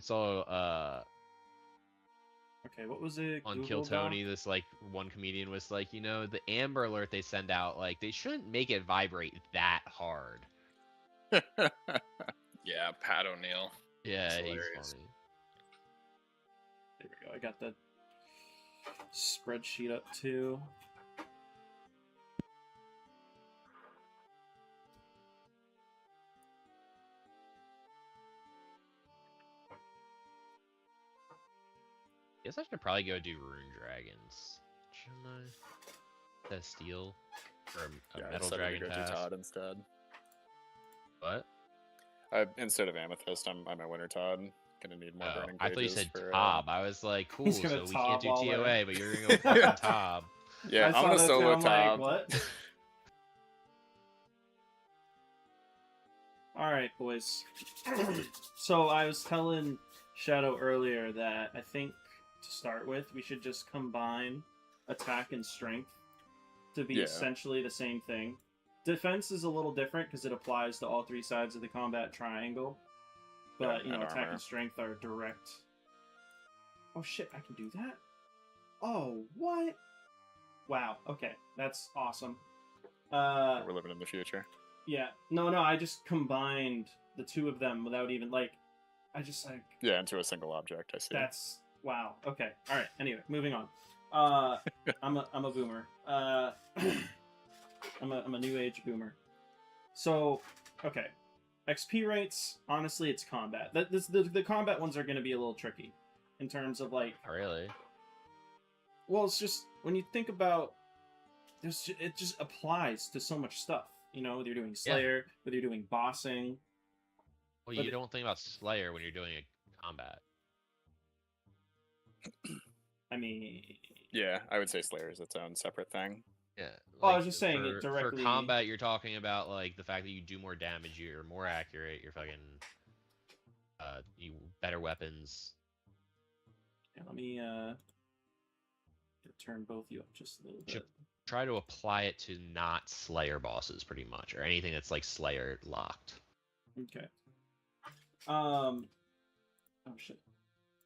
it's all Okay, what was it? on Google Kill Tony. Doc? This like one comedian was like, the Amber Alert they send out, like they shouldn't make it vibrate that hard. Yeah, Pat O'Neill. Yeah, he's hilarious. funny. There we go. I got the spreadsheet up too. Guess I should probably go do Rune Dragons. Shouldn't I? That steel or a Yeah, I metal decided to dragon go task. do Todd instead. What? Instead of Amethyst, I'm a Winter Todd. Gonna need more burning I thought you pages said for, Tob. I was like, cool, He's gonna so we can't do Tob all TOA, day. but you're gonna go fucking Tob. Yeah, I'm saw gonna that too, solo I'm Tob. like, what? Alright, boys. So I was telling Shadow earlier that I think to start with, we should just combine attack and strength to be essentially the same thing. Defense is a little different because it applies to all three sides of the combat triangle. But, Yeah, and attack armor. and strength are direct. Oh shit, I can do that? Oh, what? Wow, okay. That's awesome. We're living in the future. Yeah. No, I just combined the two of them without even, Yeah, into a single object, I see. That's... Wow. Okay. Alright, anyway, moving on. I'm a boomer. I'm a new age boomer. So, okay. XP rates, honestly, it's combat. The combat ones are going to be a little tricky. In terms of, like... Oh, really? Well, it's just, when you think about... it just applies to so much stuff. Whether you're doing Slayer, whether you're doing bossing. Well, you don't think about Slayer when you're doing a combat. I mean... Yeah, I would say Slayer is its own separate thing. Yeah. Well, I was just saying it directly... For combat, you're talking about, like, the fact that you do more damage, you're more accurate, you're fucking... you better weapons. Yeah, let me, turn both you up just a little bit. Try to apply it to not Slayer bosses, pretty much, or anything that's, like, Slayer locked. Okay. Oh, shit.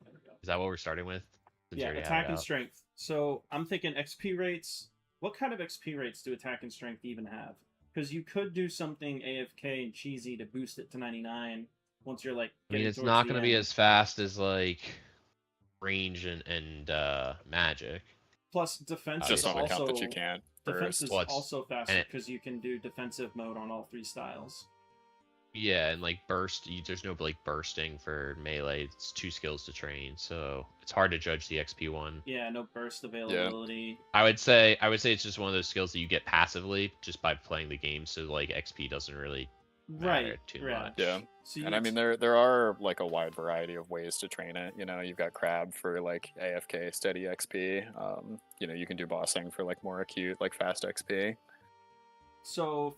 There we go. Is that what we're starting with? Yeah, attack and strength. So, I'm thinking XP rates. What kind of XP rates do attack and strength even have? Because you could do something AFK and cheesy to boost it to 99 once you're, like, I mean, it's not going to be as fast as, like, range and magic. Plus, defense just is on also... account that you can't. Defense is also faster because you can do defensive mode on all three styles. Yeah, and like burst, there's no like bursting for melee. It's 2 skills to train, so it's hard to judge the XP one. Yeah, no burst availability. Yeah. I would say it's just one of those skills that you get passively just by playing the game, so like XP doesn't really matter too much. Yeah. So and I mean there are like a wide variety of ways to train it. You've got Crab for like AFK steady XP. You can do bossing for like more acute, like fast XP. So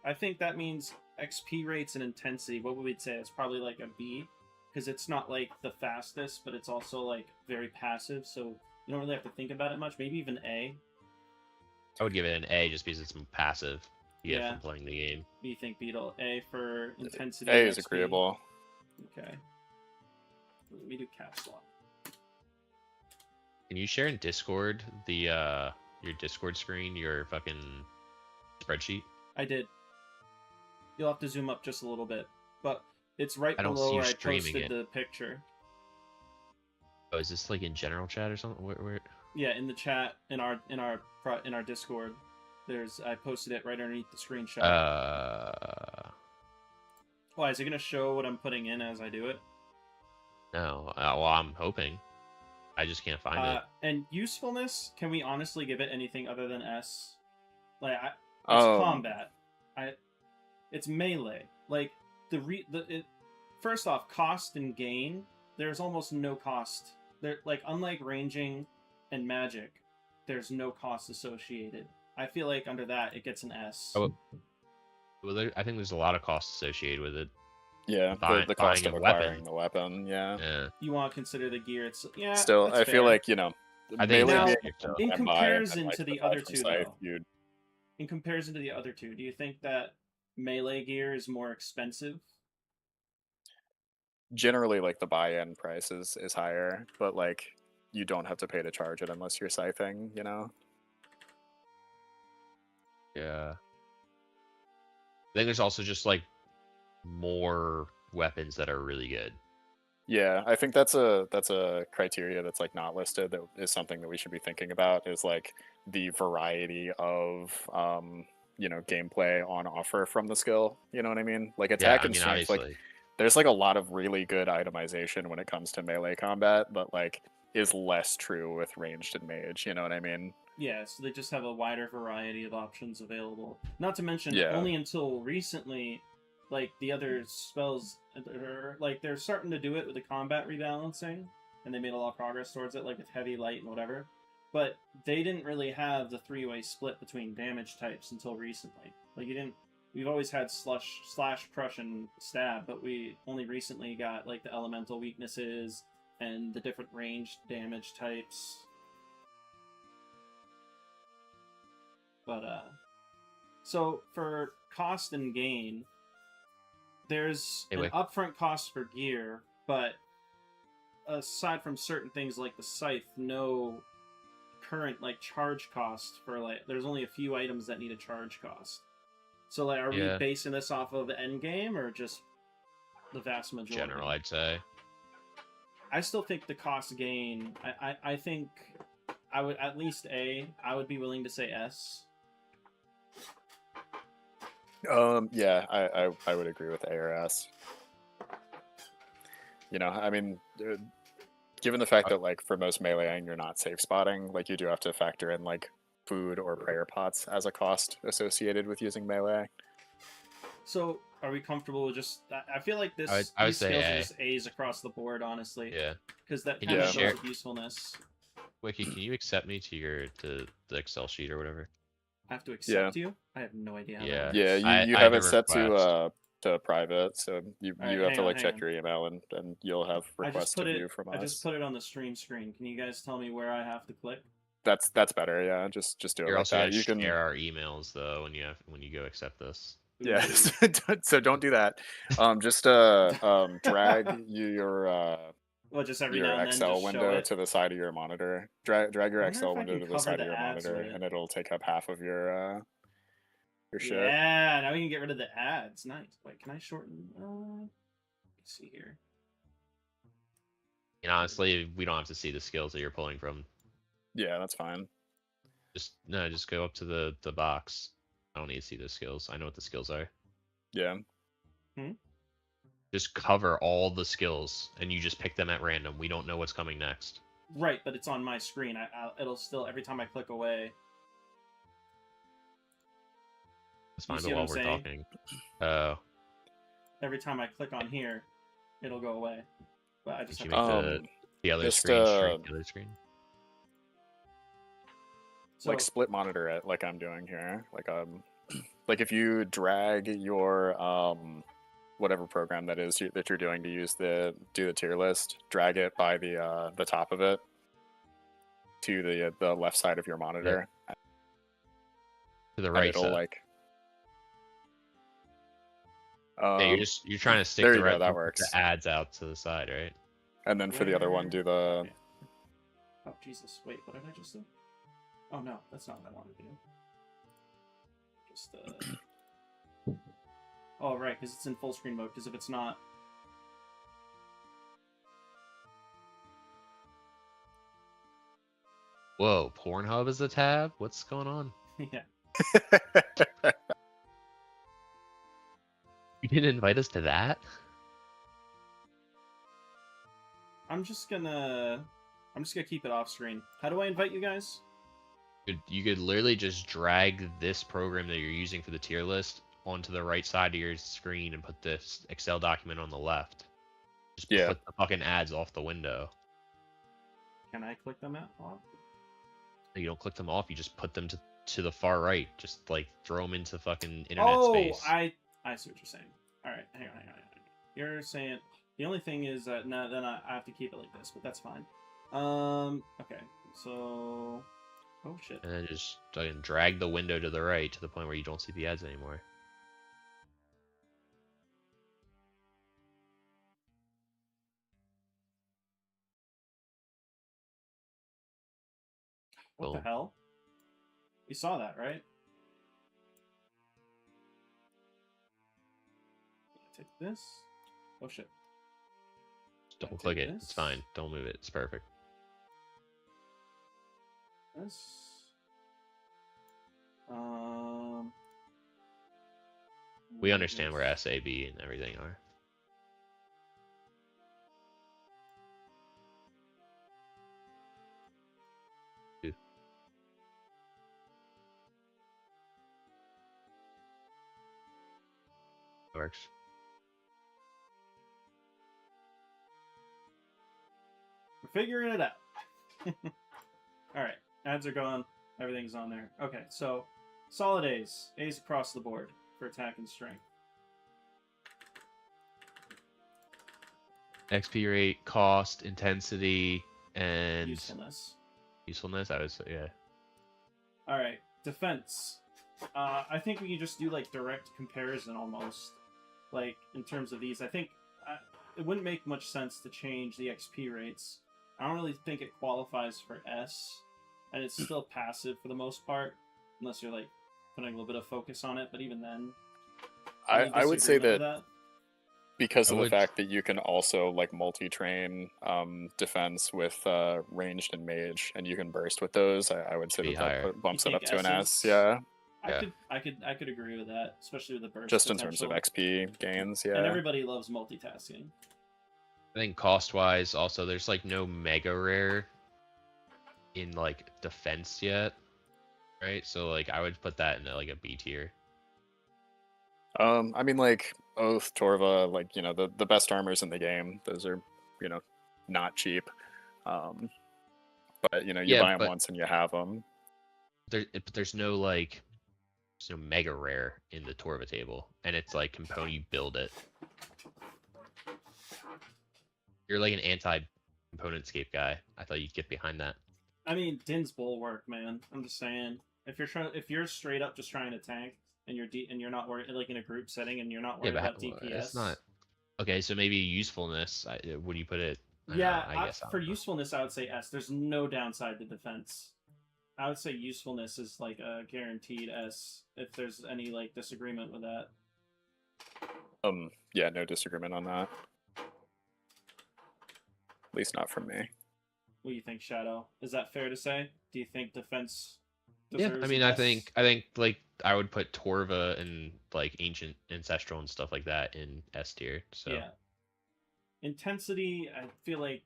I think that means XP rates and intensity, what would we say? It's probably like a B, because it's not like the fastest, but it's also like very passive, so you don't really have to think about it much. Maybe even A. I would give it an A just because it's passive. You get from playing the game. What do you think, Beetle? A for intensity. A is agreeable. Okay. Let me do caps lock. Can you share in Discord your Discord screen, your fucking spreadsheet? I did. You'll have to zoom up just a little bit, but it's right below where I posted the picture. Oh, is this like in general chat or something? Where? Yeah, in the chat in our Discord. I posted it right underneath the screenshot. Why is it gonna show what I'm putting in as I do it? No. Well, I'm hoping. I just can't find it. And usefulness, can we honestly give it anything other than S? Like, it's combat. It's melee. Like first off, cost and gain. There's almost no cost. Unlike ranging and magic, there's no cost associated. I feel like under that it gets an S. Oh, well, I think there's a lot of costs associated with it. Yeah, the cost of acquiring the weapon. Yeah. You want to consider the gear? It's Still, I feel like I think now, in comparison to the other two, in comparison to the other two, do you think that melee gear is more expensive? generally like the buy-in price is higher, but like you don't have to pay to charge it unless you're scything, you know? Yeah. I think there's also just like more weapons that are really good. Yeah, I think that's a criteria that's like not listed that is something that we should be thinking about is like the variety of gameplay on offer from the skill. You know what I mean? Like Yeah, attack I and mean, strength, like obviously. there's like a lot of really good itemization when it comes to melee combat, but like is less true with ranged and mage, you know what I mean? Yeah, so they just have a wider variety of options available. Not to mention, Yeah. only until recently, like the other spells, like they're starting to do it with the combat rebalancing, and they made a lot of progress towards it, like with heavy, light, and whatever. But they didn't really have the three-way split between damage types until recently. Like you didn't. We've always had slash, crush, and stab, but we only recently got like the elemental weaknesses and the different ranged damage types. But so for cost and gain, there's an Anyway, upfront cost for gear, but aside from certain things like the scythe, no current like charge cost for like. There's only a few items that need a charge cost. So like, are we yeah, basing this off of end game or just the vast majority? general, I'd say. I still think the cost gain. I think I would at least A. I would be willing to say S. Yeah, I would agree with ARS. You know, I mean, given the fact that like for most meleeing you're not safe spotting, like you do have to factor in like food or prayer pots as a cost associated with using melee. So, are we comfortable with just? I feel like I would these say skills are A. just A's across the board, honestly, Yeah. because that Can kind you of share? shows its usefulness. Wiki, can you accept me to the Excel sheet or whatever? I have to Yeah. accept you. I have no idea how Yeah. that Yeah, works. you I have had it a set request. to private, so you All right, have hang to on, like hang check on. your email and you'll have I just requests to put it. view from I just us. put it on the stream screen. Can you guys tell me where I have to click? That's better. Yeah, just do it You're like also that. gonna You can share our emails though when you go accept this. yeah. Ooh. So don't do that. Just drag Well, just every your now and then, Excel just show window it. to the side of your monitor. Drag I your wonder if Excel I window can to the cover side of the your ads monitor, with it. and it'll take up half of your shit. Yeah, now we can get rid of the ads. Nice. Wait, can I shorten? Let's see here. And honestly, we don't have to see the skills that you're pulling from. Yeah, that's fine. Just go up to the box. I don't need to see the skills. I know what the skills are. Yeah. Just cover all the skills, and you just pick them at random. We don't know what's coming next. Right, but it's on my screen. It'll still every time I click away. That's You fine, see but what while I'm we're saying? talking. Oh, Every time I click on here, it'll go away. But I just did have you to. make the other just, screen shrink the other screen? So, like split monitor it like I'm doing here. Like if you drag your whatever program that is that you're doing to do the tier list, drag it by the top of it to the left side of your monitor, To the and right it'll side. like Yeah, you're trying to stick there the you go, right that the works. ads out to the side, right? And then for the other one, do the Okay. Oh Jesus! Wait, what did I just do? Oh no, that's not what I wanted to do. Just Oh right, because it's in full screen mode. Because if it's not, Whoa, Pornhub is a tab? What's going on? yeah. You didn't invite us to that? I'm just gonna keep it off screen. How do I invite you guys? You could literally just drag this program that you're using for the tier list onto the right side of your screen and put this Excel document on the left. Just Yeah. put the fucking ads off the window. Can I click them off? You don't click them off, you just put them to the far right. Just like throw them into fucking internet space. I see what you're saying. All right, hang on. You're saying the only thing is that no, then I have to keep it like this, but that's fine. Okay, so oh shit. And then just fucking drag the window to the right to the point where you don't see the ads anymore. What the hell? You saw that, right? Take this. Oh shit. Don't click it. It's fine. Don't move it. It's perfect. This. We understand where S, A, B, and everything are. Works. We're figuring it out. Alright, ads are gone. Everything's on there. Okay, so solid A's. A's across the board for attack and strength. XP rate, cost, intensity, and usefulness. Usefulness, I was, yeah. Alright, defense. I think we can just do like direct comparison almost. Like, in terms of these, I think it wouldn't make much sense to change the XP rates. I don't really think it qualifies for S, and it's still passive for the most part, unless you're like putting a little bit of focus on it. But even then, I would say that because of the fact that you can also like multi-train defense with ranged and mage, and you can burst with those, I would say that bumps it up to an S. Yeah. I could agree with that, especially with the burst. Just in terms of XP gains, yeah. And everybody loves multitasking. I think cost-wise, also, there's like no mega rare in like defense yet, right? So like I would put that in like a B tier. I mean, like Oath, Torva, like, you know, the best armors in the game. Those are, you know, not cheap. But you know, you buy them once and you have them. There's no like. There's no mega rare in the Torva table, and it's like component, you build it. You're like an anti-componentscape guy. I thought you'd get behind that. I mean, Din's bulwark, man. I'm just saying, if you're straight up just trying to tank, and you're not worried, like in a group setting, and you're not worried about DPS. It's not. Okay, so maybe usefulness. Would you put it? Yeah, I guess for usefulness, I would say S. There's no downside to defense. I would say usefulness is like a guaranteed S, if there's any like disagreement with that. Yeah, no disagreement on that. At least not from me. What do you think, Shadow? Is that fair to say? Do you think defense deserves I mean, I think like I would put Torva and like ancient ancestral and stuff like that in S tier. So yeah. Intensity, I feel like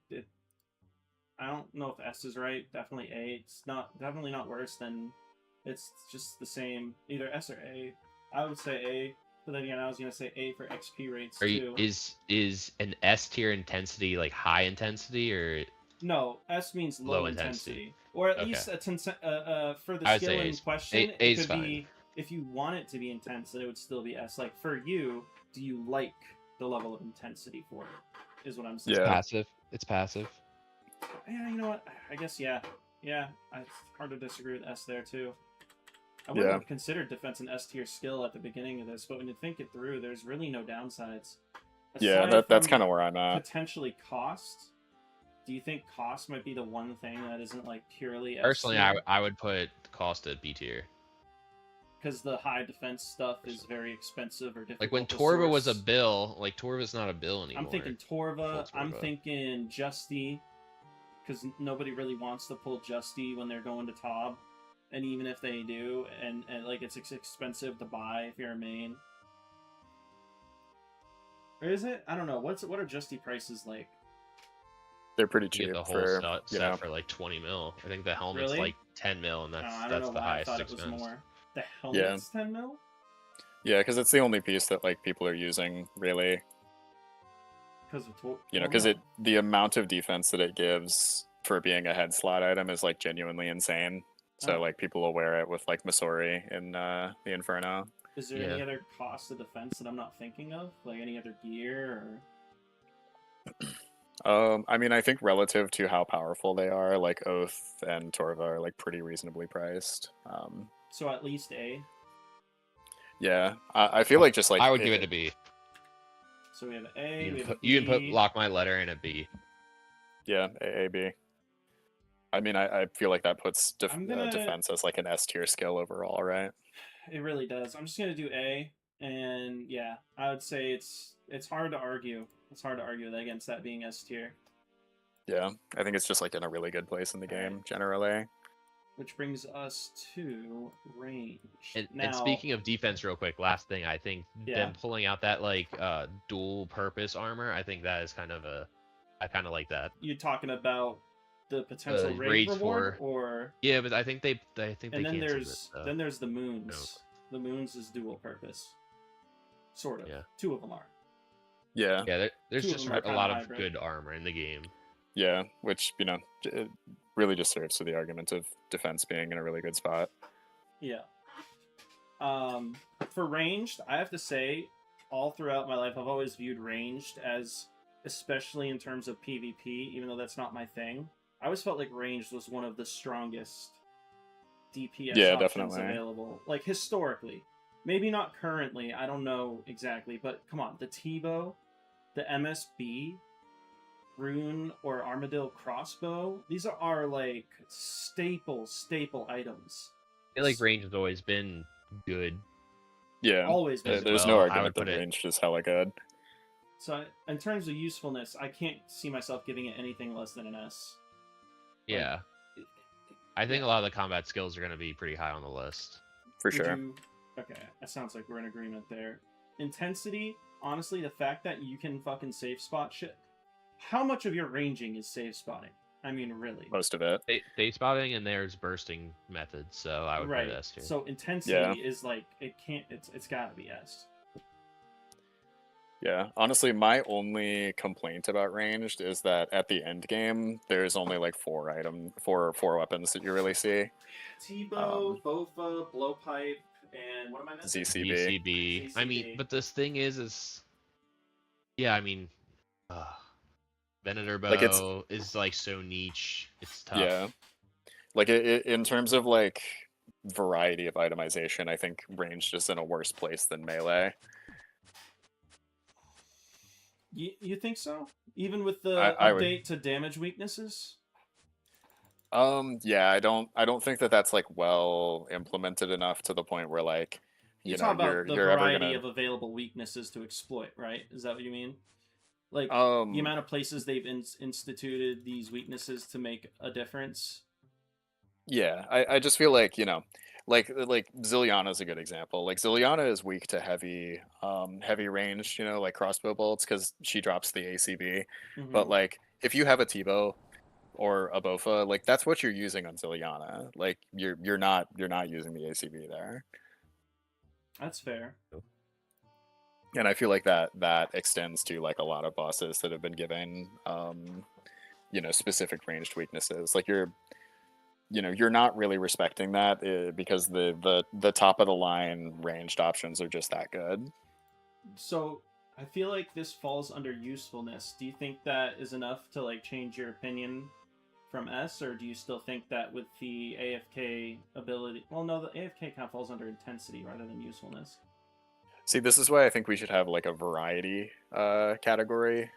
I don't know if S is right. Definitely A. It's definitely not worse than. It's just the same. Either S or A. I would say A. But then again, I was gonna say A for XP rates too. Is an S tier intensity like high intensity or? No, S means low intensity. Or at least for the skill in question, it could be if you want it to be intense, it would still be S. Like for you, do you like the level of intensity for it? Is what I'm saying. Yeah. It's passive. It's passive. Yeah, you know what? I guess yeah. It's hard to disagree with S there too. I wouldn't have considered defense an S tier skill at the beginning of this, but when you think it through, there's really no downsides. That's kind of where I'm at. Potentially cost. Do you think cost might be the one thing that isn't like purely S Personally, I would put cost at B tier. Because the high defense stuff is very expensive or difficult. Like when Torva was a bill, like Torva's not a bill anymore. I'm thinking Torva. I'm thinking Justy. Because nobody really wants to pull Justy when they're going to Tob, and even if they do, and like it's expensive to buy if you're a main. Or is it? I don't know. What are Justy prices like? They're pretty cheap. You get the whole set for like 20 mil. I think the helmet's like 10 mil, and that's the highest expense. The helmet's 10 mil? Yeah, because it's the only piece that like people are using really. Because the amount of defense that it gives for being a head slot item is like genuinely insane. So like people will wear it with like Masori in the Inferno. Is there any other cost of defense that I'm not thinking of? Like any other gear or? I mean, I think relative to how powerful they are, like Oath and Torva are like pretty reasonably priced. So at least A. Yeah, I feel like just like I would give it a B. So we have an A. You can put Lock My Letter in a B. Yeah, A, B. I mean, I feel like that puts I'm gonna. defense as like an S tier skill overall, right? It really does. I'm just gonna do A, and yeah, I would say it's hard to argue. It's hard to argue that against that being S tier. Yeah, I think it's just like in a really good place in the game generally. Which brings us to range. And speaking of defense, real quick, last thing, I think them pulling out that like dual purpose armor, I think that is kind of I kind of like that. You talking about the potential raid reward, or yeah, but I think they and then there's the moons. The moons is dual purpose, sort of. Yeah. 2 of them are. Yeah. Yeah, there's just a lot of good armor in the game. Yeah, which it really just serves to the argument of defense being in a really good spot. Yeah. For ranged, I have to say, all throughout my life, I've always viewed ranged as, especially in terms of PvP, even though that's not my thing. I always felt like ranged was one of the strongest DPS options definitely available. Like, historically. Maybe not currently, I don't know exactly, but come on, the T-bow, the MSB, Rune or Armadillo crossbow, these are like staple items. I feel like range has always been good. Yeah, always been. There's no argument that range is hella good. So in terms of usefulness, I can't see myself giving it anything less than an S. Yeah. I think a lot of the combat skills are going to be pretty high on the list. For sure. Okay, that sounds like we're in agreement there. Intensity, honestly, the fact that you can fucking safe spot shit. How much of your ranging is safe spotting? I mean, really. Most of it. Safe spotting, and there's bursting methods, so I would put it S tier. So intensity is like, it's gotta be S. Yeah, honestly, my only complaint about ranged is that at the end game, there's only like 4 weapons that you really see. T-bow, Bofa, blowpipe, and what am I missing? ZCB. I mean, but this thing is yeah, I mean, Venator bow is like so niche. It's tough. Yeah, like in terms of like variety of itemization, I think ranged is in a worse place than melee. You think so? Even with the update to damage weaknesses? Yeah, I don't think that's like well implemented enough to the point where like you talk about the variety of available weaknesses to exploit, right? Is that what you mean? Like the amount of places they've instituted these weaknesses to make a difference. Yeah, I just feel like, you know, like Zilliana is a good example. Like Zilliana is weak to heavy range, you know, like crossbow bolts because she drops the ACB. Mm-hmm. But like if you have a T-bow or a Bofa, like that's what you're using on Zilliana. Like you're not using the ACB there. That's fair. And I feel like that extends to like a lot of bosses that have been given you know, specific ranged weaknesses. Like you're not really respecting that because the top of the line ranged options are just that good. So I feel like this falls under usefulness. Do you think that is enough to like change your opinion from S, or do you still think that with the AFK ability? Well, no, the AFK kind of falls under intensity rather than usefulness. See, this is why I think we should have like a variety category,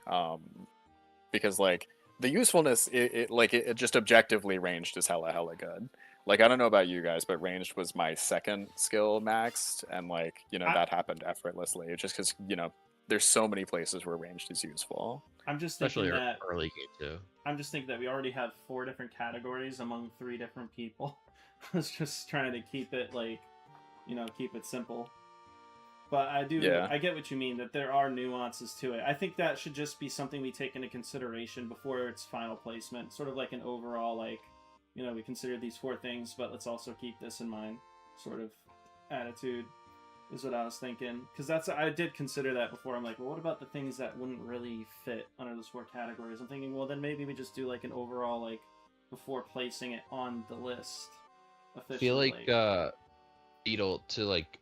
because like the usefulness, it just objectively ranged is hella good. Like I don't know about you guys, but ranged was my second skill maxed, and like you know that happened effortlessly, just because you know there's so many places where ranged is useful. I'm just thinking especially that early game too. I'm just thinking that we already have 4 different categories among 3 different people. I was just trying to keep it like, you know, keep it simple. But I get what you mean, that there are nuances to it. I think that should just be something we take into consideration before its final placement. Sort of like an overall, like, you know, we consider these 4 things, but let's also keep this in mind sort of attitude is what I was thinking. Because I did consider that before. I'm like, well, what about the things that wouldn't really fit under those 4 categories? I'm thinking, well, then maybe we just do like an overall, like, before placing it on the list officially. I feel like, Beetle, to like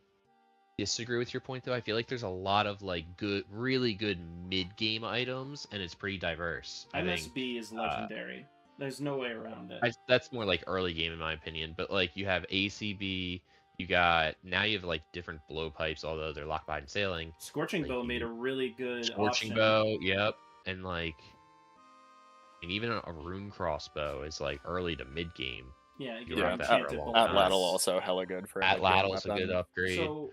disagree with your point though, I feel like there's a lot of like really good mid-game items, and it's pretty diverse. MSB is legendary. There's no way around it. That's more like early game in my opinion, but like you have ACB, you have like different blowpipes, although they're locked behind sailing. Scorching Bow made a really good Scorching option. Bow, yep, and like And even a rune crossbow is like early to mid game. Yeah, You you rock that can't for a did long both time. Atlatl ways. also hella good for a Atlatl's a weapon. good upgrade. So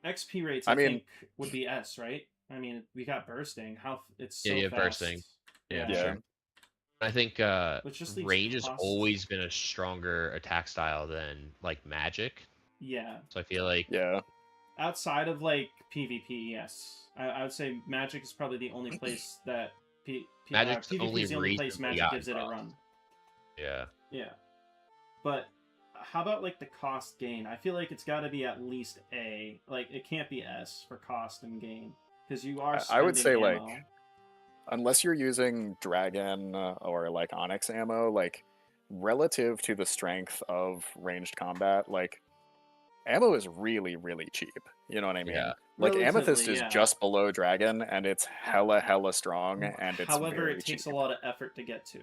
XP rates, I I mean- think, would be S, right? I mean, we got bursting. It's so Yeah, fast. bursting. Yeah, Yeah. sure. I think Which just leaves range has cost. always been a stronger attack style than like magic. Yeah. So I feel like Yeah. Outside of like PvP, yes, I would say Magic is probably the only place that Magic's the PvP only is the only place reason we Magic got gives it a involved. run. Yeah. Yeah. But how about like the cost gain? I feel like it's got to be at least A. Like it can't be S for cost and gain because you are. I would say spending ammo. like, unless you're using dragon or like onyx ammo, like relative to the strength of ranged combat, like ammo is really really cheap. You know what I mean? Yeah. Like amethyst Relatively, is yeah. just below dragon, and it's hella strong, and it's However, very it takes cheap. a lot of effort to get to.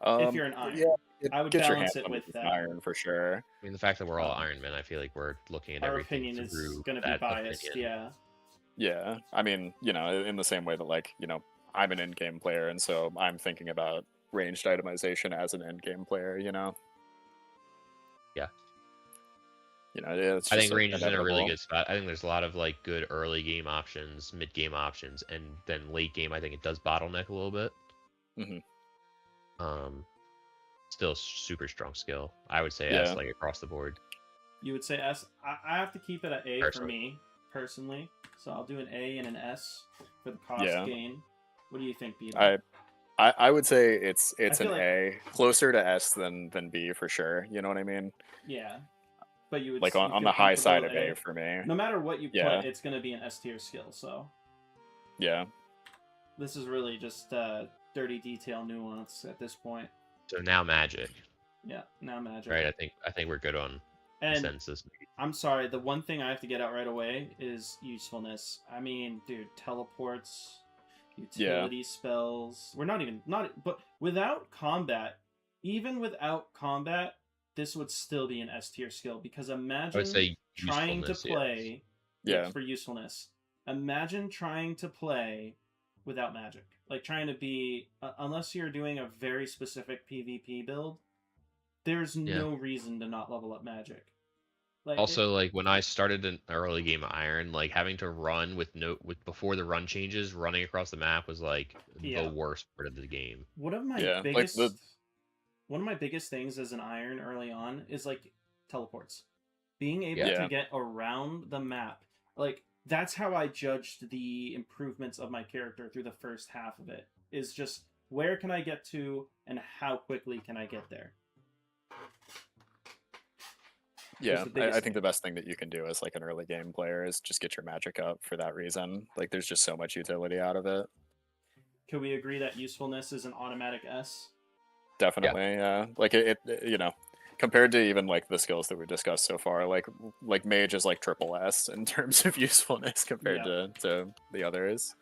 Um, If you're an iron, yeah, I would get your balance hands it on with an that. iron for sure. I mean, the fact that we're all Iron Men, I feel like we're looking at Our everything opinion is through going to be that biased. opinion. Yeah. Yeah, I mean, you know, in the same way that like, you know, I'm an in-game player, and so I'm thinking about ranged itemization as an end-game player. You know. Yeah. You know, it's I just think range is in a really inevitable. good spot. I think there's a lot of like good early game options, mid game options, and then late game. I think it does bottleneck a little bit. Mhm. Still super strong skill. I would say Yeah. S like across the board. You would say S. I have to keep it at A for Personally. me, personally. So I'll do an A and an S for the cost Yeah. gain. What do you think, Beto? I would say it's I an feel like- A, closer to S than B for sure. You know what I mean? Yeah. But you would Like you on feel the high side of comfortable A for me. No matter what you Yeah. put, it's going to be an S tier skill. So Yeah. this is really just dirty detail nuance at this point. So now magic, Yeah, now Magic. right? I think we're good on And consensus. I'm sorry, the one thing I have to get out right away is usefulness. I mean, dude, teleports, utility spells. We're but without combat, even without combat, this would still be an S tier skill because I imagine would say trying to usefulness, yes. play Yeah. for usefulness. Imagine trying to play without magic. Like trying to be unless you're doing a very specific PvP build, there's no reason to not level up magic. Like Also, like when I started an early game of Iron, like having to run with before the run changes, running across the map was like Yeah. the worst part of the game. one of my Yeah, like biggest the- one of my biggest things as an Iron early on is like teleports. Being able Yeah. to get around the map. Like that's how I judged the improvements of my character through the first half of it. Is just where can I get to and how quickly can I get there? Yeah, the biggest I think the best thing that you can do as like an early game player is just get your magic up for that reason. Like there's just so much utility out of it. Can we agree that usefulness is an automatic S? Definitely, yeah. Like it, you know, compared to even like the skills that we've discussed so far, like mage is like triple S in terms of usefulness compared to the others.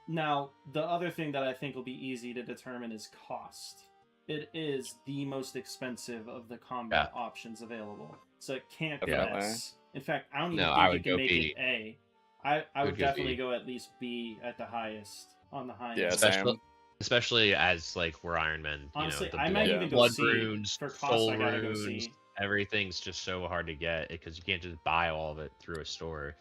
Now, the other thing that I think will be easy to determine is cost. It is the most expensive of the combat options available, so it can't be Definitely. S. In fact, I don't even No, think I you would can go make B. it A. I would Would go definitely B. go at least B at the highest, on the highest. Yeah, Especially as like we're Iron Men. Honestly, the I might blood- even go blood C. runes, For cost, soul I gotta go runes, C. everything's just so hard to get because you can't just buy all of it through a store.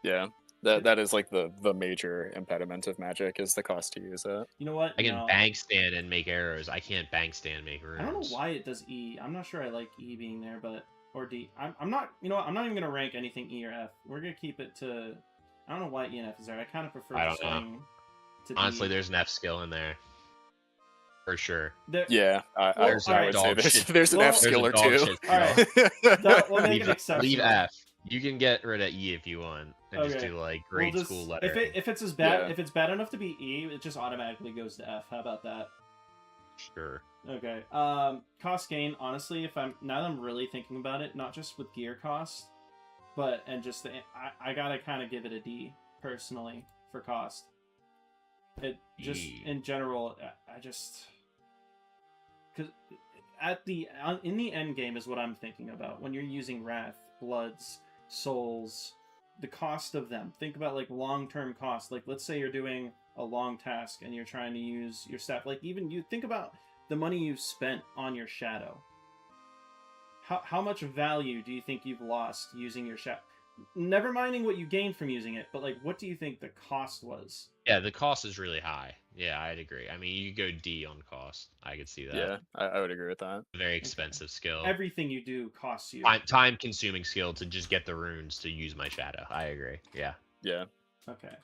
Yeah, that is like the major impediment of magic is the cost to use it. You know what? I can No. bank stand and make arrows. I can't bank stand and make runes. I don't know why it does E. I'm not sure I like E being there, but or D. I'm not. You know what? I'm not even gonna rank anything E or F. We're gonna keep it to. I don't know why E and F is there. I kind of prefer I just don't know. going to Honestly, D. there's an F skill in there. For sure. There, Yeah, I Well, would say dog there's shit. there's an Well, F skill or There's a dog two. shit All right. skill. We'll make an exception. Leave F. You can get rid of E if you want, and just Okay. do like We'll grade just- school letter. If it's as bad Yeah. if it's bad enough to be E, it just automatically goes to F. How about that? Sure. Okay. Cost gain. Honestly, now that I'm really thinking about it, not just with gear cost, but and just I gotta kind of give it a D personally for cost. It just E. in general, I just because in the end game is what I'm thinking about when you're using Wrath, Bloods, Souls, the cost of them. Think about like long-term cost. Like let's say you're doing a long task and you're trying to use your staff, like even you think about the money you've spent on your shadow. How much value do you think you've lost using your shadow? Never minding what you gained from using it, but like, what do you think the cost was? Yeah, the cost is really high. Yeah, I'd agree. I mean, you go D on cost. I could see that. Yeah, I would agree with that. Very expensive skill. Everything you do costs you. Time consuming skill to just get the runes to use my shadow. I agree. Yeah. Yeah. Okay.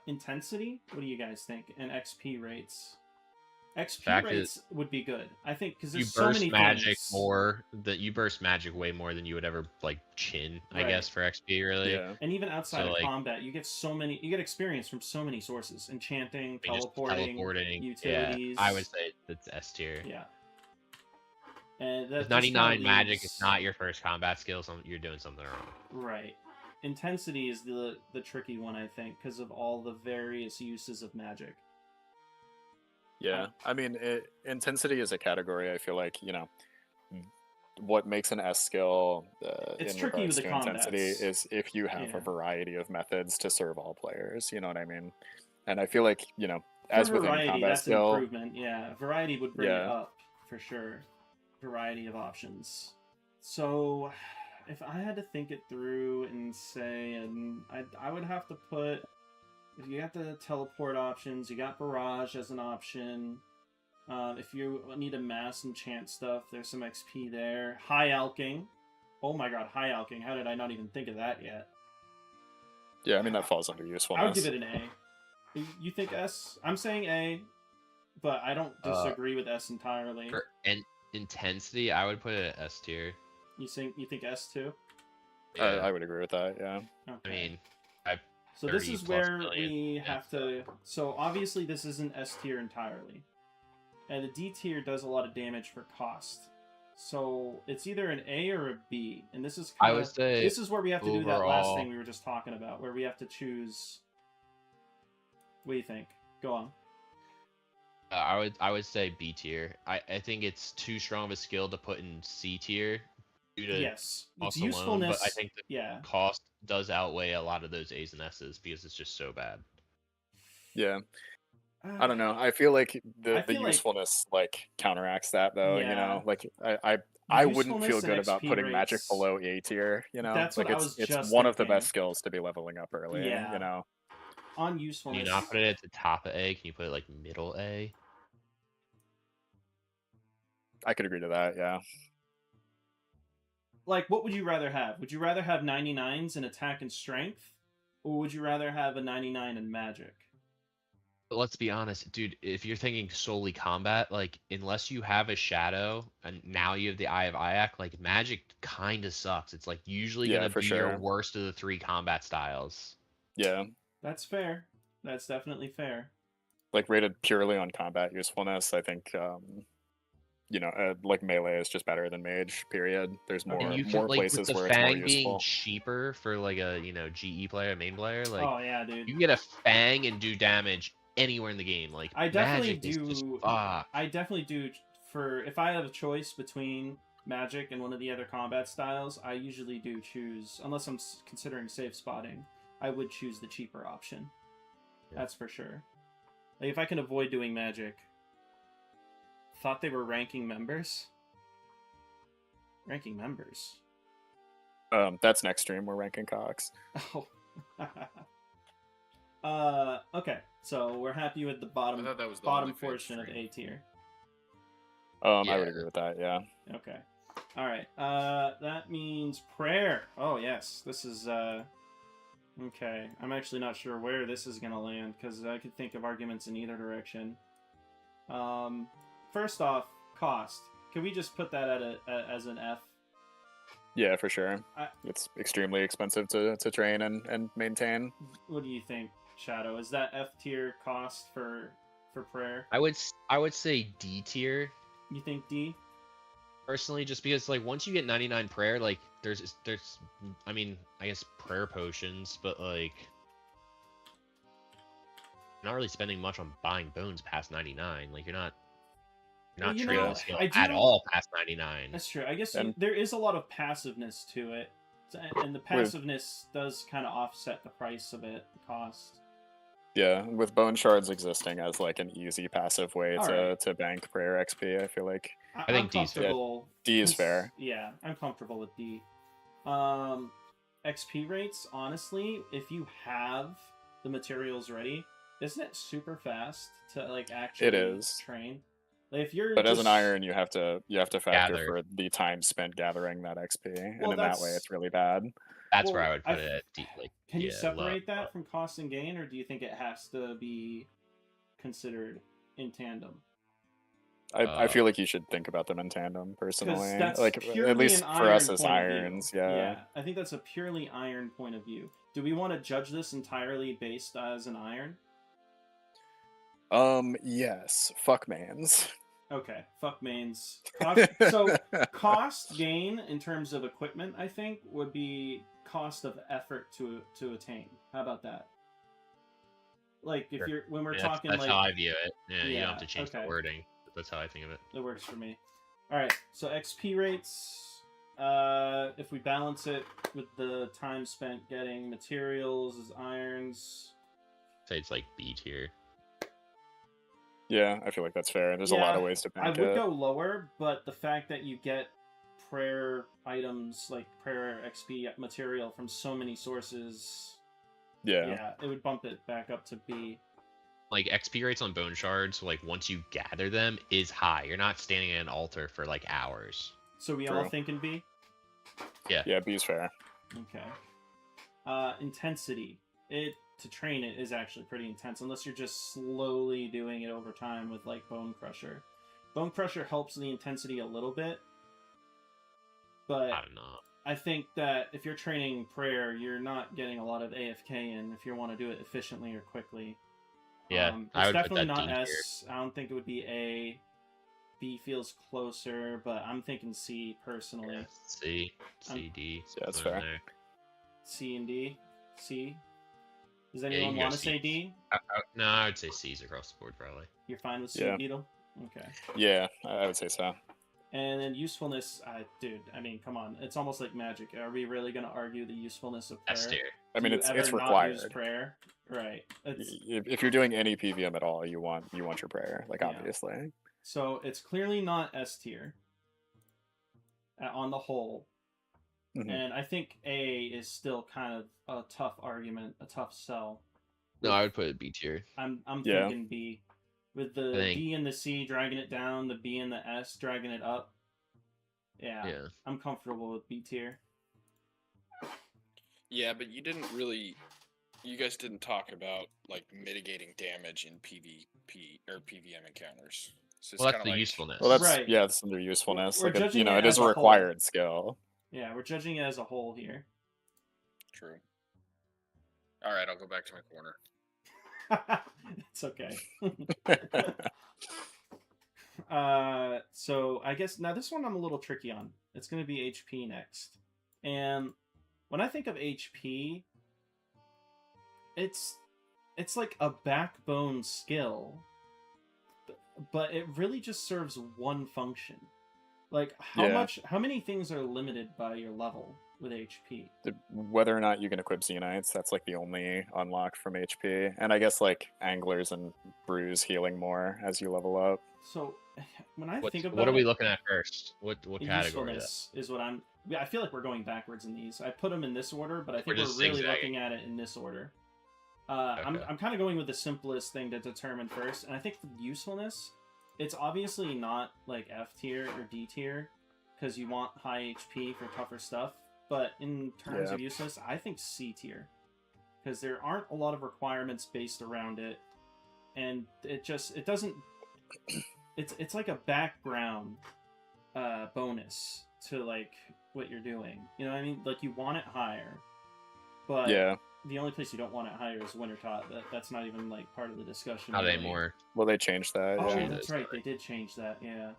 Intensity? What do you guys think? And XP rates? XP rates would be good, I think, because there's so many magic things. more that you burst magic way more than you would ever like chin, I guess, for XP really. Yeah. And even outside of combat, you get you get experience from so many sources: enchanting, teleporting, utilities. Yeah, I would say that's S tier. Yeah. And that 99 magic is not your first combat skill, so you're doing something wrong. Right. Intensity is the tricky one, I think, because of all the various uses of magic. Yeah, I mean, intensity is a category. I feel like, what makes an S skill it's in tricky regards with the to intensity is if you have a variety of methods to serve all players. You know what I mean? And I feel like, as with any combat that's skill, an improvement. Yeah, variety would bring it up for sure. Variety of options. So, if I had to think it through and say, and I would have to put. If you got the teleport options, you got barrage as an option. If you need a mass enchant stuff, there's some XP there. High alking. Oh my god, high alking. How did I not even think of that yet? Yeah, I mean, that falls under usefulness. I would give it an A. You think S? I'm saying A, but I don't disagree with S entirely. For intensity, I would put it at S tier. You think S too? Yeah. I would agree with that, yeah. Okay. I mean, so this is where we have to... So obviously this isn't S tier entirely. And the D tier does a lot of damage for cost. So it's either an A or a B. And this is I would say this is where we have to do that last thing we were just talking about, where we have to choose... What do you think? Go on. I would say B tier. I think it's too strong of a skill to put in C tier. Yes, its usefulness. Alone, but I think the cost does outweigh a lot of those A's and S's because it's just so bad. Yeah, I don't know. I feel like the usefulness counteracts that though. Yeah. I wouldn't feel good about putting magic below A tier. That's what it's one of the best skills to be leveling up early. Yeah. On usefulness. Can you not put it at the top of A? Can you put it middle A? I could agree to that. Yeah. What would you rather have? Would you rather have 99s in attack and strength? Or would you rather have a 99 in magic? But let's be honest, dude, if you're thinking solely combat, unless you have a shadow and now you have the Eye of Iac, magic kind of sucks. It's usually going to be your worst of the three combat styles. Yeah. That's fair. That's definitely fair. Rated purely on combat usefulness, I think... melee is just better than mage. Period. There's more places where it's more useful. Being cheaper for a GE player, a main player, oh yeah, dude. You get a Fang and do damage anywhere in the game. I definitely do. I definitely do. If I have a choice between magic and one of the other combat styles, I usually do choose, unless I'm considering safe spotting, I would choose the cheaper option. Yeah. That's for sure. If I can avoid doing magic. Thought they were ranking members? Ranking members? That's next stream. We're ranking Cox. Oh. Okay. So we're happy with the bottom portion of A tier. I would agree with that, yeah. Okay. Alright. That means prayer. Oh, yes. This is, okay. I'm actually not sure where this is gonna land, because I could think of arguments in either direction. First off, cost. Can we just put that as an F? Yeah, for sure. It's extremely expensive to train and maintain. What do you think, Shadow? Is that F tier cost for prayer? I would say D tier. You think D? Personally, just because once you get 99 prayer, there's I mean, I guess prayer potions, but you're not really spending much on buying bones past 99. You're not trading the skill at all past 99. That's true. I guess there is a lot of passiveness to it, and the passiveness does kind of offset the price of it, the cost. Yeah, with bone shards existing as like an easy passive way to bank prayer XP, I feel like. I think D's fair. D is fair. Yeah, I'm comfortable with D. XP rates, honestly, if you have the materials ready, isn't it super fast to like actually train? Like if you're but as an iron, you have to factor for the time spent gathering that XP, well, and in that way, it's really bad. That's where I would put it at D. Like, can you separate that from cost and gain, or do you think it has to be considered in tandem? I feel like you should think about them in tandem, personally. Like at least for us as irons, yeah. I think that's a purely iron point of view. Do we want to judge this entirely based as an iron? Yes. Fuck mains. Okay, fuck mains. So cost gain in terms of equipment, I think, would be cost of effort to attain. How about that? Like if you're when we're talking that's like how I view it. Yeah, you don't have to change the wording. But that's how I think of it. It works for me. All right, so XP rates. If we balance it with the time spent getting materials as irons, say it's like B tier. Yeah, I feel like that's fair. There's a lot of ways to bank it. I would go lower, but the fact that you get prayer items like prayer XP material from so many sources, yeah, it would bump it back up to B. Like XP rates on bone shards, like once you gather them, is high. You're not standing at an altar for like hours. So we all thinking B? Yeah. Yeah, B is fair. Okay. Intensity. To train it is actually pretty intense, unless you're just slowly doing it over time with like Bone Crusher. Bone Crusher helps the intensity a little bit, but I don't know. I think that if you're training prayer, you're not getting a lot of AFK in if you want to do it efficiently or quickly. Yeah, I would definitely not S. I don't think it would be A. B feels closer, but I'm thinking C personally. Yeah, C, D. Yeah, that's fair. C and D. C. Does anyone want to say D? No, I would say C's across the board, probably. You're fine with C, Beetle? Okay. Yeah, I would say so. And then usefulness, dude, I mean, come on. It's almost like magic. Are we really going to argue the usefulness of prayer? S tier. I mean, it's required. Not use prayer? Right. If you're doing any PVM at all, you want your prayer, like, obviously. So it's clearly not S tier on the whole. Mm-hmm. And I think A is still kind of a tough argument, a tough sell. No, I would put it B tier. I'm thinking B. With the D and the C dragging it down, the B and the S dragging it up. Yeah. I'm comfortable with B tier. Yeah, but you guys didn't talk about like mitigating damage in PvP or PVM encounters. So well, that's the usefulness. Well, that's that's under usefulness. Like it is a required skill. Yeah, we're judging it as a whole here. True. All right, I'll go back to my corner. It's okay. So I guess now this one I'm a little tricky on. It's going to be HP next. And when I think of HP, it's like a backbone skill, but it really just serves one function. Like how many things are limited by your level with HP? Whether or not you can equip Xenites, that's like the only unlock from HP. And I guess like anglers and brews healing more as you level up. So when I think about what are we looking at first? What category is what I feel like we're going backwards in these. I put them in this order, but I think we're really looking at it in this order. Okay. I'm kind of going with the simplest thing to determine first, and I think for usefulness, it's obviously not like F tier or D tier because you want high HP for tougher stuff. But in terms of usefulness, I think C tier because there aren't a lot of requirements based around it, and it doesn't. It's like a background bonus to like what you're doing. You know what I mean? Like you want it higher, but the only place you don't want it higher is Wintertot. That's not even like part of the discussion. Not anymore. Well, they changed that. Oh, that's right. They did change that. Yeah.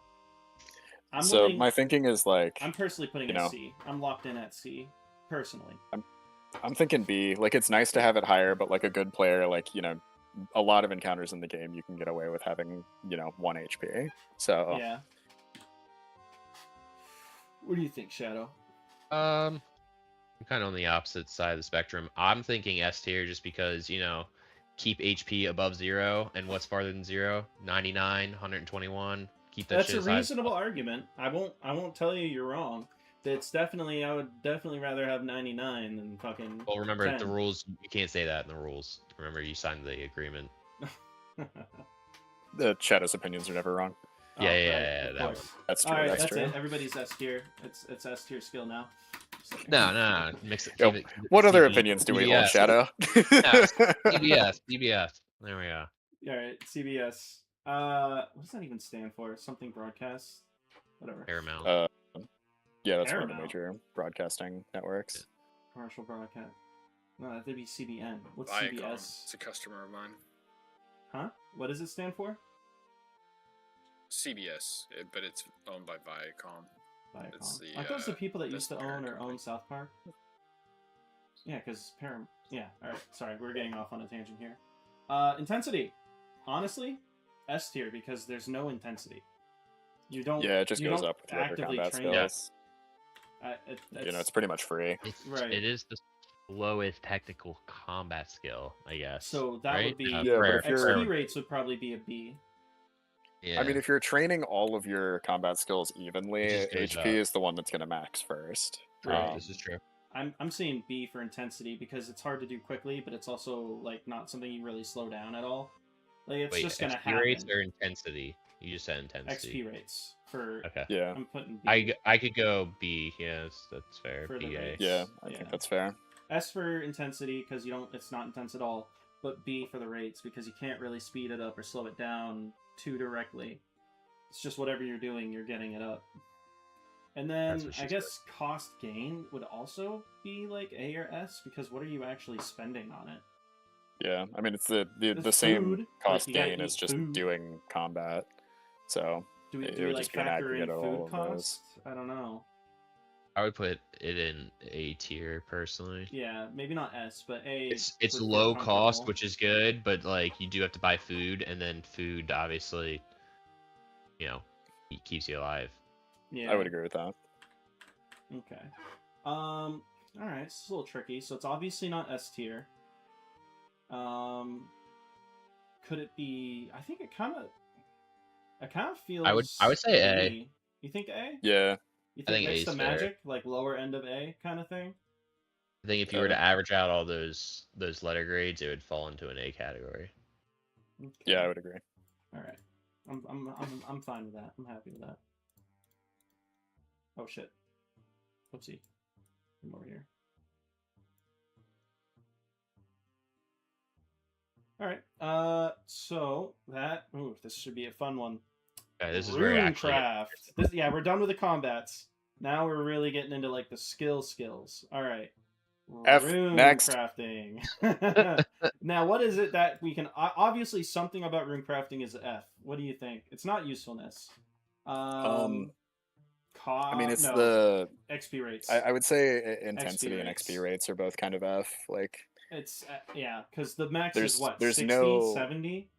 My thinking is like I'm personally putting it at C. I'm locked in at C personally. I'm thinking B. Like it's nice to have it higher, but like a good player, like a lot of encounters in the game, you can get away with having 1 HP. So yeah. What do you think, Shadow? I'm kind of on the opposite side of the spectrum. I'm thinking S tier just because keep HP above 0, and what's farther than 0? 99, 121. Keep that That's shit a as high as reasonable argument. I won't tell you you're wrong. It's definitely, I would definitely rather have 99 than fucking. Well, remember 10. the rules. You can't say that in the rules. Remember, you signed the agreement. The Shadow's opinions are never wrong. Oh, yeah, that one. That's true. All right, that's true. it. Everybody's S tier. It's S tier skill now. No. Mix it. Yo, what other opinions do we hold, Shadow? CBS. There we go. All right, CBS. What does that even stand for? Something broadcast? Whatever. Paramount. Yeah, that's Paramount. one of the major broadcasting networks. Commercial broadcast. No, that'd be CBN. What's Viacom. CBS? It's a customer of mine. Huh? What does it stand for? CBS, but it's owned by Viacom. Viacom. I thought it was the people that used to own or own South Park. Yeah, because Paramount. Yeah, alright. Sorry, we're getting off on a tangent here. Intensity. Honestly, S tier because there's no intensity. You don't. Yeah, it just goes up with actively combat train. skills. It's pretty much free. It is the lowest technical combat skill, I guess. So that right? would be. but if XP rates would probably be a B. Yeah. I mean, if you're training all of your combat skills evenly, HP is the one that's going to max first. Right, this is true. I'm saying B for intensity because it's hard to do quickly, but it's also like not something you really slow down at all. Like it's just gonna happen. XP rates or intensity? You just said intensity. XP rates for. Okay. Yeah. I'm putting B. I could go B. Yes, that's fair. For the BA. rates. Yeah, I think that's fair. S for intensity because you don't. It's not intense at all. But B for the rates because you can't really speed it up or slow it down too directly. It's just whatever you're doing, you're getting it up. And then I guess cost gain would also be like A or S because what are you actually spending on it? Yeah, I mean it's the same cost gain as just doing combat. So do we like factor in food cost? I don't know. I would put it in A tier personally. Yeah, maybe not S, but A. It's low cost, which is good, but like you do have to buy food, and then food obviously, it keeps you alive. Yeah, I would agree with that. Okay. All right, it's a little tricky. So it's obviously not S tier. Could it be? I think it kind of feels. I would say A. You think A? Yeah. You think next to magic, like lower end of A kind of thing? I think if you were to average out all those letter grades, it would fall into an A category. Okay. Yeah, I would agree. All right, I'm fine with that. I'm happy with that. Oh shit! Whoopsie! Come over here. All right. So that. Ooh, this should be a fun one. Okay, this is where actually. Yeah, we're done with the combats. Now we're really getting into like the skills. All right. F next. Crafting. Now, what is it that we can? Obviously, something about rune crafting is F. What do you think? It's not usefulness. I mean, it's the XP rates. I would say intensity and XP rates are both kind of F. Like it's because the max is what? There's 60, no 70?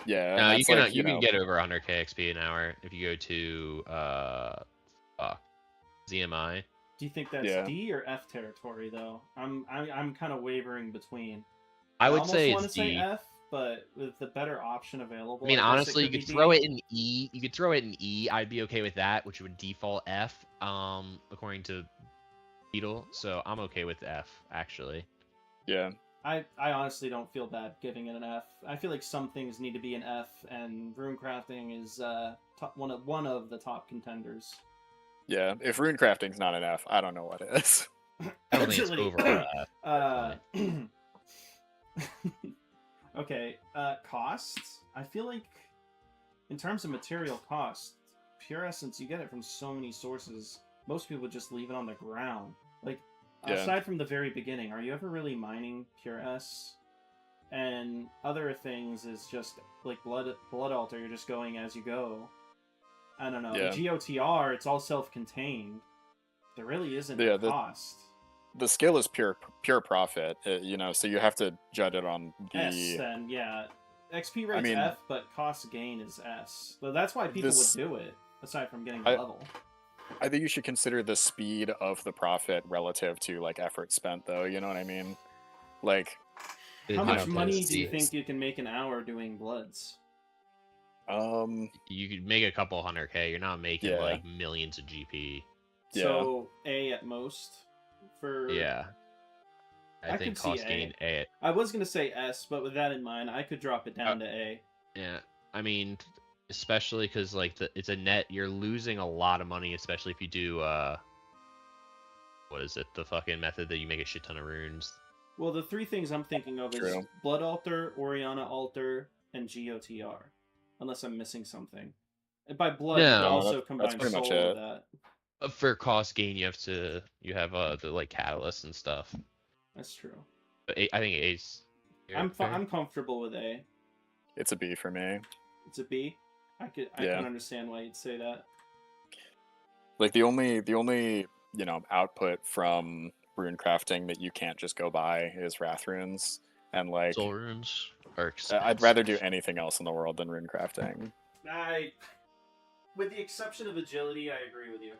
Yeah. No, you can get over 100k XP an hour if you go to ZMI. Do you think that's D or F territory though? I'm kind of wavering between. I would say it's D. Say F, but with the better option available. I mean, honestly, you could throw it in E. You could throw it in E. I'd be okay with that, which would default F, according to Beetle. So I'm okay with F, actually. Yeah. I honestly don't feel bad giving it an F. I feel like some things need to be an F, and rune crafting is one of the top contenders. Yeah, if rune crafting's not an F, I don't know what is. I don't think it's overall F. Okay, costs. I feel like, in terms of material cost, pure essence, you get it from so many sources. Most people just leave it on the ground. Like, aside from the very beginning, are you ever really mining pure S? And other things is just, like, blood altar, you're just going as you go. I don't know. Yeah. GOTR, it's all self-contained. There really isn't a cost. The skill is pure profit, so you have to judge it on the... S, then, yeah. XP rate's F, but cost gain is S. So that's why people would do it, aside from getting a level. I think you should consider the speed of the profit relative to, like, effort spent, though, you know what I mean? Like, How much money do you think you can make an hour doing Bloods? You could make a couple 100K. You're not making like millions of GP. So A at most for I think cost gain A. I was gonna say S, but with that in mind, I could drop it down to A. Yeah, I mean, especially because like it's a net. You're losing a lot of money, especially if you do what is it? The fucking method that you make a shit ton of runes. Well, the three things I'm thinking of is Blood Altar, Oriana Altar, and GOTR. Unless I'm missing something. And by Blood, you can also combine Soul with that. For cost gain, you have the like catalysts and stuff. That's true. But I think A's. I'm comfortable with A. It's a B for me. It's a B. I can understand why you'd say that. Like the only output from rune crafting that you can't just go buy is Wrath runes, and like Soul runes are expensive. I'd rather do anything else in the world than rune crafting. With the exception of agility, I agree with you.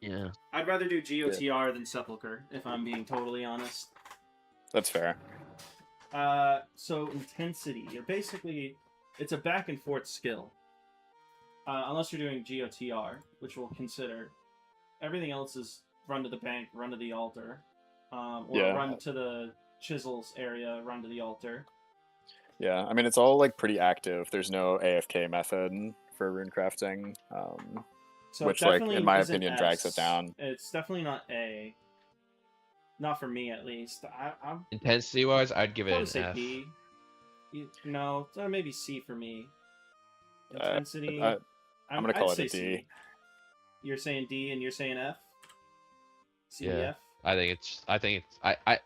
Yeah. I'd rather do GOTR than Sepulcher, if I'm being totally honest. That's fair. So intensity, it's a back and forth skill. Unless you're doing GOTR, which we'll consider. Everything else is run to the bank, run to the altar, or run to the chisels area, run to the altar. Yeah, I mean it's all like pretty active. There's no AFK method for rune crafting, which like in my opinion drags it down. It's definitely not A. Not for me, at least. I'm intensity wise, I'd give it an F. B. No, maybe C for me. Intensity. I'm gonna call it a D. C. You're saying D and you're saying F. C, yeah. F? I think it's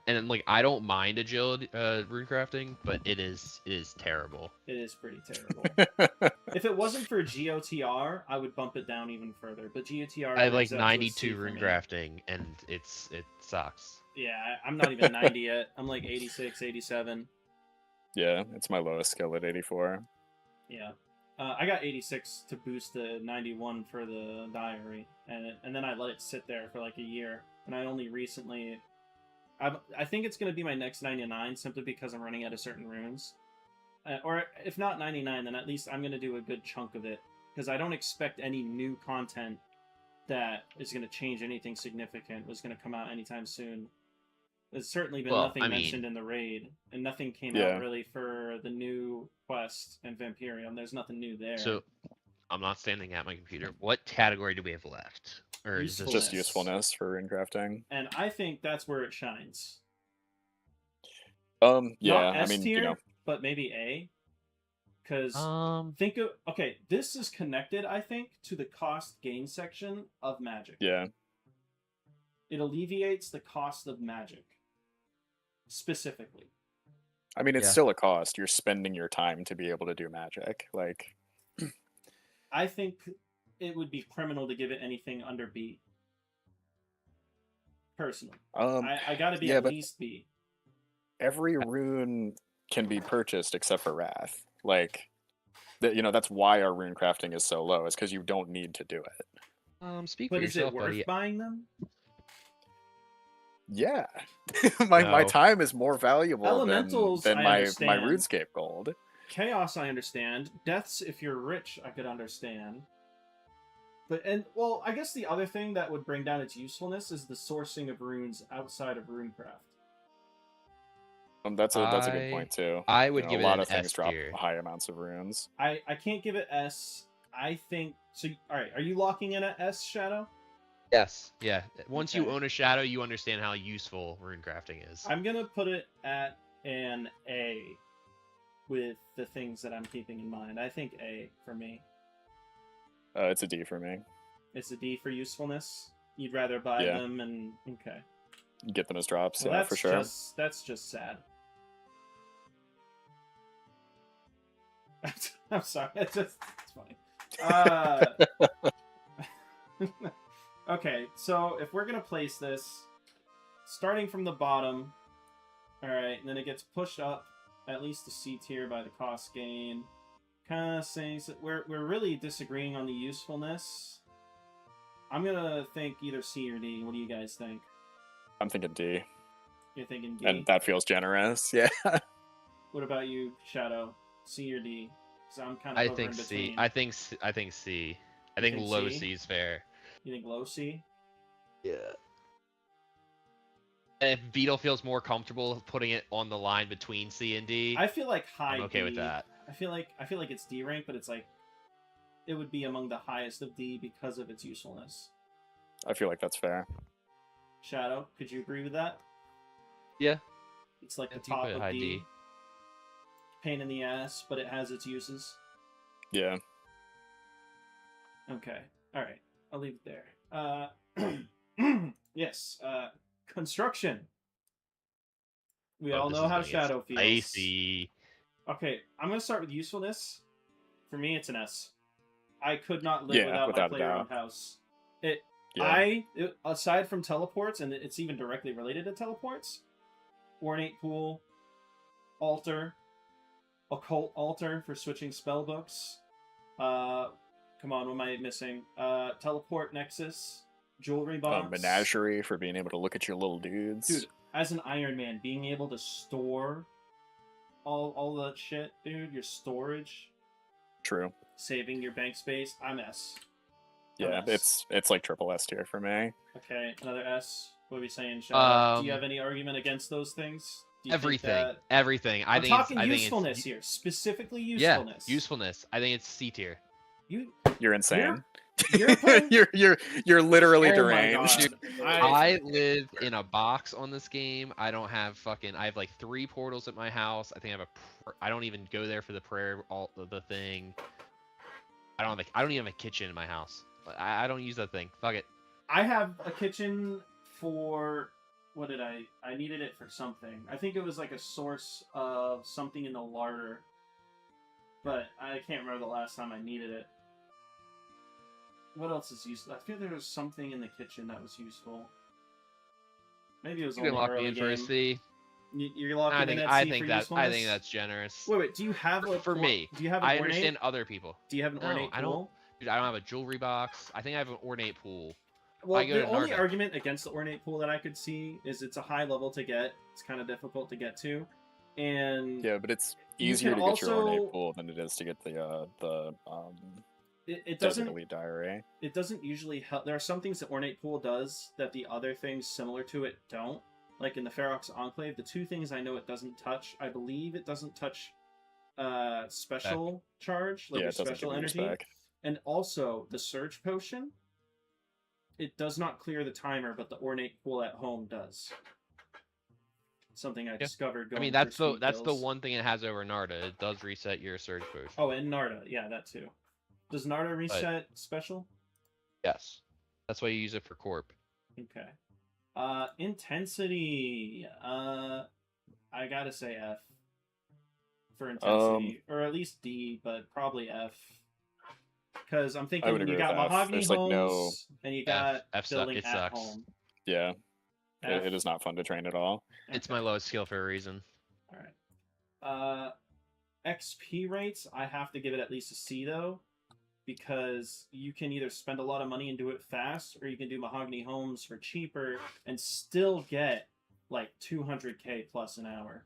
and like I don't mind agility rune crafting, but it is terrible. It is pretty terrible. If it wasn't for GOTR, I would bump it down even further. But GOTR, I have like 92 rune crafting, and it sucks. Yeah, I'm not even 90 yet. I'm like 86, 87. Yeah, it's my lowest skill at 84. Yeah. I got 86 to boost the 91 for the diary, and then I let it sit there for like a year. And I only recently, I think it's going to be my next 99 simply because I'm running out of certain runes. Or if not 99, then at least I'm going to do a good chunk of it. Because I don't expect any new content that is going to change anything significant was going to come out anytime soon. There's certainly been nothing mentioned in the raid, and nothing came out really for the new quest and Vampirium. There's nothing new there. So, I'm not standing at my computer. What category do we have left? Or is this just usefulness for rune crafting? And I think that's where it shines. Yeah, not S I mean, tier, but maybe A. Because think of this is connected, I think, to the cost gain section of Magic. Yeah. It alleviates the cost of Magic. Specifically. I mean, it's still a cost. You're spending your time to be able to do Magic. Like, I think it would be criminal to give it anything under B. Personally, I gotta be at least B. Every rune can be purchased except for Wrath. Like, that's why our rune crafting is so low. Is because you don't need to do it. Speak but for yourself, is it worth buying them? Yeah, my time is more valuable Elementals, than my RuneScape gold. Chaos, I understand. Deaths, if you're rich, I could understand. But I guess the other thing that would bring down its usefulness is the sourcing of runes outside of RuneCraft. That's a good point too. I would give it a lot an of things S drop tier. high amounts of runes. I can't give it S. I think so. All right, are you locking in at S, Shadow? Yes. Yeah. Once you own a shadow, you understand how useful rune crafting is. I'm gonna put it at an A with the things that I'm keeping in mind. I think A for me. It's a D for me. It's a D for usefulness. You'd rather buy them and okay. Get them as drops, well, for sure. That's just sad. I'm sorry. It's funny. Okay, so if we're gonna place this, starting from the bottom, all right, and then it gets pushed up at least to C tier by the cost gain. Kind of saying we're really disagreeing on the usefulness. I'm gonna think either C or D. What do you guys think? I'm thinking D. You're thinking D. And that feels generous. Yeah. What about you, Shadow? C or D? Because I'm kind of I over think in C. between. I think C. I think C. I think low C is fair. You think low C? Yeah. If Beetle feels more comfortable putting it on the line between C and D, I feel like high I'm okay D. with that. I feel like it's D rank, but it's like it would be among the highest of D because of its usefulness. I feel like that's fair. Shadow, could you agree with that? Yeah. It's like the top of D. Pain in the ass, but it has its uses. Yeah. Okay. All right. I'll leave it there. Yes. Construction. We all know how Shadow feels. Icy. Okay, I'm gonna start with usefulness. For me, it's an S. I could not live without my playground house. Aside from teleports, and it's even directly related to teleports, ornate pool, altar, occult altar for switching spell books. Come on, what am I missing? Teleport nexus, jewelry box, menagerie for being able to look at your little dudes. Dude, as an Iron Man, being able to store all that shit, dude, your storage. True. Saving your bank space. I'm S. Yeah, it's like triple S tier for me. Okay, another S. What are we saying, Shadow? Do you have any argument against those things? Everything. I'm talking usefulness here, specifically usefulness. Yeah, usefulness. I think it's C tier. You're insane. You're you're literally deranged. I live in a box on this game. I don't have I have like 3 portals at my house. I think I don't even go there for the prayer, the thing. I don't even have a kitchen in my house. I don't use that thing. Fuck it. I have a kitchen for what did I needed it for something. I think it was like a source of something in the larder. But I can't remember the last time I needed it. What else is useful? I feel there was something in the kitchen that was useful. Maybe it was only lock early me in game. for a C. You're locking in at C for usefulness? I think that's generous. Wait. Do you have for me? Do you have an I ornate? understand other people. Do you have an ornate pool? Dude, I don't have a jewelry box. I think I have an ornate pool. Well, the only argument against the ornate pool that I could see is it's a high level to get. It's kind of difficult to get to, and yeah, but it's easier to get your ornate pool than it is to get the it doesn't elite diary. It doesn't usually help. There are some things that ornate pool does that the other things similar to it don't. Like in the Ferox Enclave, the 2 things I know it doesn't touch. I believe it doesn't touch special charge, like special energy, and also the surge potion. It does not clear the timer, but the ornate pool at home does. Something I discovered. I mean, that's the one thing it has over Narda. It does reset your surge potion. Oh, and Narda, yeah, that too. Does Narda reset special? Yes, that's why you use it for Corp. Okay. Intensity. I gotta say F for intensity, or at least D, but probably F. Because I'm thinking you got mahogany homes and you got building at home. Yeah, it is not fun to train at all. It's my lowest skill for a reason. All right. XP rates, I have to give it at least a C though, because you can either spend a lot of money and do it fast, or you can do mahogany homes for cheaper and still get like 200k plus an hour.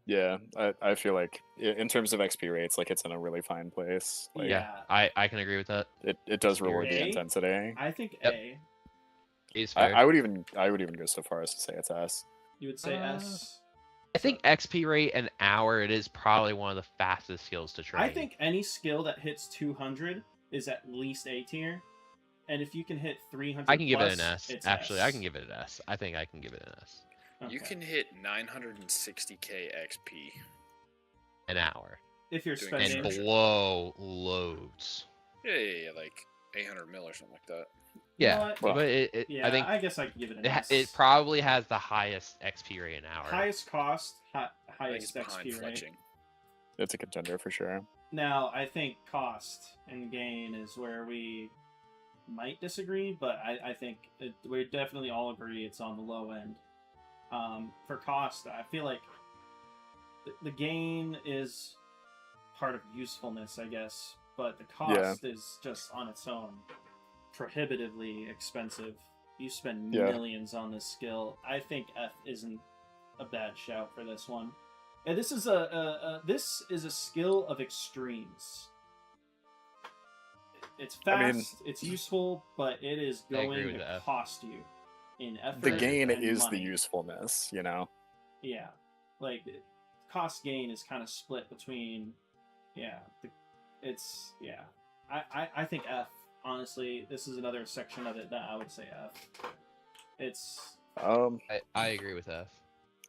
Yeah, I feel like in terms of XP rates, like it's in a really fine place. Like, yeah, I can agree with that. It does reward the intensity. I think A. A's fair. I would even go so far as to say it's S. You would say S. I think XP rate an hour, it is probably one of the fastest skills to train. I think any skill that hits 200 is at least A tier. And if you can hit 300 I can give plus, it an S. Actually, I can give it an S. I think I can give it an S. Okay. You can hit 960k XP an hour if you're spending and blow loads. Yeah, like 800 mil or something like that. Yeah, but I think I guess I could give it an S. It probably has the highest XP rate an hour. Highest cost, highest XP rate. It's a contender for sure. Now, I think cost and gain is where we might disagree, but I think we definitely all agree it's on the low end. For cost, I feel like the gain is part of usefulness, I guess, but the cost is just on its own prohibitively expensive. You spend millions on this skill. I think F isn't a bad shout for this one. And this is a skill of extremes. It's fast, it's useful, but it is going to cost you in effort. The gain and is money. the usefulness, you know? Yeah. Like, cost gain is kind of split between, I think F. Honestly, this is another section of it that I would say F. It's... I agree with F.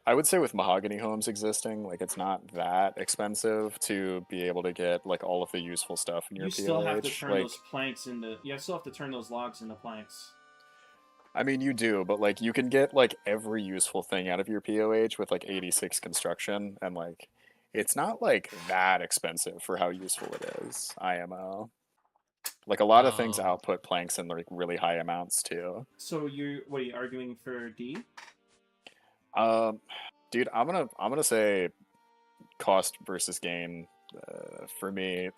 I would say with mahogany homes existing, like it's not that expensive to be able to get like all of the useful stuff in your POH. You still have to turn those planks into. You still have to turn those logs into planks. I mean, you do, but like you can get like every useful thing out of your POH with like 86 construction, and like it's not like that expensive for how useful it is. IMO. Like a lot of things output planks in like really high amounts too. So what are you arguing for D? Dude, I'm gonna say cost versus gain for me.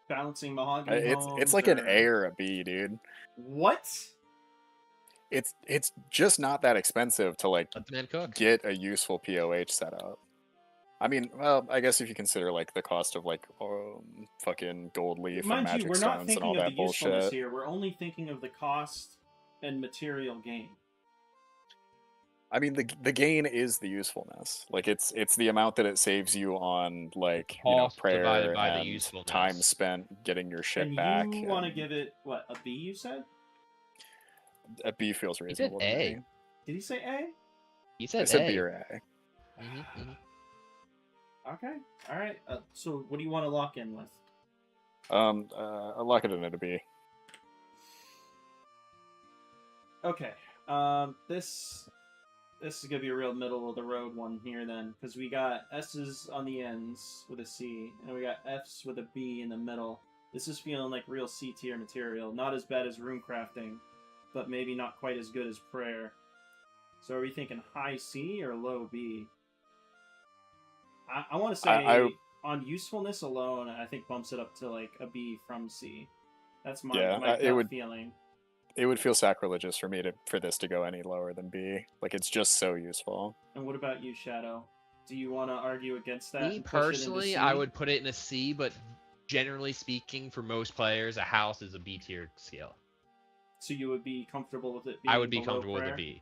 Balancing mahogany. It's like an A or a B, dude. What? It's just not that expensive to like Let the man cook. Get a useful POH setup. I mean, well, I guess if you consider like the cost of like fucking gold leaf and magic stones and all that bullshit. Here. We're only thinking of the cost and material gain. I mean, the gain is the usefulness. Like it's the amount that it saves you on like prayer and time spent getting your shit back. You want to give it what, a B? You said a B feels reasonable. He said A. Did he say A? He said I said B or A. Okay. All right. So what do you want to lock in with? I'll lock it in at a B. Okay. This is gonna be a real middle of the road one here then, because we got S's on the ends with a C, and we got F's with a B in the middle. This is feeling like real C tier material. Not as bad as rune crafting, but maybe not quite as good as prayer. So are we thinking high C or low B? I want to say on usefulness alone, I think bumps it up to like a B from C. That's my gut feeling. It would feel sacrilegious for me for this to go any lower than B. Like it's just so useful. And what about you, Shadow? Do you want to argue against that? Me personally, I would put it in a C, but generally speaking, for most players, a house is a B tier scale. So you would be comfortable with it being I would be comfortable with a B.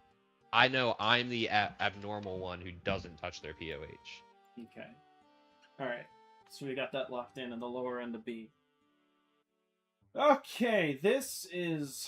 I know I'm the abnormal one who doesn't touch their POH. Okay. Alright. So we got that locked in the lower end of B. Okay, this is...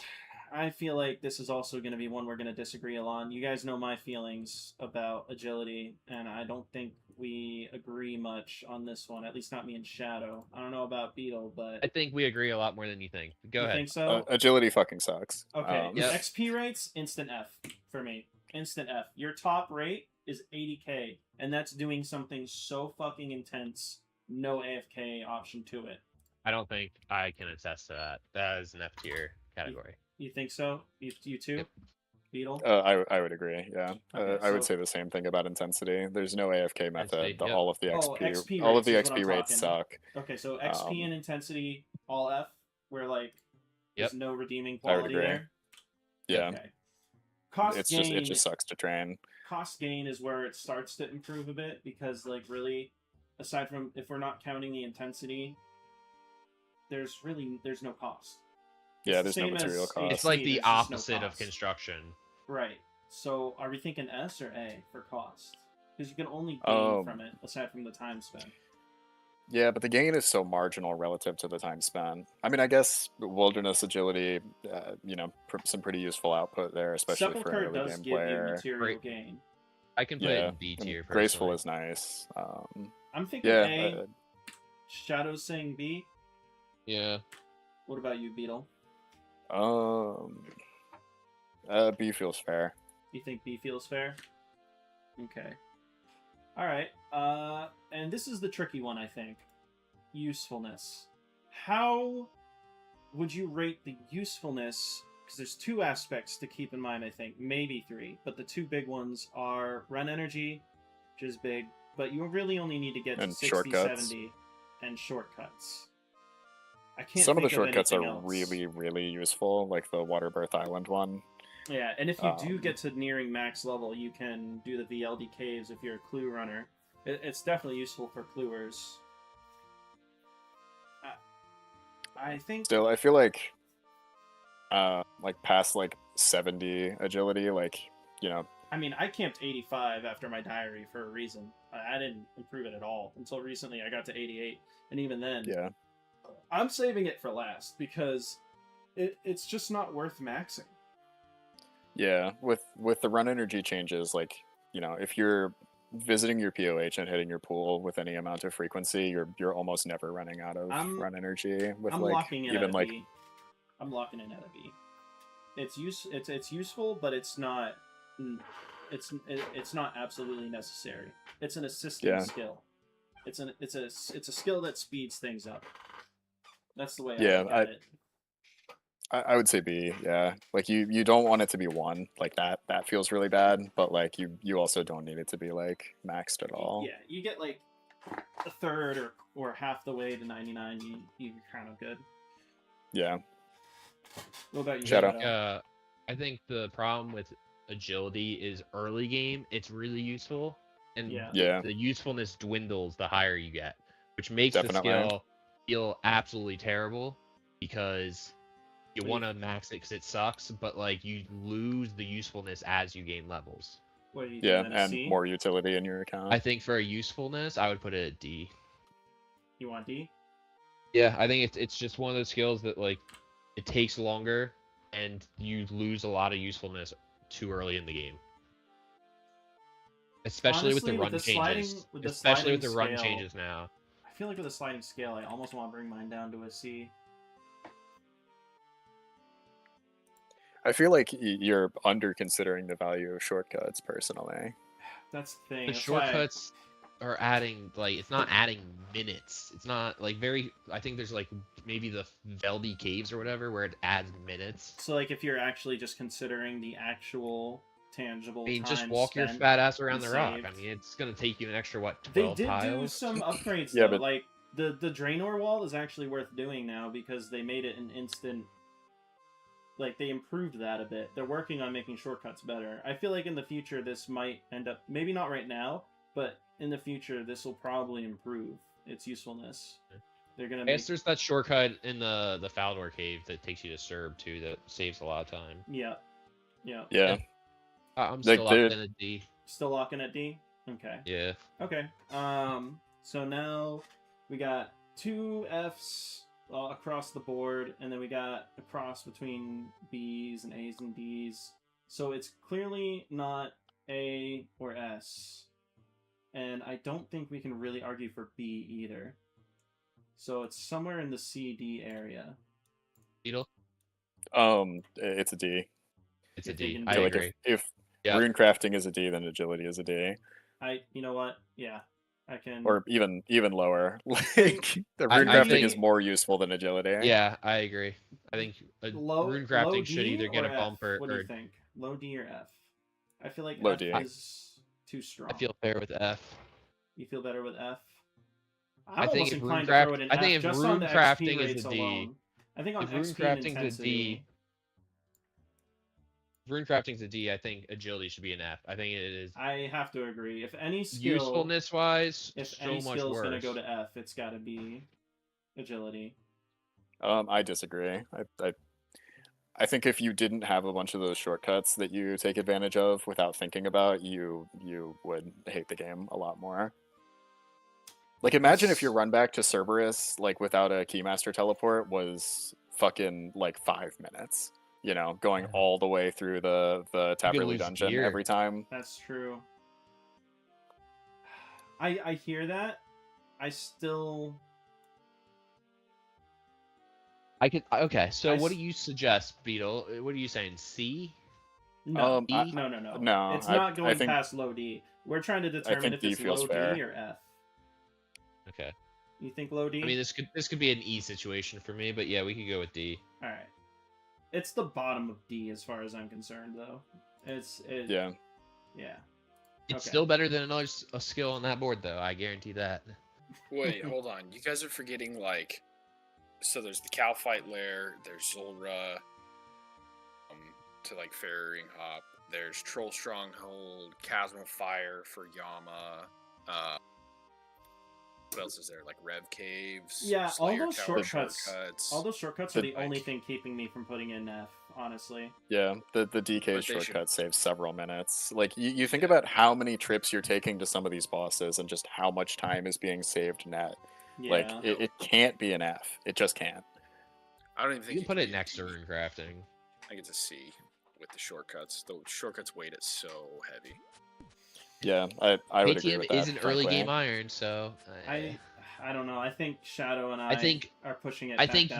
I feel like this is also going to be one we're going to disagree on. You guys know my feelings about agility, and I don't think we agree much on this one, at least not me and Shadow. I don't know about Beetle, but... I think we agree a lot more than you think. Go ahead. Think so? Agility fucking sucks. Okay, XP rates, instant F for me. Instant F. Your top rate is 80k, and that's doing something so fucking intense, no AFK option to it. I don't think I can attest to that. That is an F tier category. You think so? You too? Yep. Beetle? I would agree, yeah. Okay, I would say the same thing about intensity. There's no AFK method. All of the XP, all of the XP rates suck. Okay, so XP and intensity, all F, where like there's no redeeming quality there? Yeah. Okay. Cost gain, it just sucks to train. Cost gain is where it starts to improve a bit, because like really, aside from if we're not counting the intensity, there's no cost. Yeah, there's no material cost. It's like the opposite of construction. Right. So are we thinking S or A for cost? Because you can only gain from it, aside from the time spent. Yeah, but the gain is so marginal relative to the time spent. I mean, I guess wilderness agility, some pretty useful output there, especially for an early game player. Material gain. I can put it in B tier. Graceful is nice. I'm thinking A. Shadow's saying B. Yeah. What about you, Beetle? B feels fair. You think B feels fair? Okay. All right. And this is the tricky one, I think. Usefulness. How would you rate the usefulness? Because there's two aspects to keep in mind, I think. Maybe three. But the two big ones are run energy, which is big. But you really only need to get to 60, shortcuts. 70, and shortcuts. I can't Some of the think shortcuts of are else. really, really useful, like the Water Birth Island one. Yeah, and if you do get to nearing max level, you can do the VLD caves if you're a clue runner. It's definitely useful for cluers. I think. Still, I feel like past like 70 agility, like, you know. I mean, I camped 85 after my diary for a reason. I didn't improve it at all until recently. I got to 88, and even then, yeah, I'm saving it for last because it's just not worth maxing. Yeah, with the run energy changes, like, you know, if you're visiting your POH and hitting your pool with any amount of frequency, you're almost never running out of run energy with I'm like locking in even at like B. I'm locking in at a B. It's useful, but it's not not absolutely necessary. It's an assisting skill. It's a skill that speeds things up. That's the way I look at it. I would say B, yeah. Like you don't want it to be 1, like that feels really bad, but like you also don't need it to be like maxed at all. Yeah, you get like a third or half the way to 99, you're kind of good. Yeah. What about you, Shadow? I think the problem with agility is early game, it's really useful, and the usefulness dwindles the higher you get, which makes the skill feel absolutely terrible because you want to max it because it sucks, but like you lose the usefulness as you gain levels. What are you doing, and C? More utility in your account. I think for a usefulness, I would put it at D. You want D? Yeah, I think it's just one of those skills that like it takes longer and you lose a lot of usefulness too early in the game. Especially with the run changes. Especially with the run changes now. I feel like with a sliding scale, I almost want to bring mine down to a C. I feel like you're under considering the value of shortcuts, personally. That's the thing. The shortcuts are adding, like, it's not adding minutes. It's not, like, I think there's, like, maybe the Veldy Caves or whatever where it adds minutes. So, like, if you're actually just considering the actual tangible time just walk your fat ass around the rock. I mean, it's going to take you an extra, 12 They did tiles? do some upgrades, though. But like, the Draenor wall is actually worth doing now because they made it an instant... Like, they improved that a bit. They're working on making shortcuts better. I feel like in the future this might end up... Maybe not right now, but in the future this will probably improve its usefulness. They're gonna I guess there's that shortcut in the Faldor Cave that takes you to Serb, too, that saves a lot of time. Yeah. I'm still locking in at D. Still locking at D? Okay. Yeah. Okay. So now we got 2 Fs... across the board, and then we got a cross between B's and A's and D's. So it's clearly not A or S. And I don't think we can really argue for B either. So it's somewhere in the C-D area. Beetle? It's a D. It's a D. I agree. If rune crafting is a D, then agility is a D. You know what? Yeah. I can... Or even lower. Like, the rune crafting is more useful than agility. Yeah, I agree. I think rune crafting should either get a bump or... What do you think? Low D or F? I feel like low F D. is too strong. I feel fair with F. You feel better with F? I think if rune crafting is a D... I think on if rune crafting is a D... Rune crafting's a D. I think agility should be an F. I think it is. I have to agree. If any skill, usefulness wise, if so any much skill is worse. gonna go to F, it's got to be agility. I disagree. I think if you didn't have a bunch of those shortcuts that you take advantage of without thinking about, you would hate the game a lot more. Like, imagine if your run back to Cerberus, like, without a Keymaster teleport was fucking like 5 minutes. You know, going all the way through the Taverly dungeon every time. That's true. I hear that. I still... Okay, so what do you suggest, Beetle? What are you saying, C? No, E? No. It's not going past low D. We're trying to determine if it's low D or F. Okay. You think low D? I mean, this could be an E situation for me, but yeah, we could go with D. All right. It's the bottom of D as far as I'm concerned, though. Yeah. It's still better than a skill on that board, though. I guarantee that. Wait, hold on. You guys are forgetting, like... So there's the Calphite Lair, there's Zulrah, to like Farrowing Hop. There's Troll Stronghold, Chasm of Fire for Yama. What else is there? Like Rev Caves. Yeah, Slayer all those Tower shortcuts. All those shortcuts are the only thing keeping me from putting in F, honestly. Yeah, the DK shortcut saves several minutes. Like, you think about how many trips you're taking to some of these bosses and just how much time is being saved net. Yeah. Like, it can't be an F. It just can't. I don't even think you can put it next to rune crafting. I think it's a C with the shortcuts. The shortcuts weight is so heavy. Yeah, I would agree with that. Is an early game iron, so I don't know. I think Shadow and I are pushing it. I think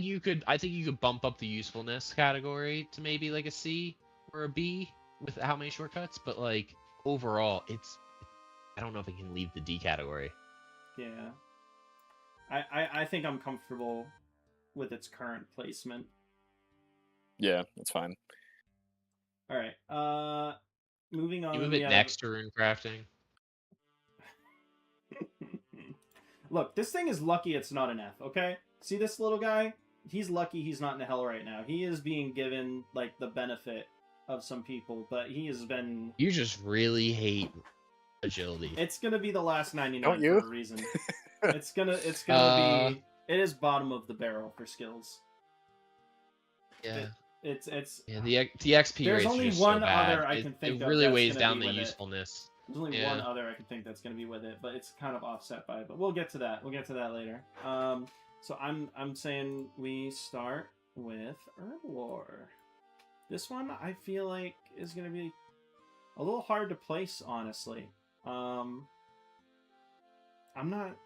you could bump up the usefulness category to maybe like a C or a B with how many shortcuts, but like overall, I don't know if it can leave the D category. Yeah, I think I'm comfortable with its current placement. Yeah, that's fine. All right. Moving on. You move it next to rune crafting. Look, this thing is lucky it's not an F, okay? See this little guy? He's lucky he's not in hell right now. He is being given, like, the benefit of some people, but he has been... You just really hate agility. It's gonna be the last 99 Don't you? for a reason. It's gonna be... It is bottom of the barrel for skills. Yeah. It's yeah, the XP there's rates only are just one so bad. other I can think it of really that's weighs gonna down be the with usefulness. There's only one other I can think that's going to be with it, but it's kind of offset by it. But we'll get to that. We'll get to that later. So I'm saying we start with Herb Lore. This one I feel like is going to be a little hard to place, honestly. I'm not.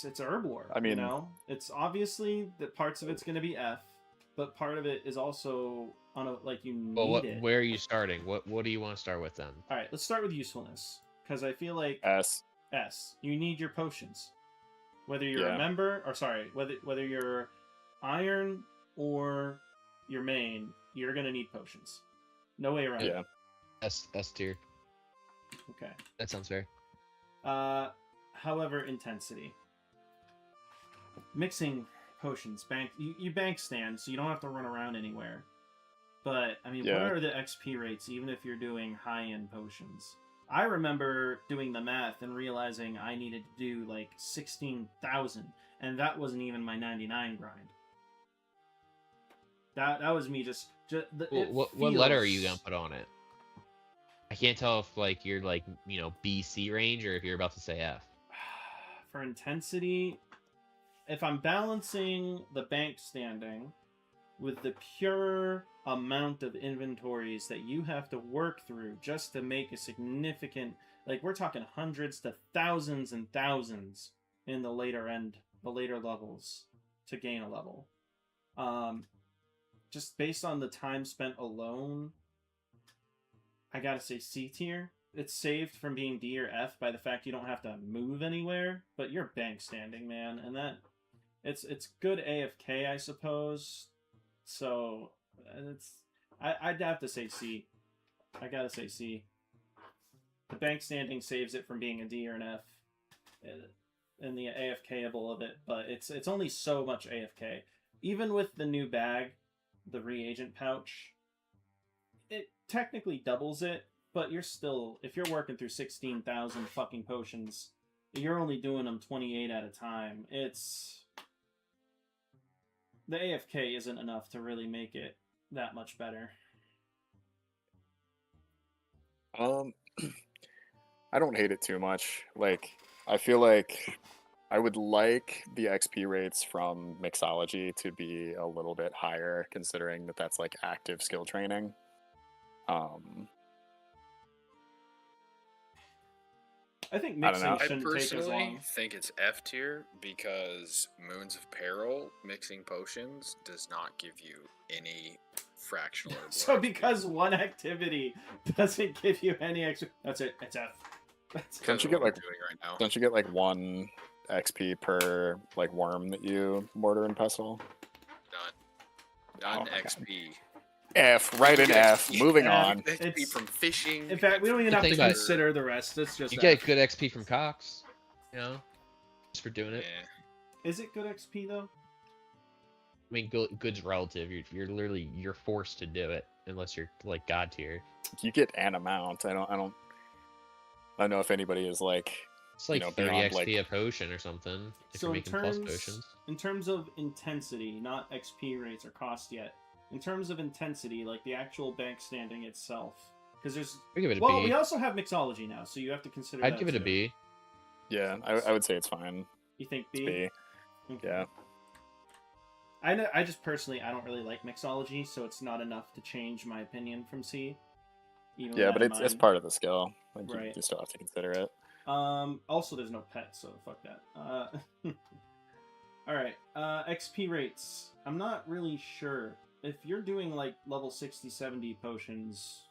It's Herb Lore. I mean, you know, it's obviously that parts of it's going to be F, but part of it is also on a you need it. Where are you starting? What do you want to start with then? All right, let's start with usefulness because I feel like S. You need your potions, whether you're a member or whether you're iron or your main, you're gonna need potions. No way around. Yeah. S tier. Okay. That sounds fair. However, intensity. Mixing potions, you bank stand, so you don't have to run around anywhere. But I mean, what are the XP rates, even if you're doing high-end potions? I remember doing the math and realizing I needed to do like 16,000, and that wasn't even my 99 grind. That was me just what letter are you gonna put on it? I can't tell if like you're like B, C range or if you're about to say F. For intensity, if I'm balancing the bank standing with the pure amount of inventories that you have to work through just to make a significant, like we're talking hundreds to thousands and thousands in the later levels to gain a level. Just based on the time spent alone, I gotta say C tier. It's saved from being D or F by the fact you don't have to move anywhere, but you're bank standing, man, and that it's good AFK, I suppose. So I'd have to say C. I gotta say C. The bank standing saves it from being a D or an F, and the AFKable of it, but it's only so much AFK. Even with the new bag, the reagent pouch, it technically doubles it, but you're still, if you're working through 16,000 fucking potions, you're only doing them 28 at a time. The AFK isn't enough to really make it that much better. I don't hate it too much. Like, I feel like I would like the XP rates from Mixology to be a little bit higher, considering that that's like active skill training. I think mixing shouldn't take as long. I personally think it's F tier because Moons of Peril mixing potions does not give you any fractional. So because one activity doesn't give you any extra, that's it. It's F. Don't you get like 1 XP per like worm that you mortar and pestle? None XP. F, right in F. Moving on. XP from fishing. In fact, we don't even have to consider the rest. It's just you get good XP from Cox, just for doing it. Yeah. Is it good XP though? I mean, good's relative. You're literally forced to do it unless you're like god tier. You get an amount. I don't know if anybody is like, It's like 30 beyond XP like. a potion or something if you're So making plus potions. in terms of intensity, not XP rates or cost yet. In terms of intensity, like the actual bank standing itself, because there's I give it a well, B. we also have mixology now, so you have to consider. I'd that give it a too. B. Yeah, I would say it's fine. You think B? It's B. Okay. Yeah. I just personally I don't really like mixology, so it's not enough to change my opinion from C. Yeah, but it's part of the skill. Like, right. You still have to consider it. Also, there's no pet, so fuck that. All right. XP rates. I'm not really sure if you're doing like level 60, 70 potions.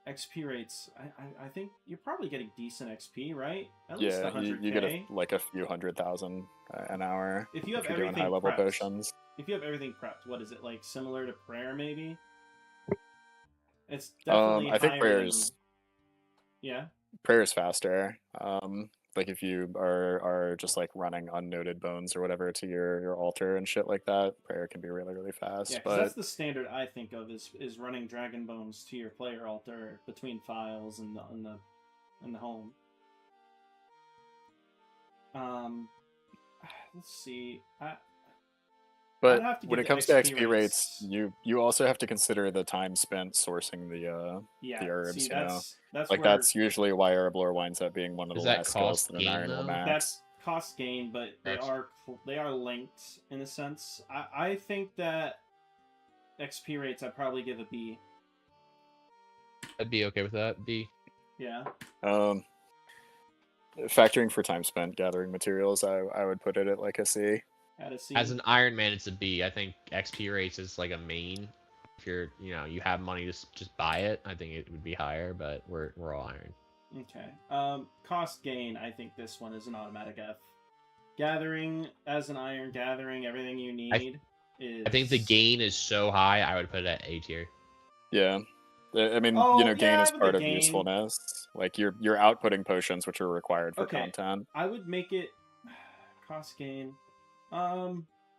XP rates. I think you're probably getting decent XP, right? At least 100K. You get like a few 100,000 an hour. If you have you're everything doing high level prepped, potions. If you have everything prepped, what is it like? Similar to prayer, maybe? It's definitely I think prayer's. Yeah. Prayer's faster. Like if you are just like running unnoted bones or whatever to your altar and shit like that, prayer can be really, really fast. Yeah, because that's the standard I think of is running dragon bones to your player altar between files and the home. Let's see. But when it comes to XP rates, you also have to consider the time spent sourcing the herbs. See, that's usually why Herblore winds up being one of the last skills that an Iron will max. That's cost gain, but they are linked in a sense. I think that XP rates I'd probably give a B. I'd be okay with that. B. Yeah. Factoring for time spent gathering materials, I would put it at like a C. At a C. As an Iron Man, it's a B. I think XP rates is like a main. If you're, you have money to just buy it, I think it would be higher. But we're all Iron. Okay. Cost gain. I think this one is an automatic F. Gathering as an Iron, gathering everything you need. I think the gain is so high. I would put it at A tier. Yeah. I mean, gain is part of usefulness. Like you're outputting potions, which are required for content. I would make it cost gain.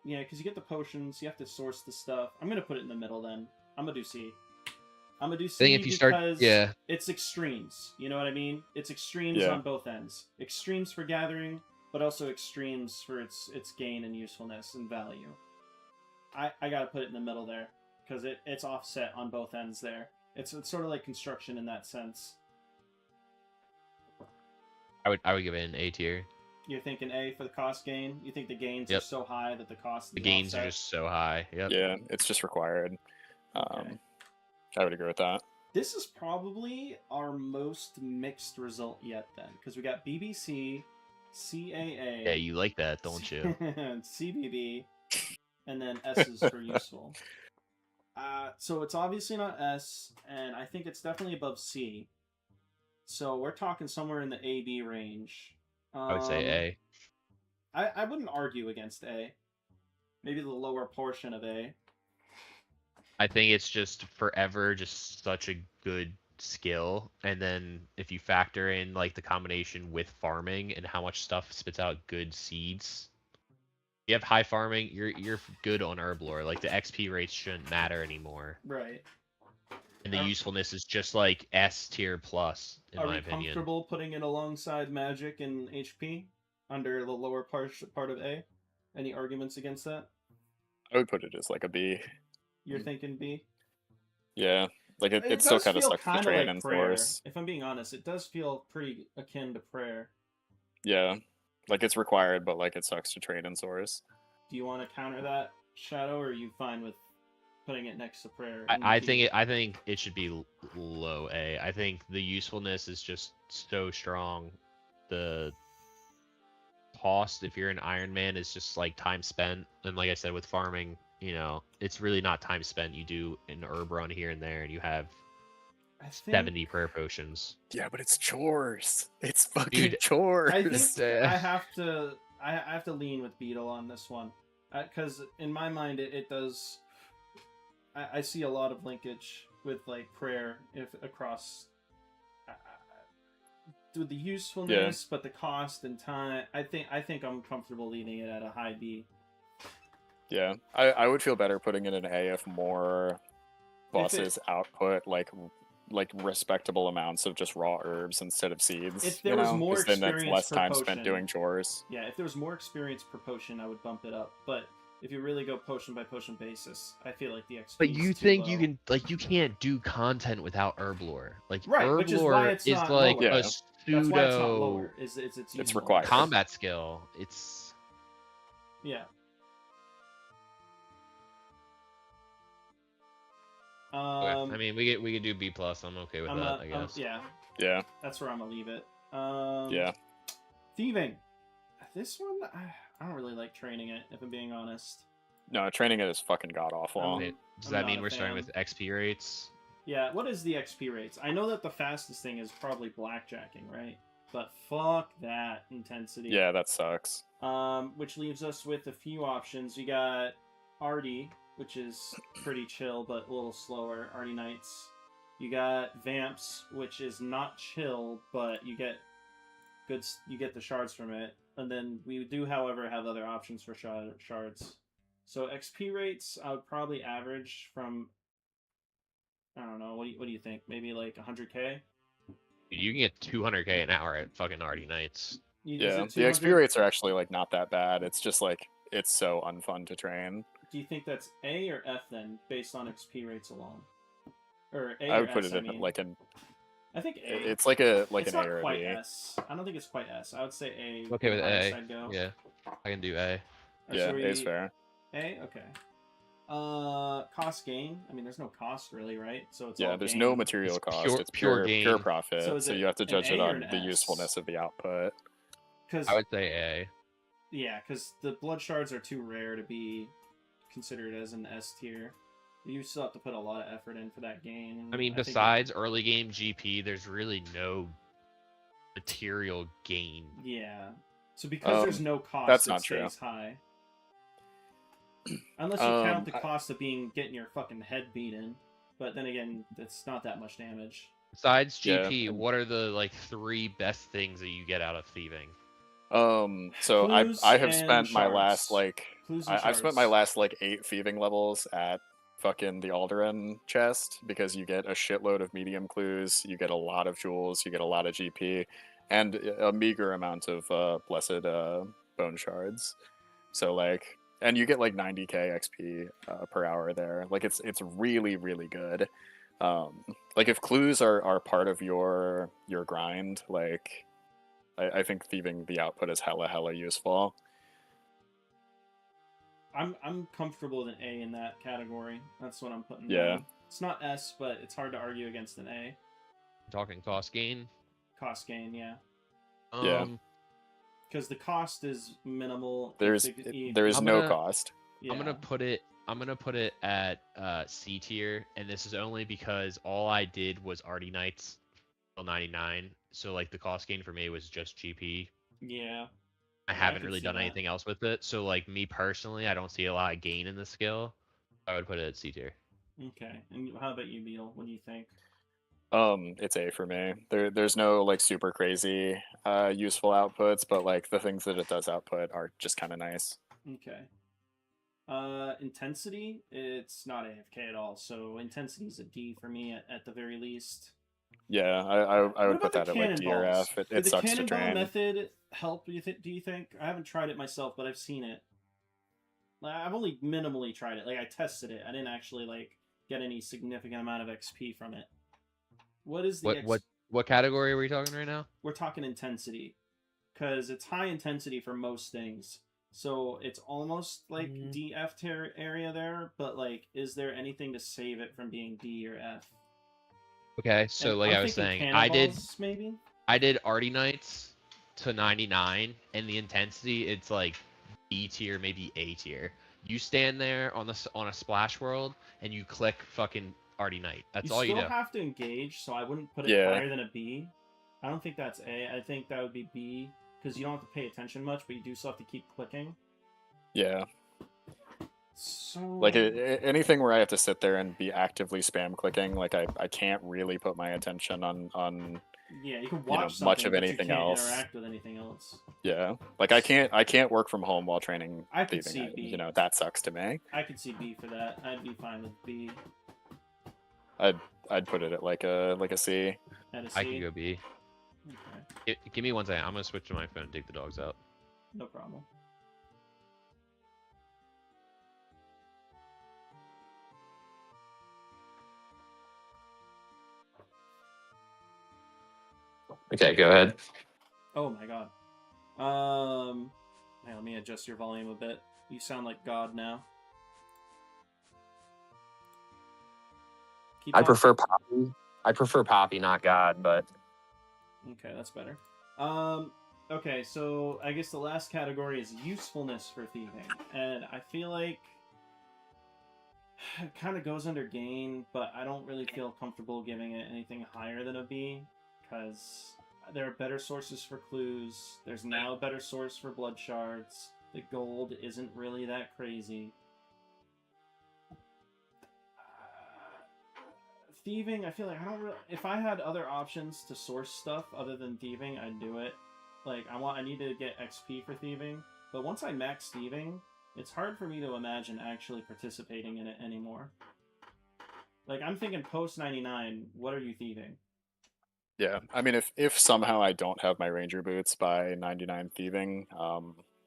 Yeah, because you get the potions, you have to source the stuff. I'm gonna put it in the middle then. I'm gonna do C. I'm gonna do C. I think if you because it's extremes. You know what I mean? It's extremes on both ends. Extremes for gathering, but also extremes for its gain and usefulness and value. I gotta put it in the middle there because it's offset on both ends there. It's sort of like construction in that sense. I would give it an A tier. You're thinking A for the cost gain? You think the gains are so high that the cost... The gains are just so high. Yep. Yeah, it's just required. I would agree with that. This is probably our most mixed result yet then, because we got BBC, CAA... Yeah, you like that, don't you? CBB, and then S's for useful. So it's obviously not S, and I think it's definitely above C. So we're talking somewhere in the AB range. I would say A. I wouldn't argue against A. Maybe the lower portion of A. I think it's just forever just such a good skill, and then if you factor in like the combination with farming and how much stuff spits out good seeds, you have high farming, you're good on Herblore. Like the XP rates shouldn't matter anymore. Right. And the usefulness is just like S tier plus, in my opinion. Are you comfortable putting it alongside Magic and HP under the lower part of A? Any arguments against that? I would put it as like a B. You're thinking B? Yeah. Like it still kind of sucks to trade and force. If I'm being honest, it does feel pretty akin to prayer. Yeah. Like it's required, but like it sucks to trade and source. Do you want to counter that, Shadow, or are you fine with putting it next to prayer? I think it should be low A. I think the usefulness is just so strong. The cost, if you're an Iron Man, is just like time spent. And like I said, with farming, it's really not time spent. You do an herb run here and there, and you have 70 prayer potions. Yeah, but it's chores. It's fucking chores. I think I have to lean with Beetle on this one, because in my mind it does. I see a lot of linkage with like prayer across with the usefulness, but the cost and time. I think I'm comfortable leaving it at a high B. Yeah, I would feel better putting in an A if more bosses output like respectable amounts of just raw herbs instead of seeds. If there was more because then that's experience less per time potion, spent doing chores. Yeah, if there was more experience per potion, I would bump it up. But if you really go potion by potion basis, I feel like the XP. But you is too think low. you can you can't do content without herb lore? Like right, herb which is lore why it's is not like lower. a pseudo. That's why it's not lower. It's required. Combat skill. It's yeah. I mean, we could do B plus. I'm okay with that. I guess. Yeah. That's where I'm gonna leave it. Yeah. Thieving. This one, I don't really like training it. If I'm being honest. No, training it is fucking god awful. Does that mean we're starting with XP rates? Yeah. What is the XP rates? I know that the fastest thing is probably blackjacking, right? But fuck that intensity. Yeah, that sucks. Which leaves us with a few options. You got Arty, which is pretty chill but a little slower. Arty Knights. You got Vamps, which is not chill, but you get the shards from it. And then we do, however, have other options for shards. So XP rates, I would probably average from, I don't know, what do you think? Maybe like 100k? You can get 200k an hour at fucking Arty Nights. Yeah, the XP rates are actually like not that bad. It's just like it's so unfun to train. Do you think that's A or F then, based on XP rates alone? Or A I would or put S, it in like an. I think A. It's like an not A or a quite B. S. I don't think it's quite S. I would say A. Okay with A. I'd go. Yeah, I can do A. Yeah, A is fair. A, okay. Cost gain. I mean, there's no cost really, right? So it's all there's gain. no material cost. It's pure gain. Pure profit. So you have to judge it on the S? usefulness of the output. I would say A. Yeah, because the blood shards are too rare to be considered as an S tier. You still have to put a lot of effort in for that gain. I mean, besides early game GP, there's really no material gain. Yeah. So because there's no cost, that's it not stays true. high. Unless you count the cost of getting your fucking head beaten. But then again, that's not that much damage. Besides GP, what are the 3 best things that you get out of thieving? So I have spent my last I've spent my last 8 thieving levels at fucking the Alderan chest, because you get a shitload of medium clues, you get a lot of jewels, you get a lot of GP, and a meager amount of blessed bone shards. So and you get 90k XP per hour there. It's really, really good. If clues are part of your grind, I think thieving the output is hella useful. I'm comfortable with an A in that category. That's what I'm putting. Yeah. Down. It's not S, but it's hard to argue against an A. Talking cost gain. Cost gain, yeah. Yeah. Because the cost is minimal. There is no cost. Yeah. I'm gonna put it at C tier, and this is only because all I did was Arty Knights till 99. So the cost gain for me was just GP. Yeah. I haven't really done anything else with it. So me personally, I don't see a lot of gain in the skill. I would put it at C tier. Okay. And how about you, Beetle? What do you think? It's A for me. There's no super crazy useful outputs, but the things that it does output are just kind of nice. Okay. Intensity, it's not AFK at all, so intensity is a D for me at the very least. Yeah, I would put that at D or F. It sucks to train. Did the cannonball method help? Do you think? I haven't tried it myself, but I've seen it. I've only minimally tried it. I tested it. I didn't actually get any significant amount of XP from it. What is the what category are we talking right now? We're talking intensity, because it's high intensity for most things. So it's almost D-F tier area there, but is there anything to save it from being D or F? Okay, so I was saying, I did Arty Knights to 99, and the intensity it's B tier, maybe A tier. You stand there on a splash world and you click fucking Arty Knight. That's all you do. You still have to engage, so I wouldn't put it higher than a B. I don't think that's A. I think that would be B, because you don't have to pay attention much, but you do still have to keep clicking. Yeah. So anything where I have to sit there and be actively spam clicking, I can't really put my attention on Yeah, you can watch much of but anything you can't else. interact with anything else. Yeah, like I can't work from home while training I could thieving. see B. That sucks to me. I could see B for that. I'd be fine with B. I'd put it at like a C. At a C. I could go B. Okay. Give me 1 second. I'm gonna switch to my phone and take the dogs out. No problem. Okay, go ahead. Oh my god. Hey, let me adjust your volume a bit. You sound like God now. I prefer Poppy. I prefer Poppy, not God, but okay, that's better. Okay, so I guess the last category is usefulness for thieving, and I feel like it kind of goes under gain, but I don't really feel comfortable giving it anything higher than a B, because there are better sources for clues. There's now a better source for blood shards. The gold isn't really that crazy. Thieving, I feel like I don't really... If I had other options to source stuff other than thieving, I'd do it. Like, I need to get XP for thieving, but once I max thieving, it's hard for me to imagine actually participating in it anymore. Like, I'm thinking post 99, what are you thieving? Yeah, I mean, if somehow I don't have my ranger boots by 99 thieving,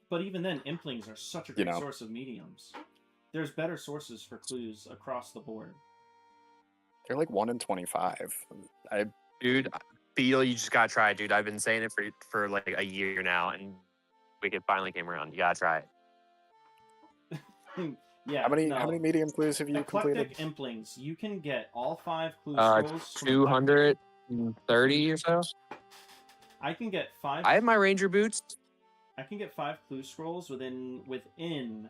but even then, implings are such a great source of mediums. There's better sources for clues across the board. They're like 1 in 25. Dude, feel you just gotta try it, dude. I've been saying it for like a year now, and it finally came around. You gotta try it. Yeah. How many medium clues have you completed? Implings. You can get all 5 clue scrolls. 230 or so. I can get 5. I have my ranger boots. I can get 5 clue scrolls within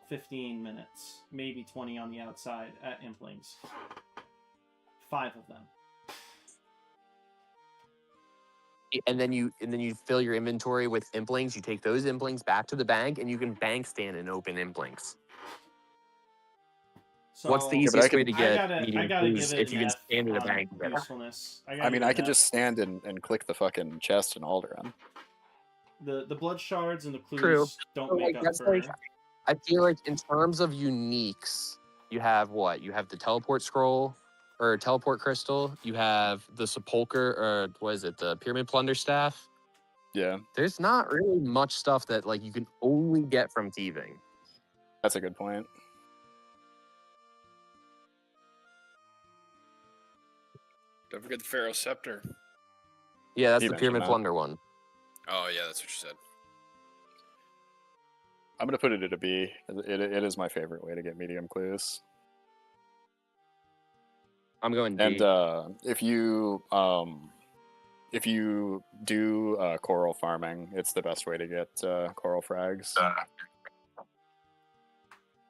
15 minutes, maybe 20 on the outside at implings. 5 of them. And then you fill your inventory with implings. You take those implings back to the bank, and you can bank stand and open implings. So, what's the easiest way to get medium clues if you can stand in a bank? Usefulness. I mean, I can just stand and click the fucking chest in Alderaan. The blood shards and the clues True. don't make up for... I feel like in terms of uniques, you have what? You have the teleport scroll, or teleport crystal. You have the sepulcher, or what is it? The pyramid plunder staff. Yeah. There's not really much stuff that like you can only get from thieving. That's a good point. Don't forget the Pharaoh's Scepter. Yeah, that's the pyramid plunder one. Oh yeah, that's what you said. I'm gonna put it at a B. It is my favorite way to get medium clues. I'm going D. And if you do coral farming, it's the best way to get coral frags.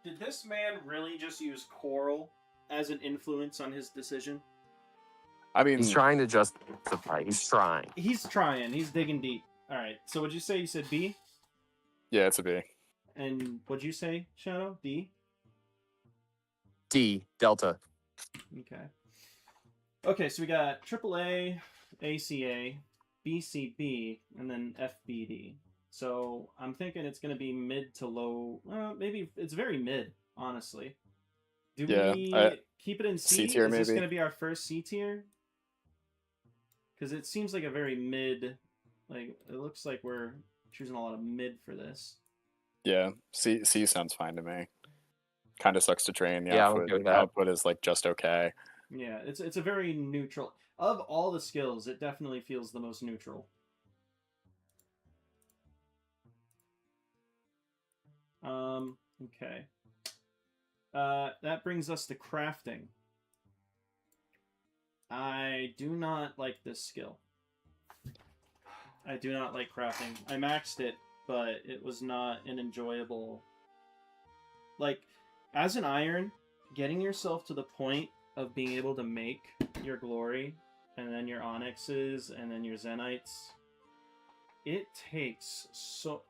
Did this man really just use coral as an influence on his decision? I mean, he's trying to justify. He's trying. He's trying. He's digging deep. All right. So what'd you say? You said B? Yeah, it's a B. And what'd you say, Shadow? D? D. Delta. Okay. Okay, so we got AAA, ACA, BCB, and then FBD. So I'm thinking it's going to be mid to low. Maybe it's very mid, honestly. Do we keep it in C? C-tier, Is this maybe? going to be our first C tier? Because it seems like a very mid. Like, it looks like we're choosing a lot of mid for this. Yeah, C sounds fine to me. Kind of sucks to train. The output is like just okay. Yeah, it's a very neutral. Of all the skills, it definitely feels the most neutral. Okay. That brings us to crafting. I do not like this skill. I do not like crafting. I maxed it, but it was not an enjoyable... Like, as an iron, getting yourself to the point of being able to make your glory, and then your onyxes, and then your zenites, it takes so...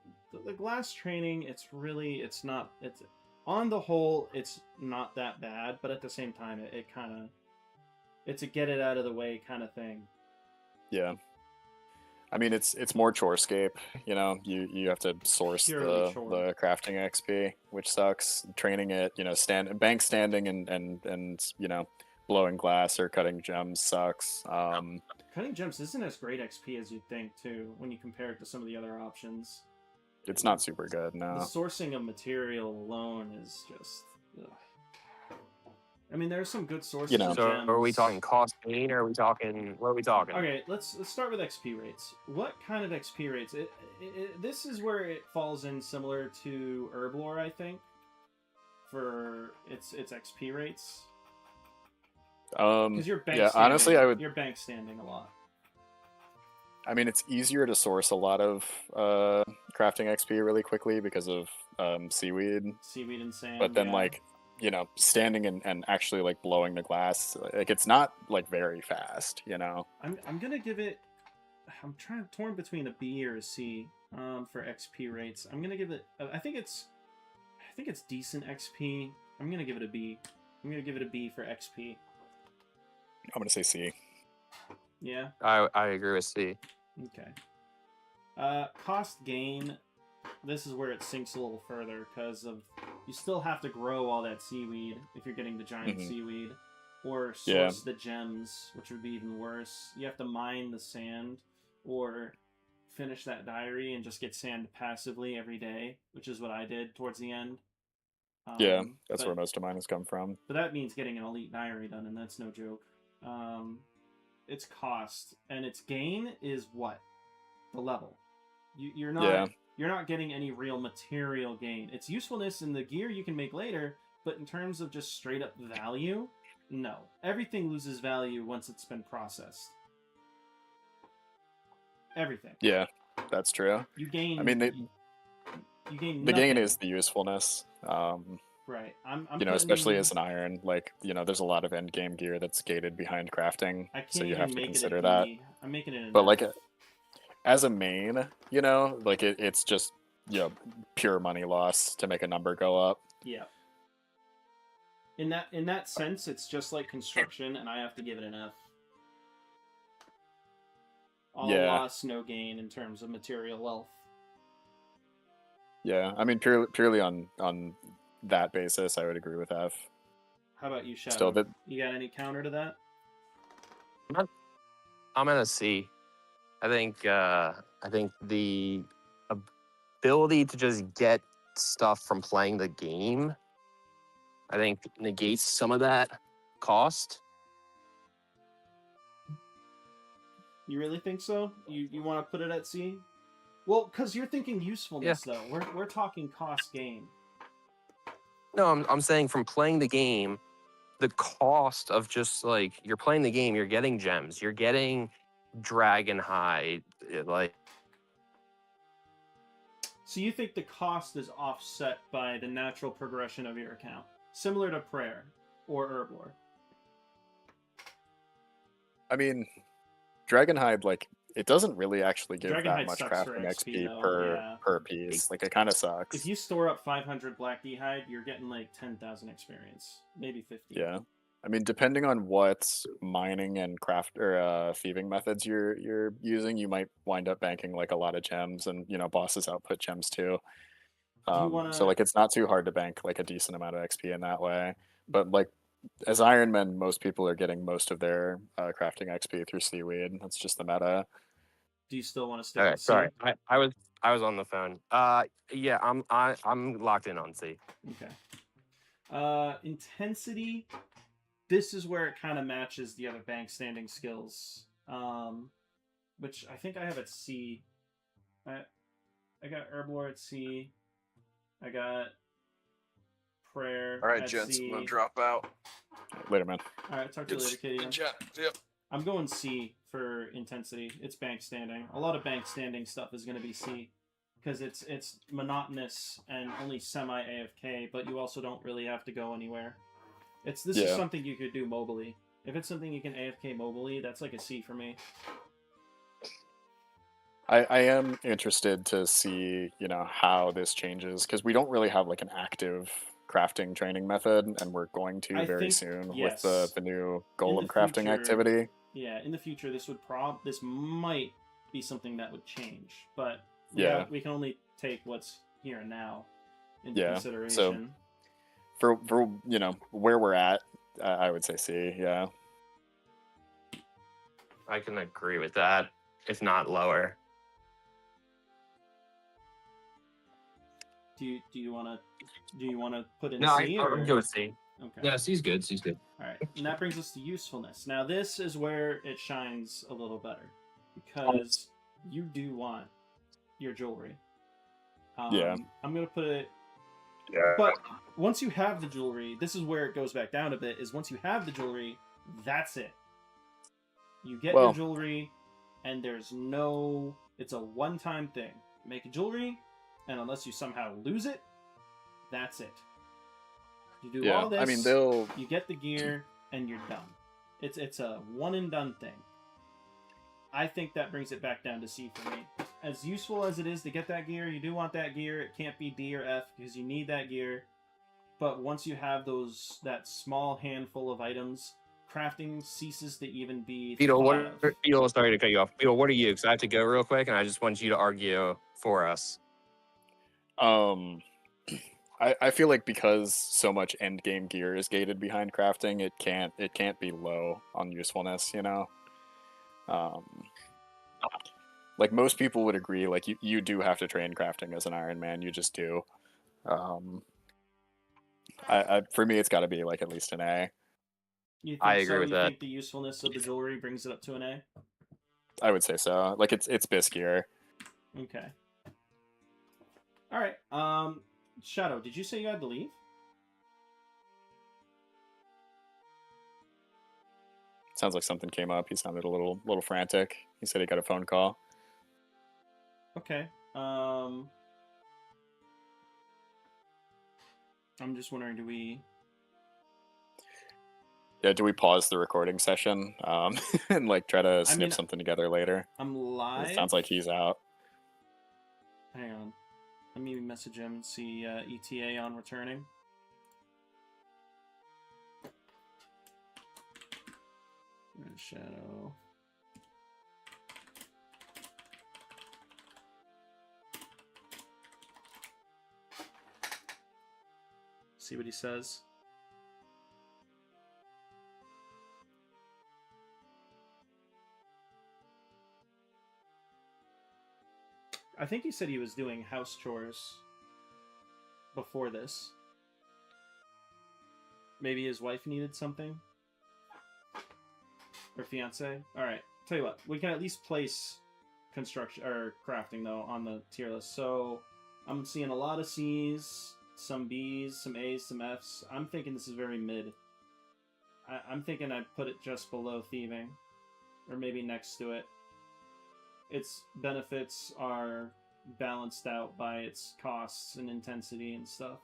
The glass training, it's on the whole, it's not that bad, but at the same time, it kind of... It's a get it out of the way kind of thing. Yeah. I mean, it's more chorescape, you know. You have to source the crafting XP, which sucks. Training it, you know, bank standing and you know, blowing glass or cutting gems sucks. Cutting gems isn't as great XP as you'd think too when you compare it to some of the other options. It's not super good, no. The sourcing of material alone is just. Ugh. I mean, there's some good sources. You know, so gems. Are we talking cost gain, or are we talking? What are we talking? Okay, let's start with XP rates. What kind of XP rates? This is where it falls in similar to Herblore, I think, for its XP rates. Because you're bank standing, honestly, you're bank standing a lot. I mean, it's easier to source a lot of crafting XP really quickly because of seaweed and sand. But then, like, you know, standing and actually like blowing the glass, like it's not like very fast, you know. I'm gonna give it. I'm torn between a B or a C for XP rates. I'm gonna give it. I think it's decent XP. I'm gonna give it a B. I'm gonna give it a B for XP. I'm gonna say C. Yeah. I agree with C. Okay. Cost gain. This is where it sinks a little further because of you still have to grow all that seaweed if you're getting the giant seaweed, or source the gems, which would be even worse. You have to mine the sand, or finish that diary and just get sand passively every day, which is what I did towards the end. That's where most of mine has come from. But that means getting an elite diary done, and that's no joke. Its cost and its gain is what? The level. You're not getting any real material gain. Its usefulness in the gear you can make later, but in terms of just straight up value, no. Everything loses value once it's been processed. Everything. Yeah, that's true. You gain. I mean, you gain. The gain is the usefulness. Right. I'm you know, especially as an iron, like, you know, there's a lot of end game gear that's gated behind crafting, so you have to consider that. I'm making it. But like, as a main, you know, like it's just, you know, pure money loss to make a number go up. Yeah. In that sense, it's just like construction, and I have to give it an F. All loss, no gain in terms of material wealth. Yeah, I mean, purely on that basis, I would agree with F. How about you, Shadow? You got any counter to that? I'm at a C. I think the ability to just get stuff from playing the game, I think, negates some of that cost. You really think so? You want to put it at C? Well, because you're thinking usefulness, though. We're talking cost gain. No, I'm saying from playing the game, the cost of just like you're playing the game, you're getting gems, you're getting dragon hide, like. So you think the cost is offset by the natural progression of your account, similar to Prayer or Herblore? I mean, Dragonhide, like, it doesn't really actually give that much crafting XP per piece. Like, it kind of sucks. If you store up 500 Black D-Hide, you're getting like 10,000 experience, maybe 50. Yeah, I mean, depending on what mining and craft or thieving methods you're using, you might wind up banking like a lot of gems, and you know, bosses output gems too. So like, it's not too hard to bank like a decent amount of XP in that way. But like, as Ironmen, most people are getting most of their crafting XP through seaweed. That's just the meta. Do you still want to stick? Okay, sorry, I was on the phone. Yeah, I'm locked in on C. Okay. Intensity. This is where it kind of matches the other bank standing skills, which I think I have at C. I got Herblore at C. I got Prayer. All right, gents, C. I'm gonna drop out. Later, man. All right, talk to you later, Katie. Yep. I'm going C for intensity. It's bank standing. A lot of bank standing stuff is going to be C because it's monotonous and only semi AFK, but you also don't really have to go anywhere. This is something you could do mobily. If it's something you can AFK mobily, that's like a C for me. I am interested to see, you know, how this changes, because we don't really have like an active crafting training method, and we're going to very soon with the new golem crafting activity. Yeah, in the future, this might be something that would change, but we can only take what's here and now into consideration. So for where we're at, I would say C. Yeah. I can agree with that, if not lower. Do you want to put in No, C? I'll go with C. Okay. Yeah, C's good. C's good. All right, and that brings us to usefulness. Now, this is where it shines a little better, because you do want your jewelry. I'm gonna put it. Yeah. But once you have the jewelry, this is where it goes back down a bit. Is once you have the jewelry, that's it. You get your jewelry, and there's no. It's a one-time thing. Make a jewelry, and unless you somehow lose it, that's it. You do all this. I mean, you get the gear, and you're done. It's a one and done thing. I think that brings it back down to C for me. As useful as it is to get that gear, you do want that gear. It can't be D or F because you need that gear. But once you have that small handful of items, crafting ceases to even be. Beetle, sorry to cut you off. Beetle, what are you? Because I have to go real quick, and I just want you to argue for us. I feel like because so much end game gear is gated behind crafting, it can't be low on usefulness, you know? Like most people would agree, like you do have to train crafting as an Iron Man, you just do. For me, it's got to be like at least an A. You think I agree with that. You think the usefulness of the jewelry brings it up to an A? I would say so. Like it's BIS gear. Okay. All right. Shadow, did you say you had to leave? Sounds like something came up. He sounded a little frantic. He said he got a phone call. Okay. I'm just wondering, do we pause the recording session and like try to snip something together later? I'm live. It sounds like he's out. Hang on. Let me message him and see ETA on returning. Shadow. See what he says. I think he said he was doing house chores before this. Maybe his wife needed something? Or fiance? Alright, tell you what, we can at least place construction or crafting though on the tier list. So I'm seeing a lot of C's, some B's, some A's, some F's. I'm thinking this is very mid. I'm thinking I'd put it just below thieving. Or maybe next to it. Its benefits are balanced out by its costs and intensity and stuff.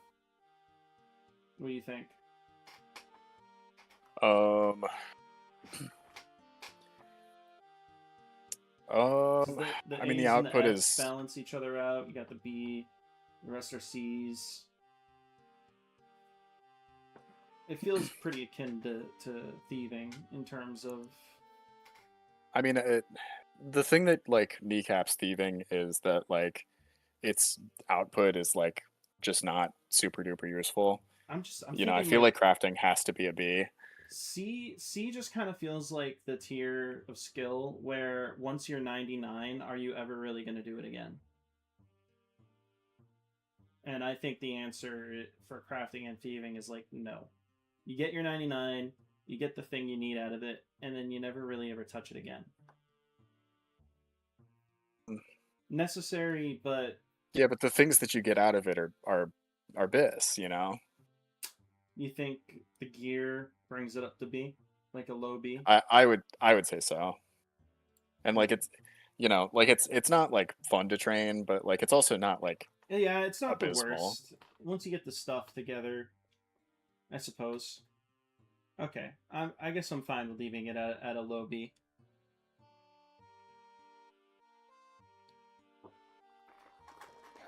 What do you think? I mean, the output is balance each other out. You got the B, the rest are C's. It feels pretty akin to thieving in terms of. I mean, the thing that like kneecaps thieving is that like its output is like just not super duper useful. I'm I feel like crafting has to be a B. C just kind of feels like the tier of skill where once you're 99, are you ever really going to do it again? And I think the answer for crafting and thieving is like no. You get your 99, you get the thing you need out of it, and then you never really ever touch it again. Necessary, but yeah, but the things that you get out of it are BIS, you know. You think the gear brings it up to B, like a low B? I would say so. And like it's, you know, like it's not like fun to train, but like it's also not like it's not abysmal. The worst. Once you get the stuff together, I suppose. Okay, I guess I'm fine with leaving it at a low B.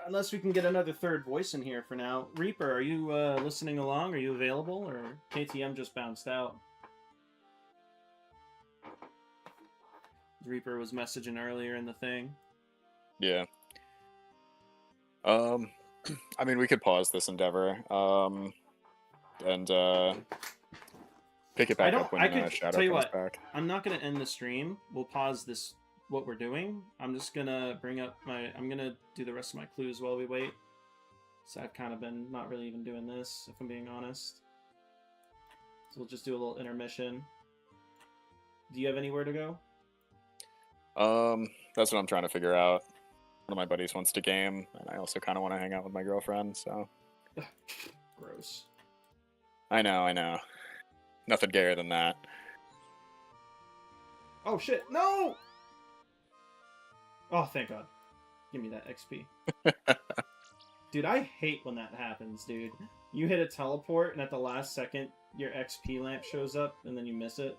Unless we can get another third voice in here for now. Reaper, are you listening along? Are you available? Or KTM just bounced out? Reaper was messaging earlier in the thing. Yeah. I mean, we could pause this endeavor, and pick it back up when Shadow tell you comes what, back. I'm not gonna end the stream. We'll pause this. What we're doing. I'm just gonna bring up my. I'm gonna do the rest of my clues while we wait. So I've kind of been not really even doing this, if I'm being honest. So we'll just do a little intermission. Do you have anywhere to go? That's what I'm trying to figure out. One of my buddies wants to game, and I also kind of want to hang out with my girlfriend, so. Gross. I know. Nothing gayer than that. Oh shit, no! Oh, thank God. Give me that XP. Dude, I hate when that happens, dude. You hit a teleport, and at the last second, your XP lamp shows up, and then you miss it.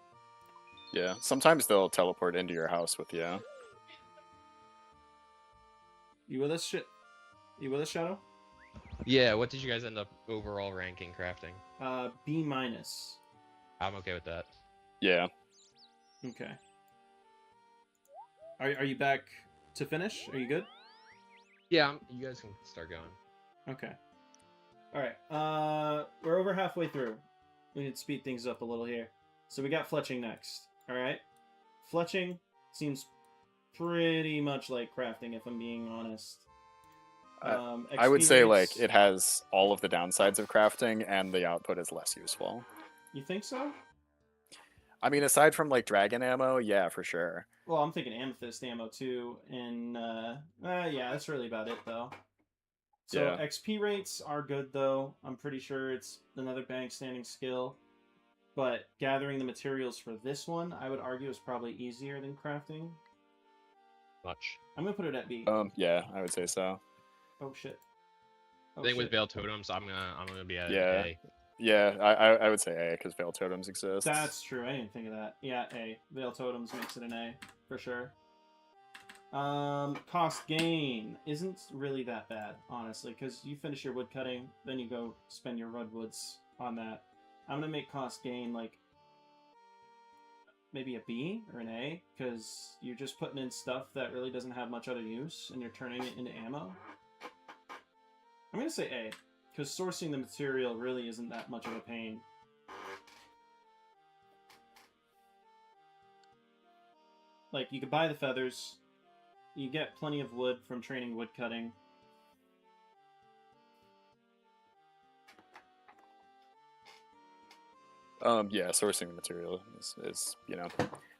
Yeah, sometimes they'll teleport into your house with you. You with us, You with us, Shadow? Yeah, what did you guys end up overall ranking crafting? B-. I'm okay with that. Yeah. Okay. Are you back to finish? Are you good? Yeah, you guys can start going. Okay. Alright, we're over halfway through. We need to speed things up a little here. So we got fletching next. Alright? Fletching seems pretty much like crafting, if I'm being honest. I would say, like, it has all of the downsides of crafting, and the output is less useful. You think so? I mean, aside from, like, dragon ammo, yeah, for sure. Well, I'm thinking amethyst ammo, too, and, yeah, that's really about it, though. So, yeah. XP rates are good, though. I'm pretty sure it's another bank standing skill. But gathering the materials for this one, I would argue, is probably easier than crafting. Much. I'm gonna put it at B. Yeah, I would say so. Oh shit. I think with Veil Totems, I'm gonna be at yeah. A. Yeah, I would say A because Veil Totems exist. That's true. I didn't think of that. Yeah, A. Veil Totems makes it an A for sure. Cost gain isn't really that bad, honestly, because you finish your wood cutting, then you go spend your redwoods on that. I'm gonna make cost gain like maybe a B or an A, because you're just putting in stuff that really doesn't have much other use, and you're turning it into ammo. I'm gonna say A, because sourcing the material really isn't that much of a pain. Like, you could buy the feathers, you get plenty of wood from training wood cutting. Yeah, sourcing the material is you know,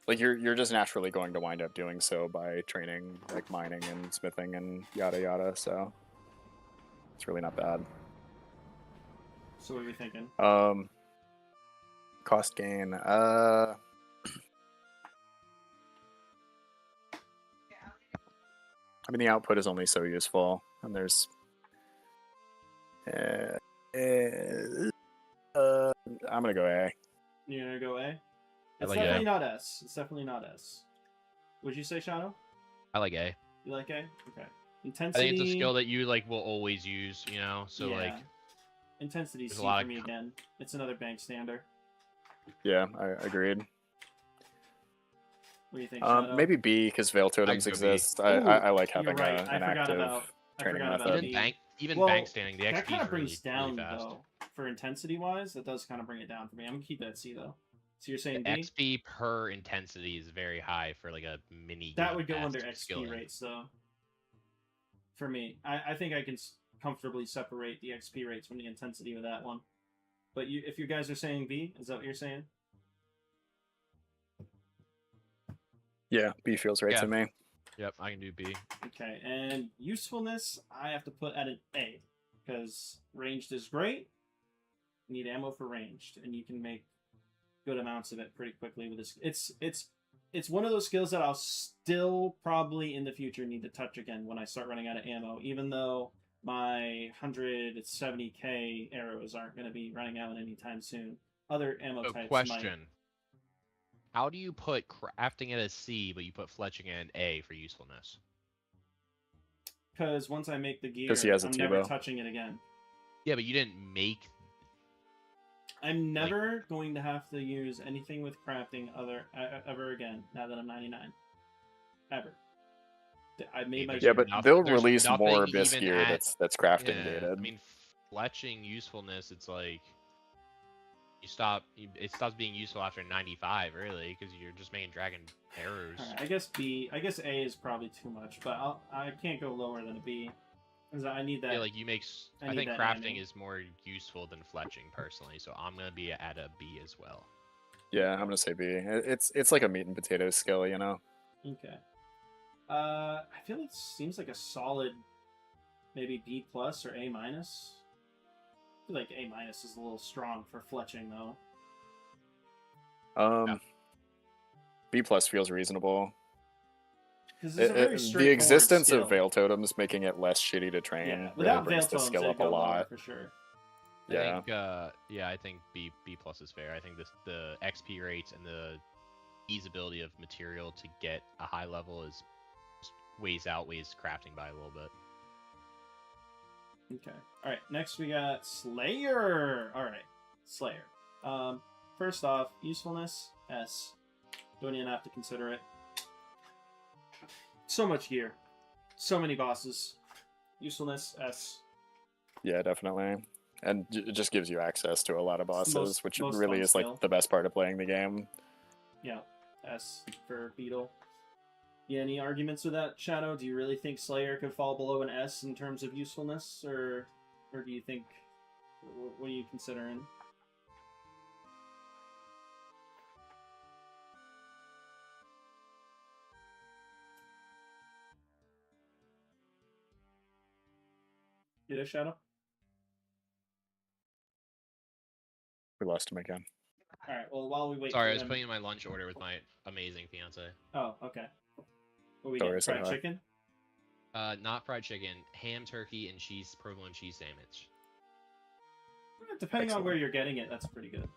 like you're just naturally going to wind up doing so by training, like mining and smithing and yada yada. So it's really not bad. So what are we thinking? Cost gain. I mean, the output is only so useful, and there's. I'm gonna go A. You're gonna go A? It's like definitely A. not S. It's definitely not S. Would you say, Shadow? I like A. You like A? Okay. Intensity. I think it's a skill that you like will always use, you know. So yeah. Like. Intensity C for me again. It's another bank stander. Yeah, I agreed. What do you think, Shadow? Maybe B because Veil Totems exist. I like having an active training method. Even bank standing, the XP that kind of brings really, down really fast. though. For intensity wise, that does kind of bring it down for me. I'm gonna keep that C though. So you're saying the B? XP per intensity is very high for like a mini. That would go under XP rates though. For me, I think I can comfortably separate the XP rates from the intensity with that one. But if you guys are saying B, is that what you're saying? Yeah, B feels right to me. Yep, I can do B. Okay, and usefulness, I have to put at an A, because ranged is great. You need ammo for ranged, and you can make good amounts of it pretty quickly with this. It's one of those skills that I'll still probably in the future need to touch again when I start running out of ammo, even though my 170k arrows aren't going to be running out anytime soon. Other ammo types question. might. How do you put crafting at a C, but you put fletching at an A for usefulness? Because once I make the gear, I'm never touching it again. Yeah, but you didn't make... I'm never going to have to use anything with crafting ever again, now that I'm 99. ever. I made my yeah, but they'll there's release more nothing Abyss even gear at that's crafting yeah. gated. I mean, fletching usefulness, it's like it stops being useful after 95, really, because you're just making dragon arrows. Alright, I guess A is probably too much, but I can't go lower than a B. Because I need that. Yeah, like I think crafting is more useful than fletching personally, so I'm gonna be at a B as well. Yeah, I'm gonna say B. It's like a meat and potatoes skill, you know. Okay. I feel it seems like a solid, maybe B plus or A minus. I feel like A minus is a little strong for fletching though. Yeah. B plus feels reasonable. The existence skill. of Veil Totems making it less shitty to train really brings the skill up a lot. For sure. I think B plus is fair. I think the XP rates and the easeability of material to get a high level outweighs crafting by a little bit. Okay. All right. Next we got Slayer. All right, Slayer. First off, usefulness S. Don't even have to consider it. So much gear, so many bosses. Usefulness S. Yeah, definitely. And it just gives you access to a lot of bosses, which really is skill. like the best part of playing the game. Yeah, S for Beetle. Yeah, any arguments with that, Shadow? Do you really think Slayer could fall below an S in terms of usefulness, or do you think, what are you considering? Get a Shadow? We lost him again. All right. Well, while we wait. Sorry, I was putting in my lunch order with my amazing fiance. Oh, okay. What we get? Fried chicken? Not fried chicken. Ham, turkey, and provolone cheese sandwich. Depending on where you're getting it, that's pretty good.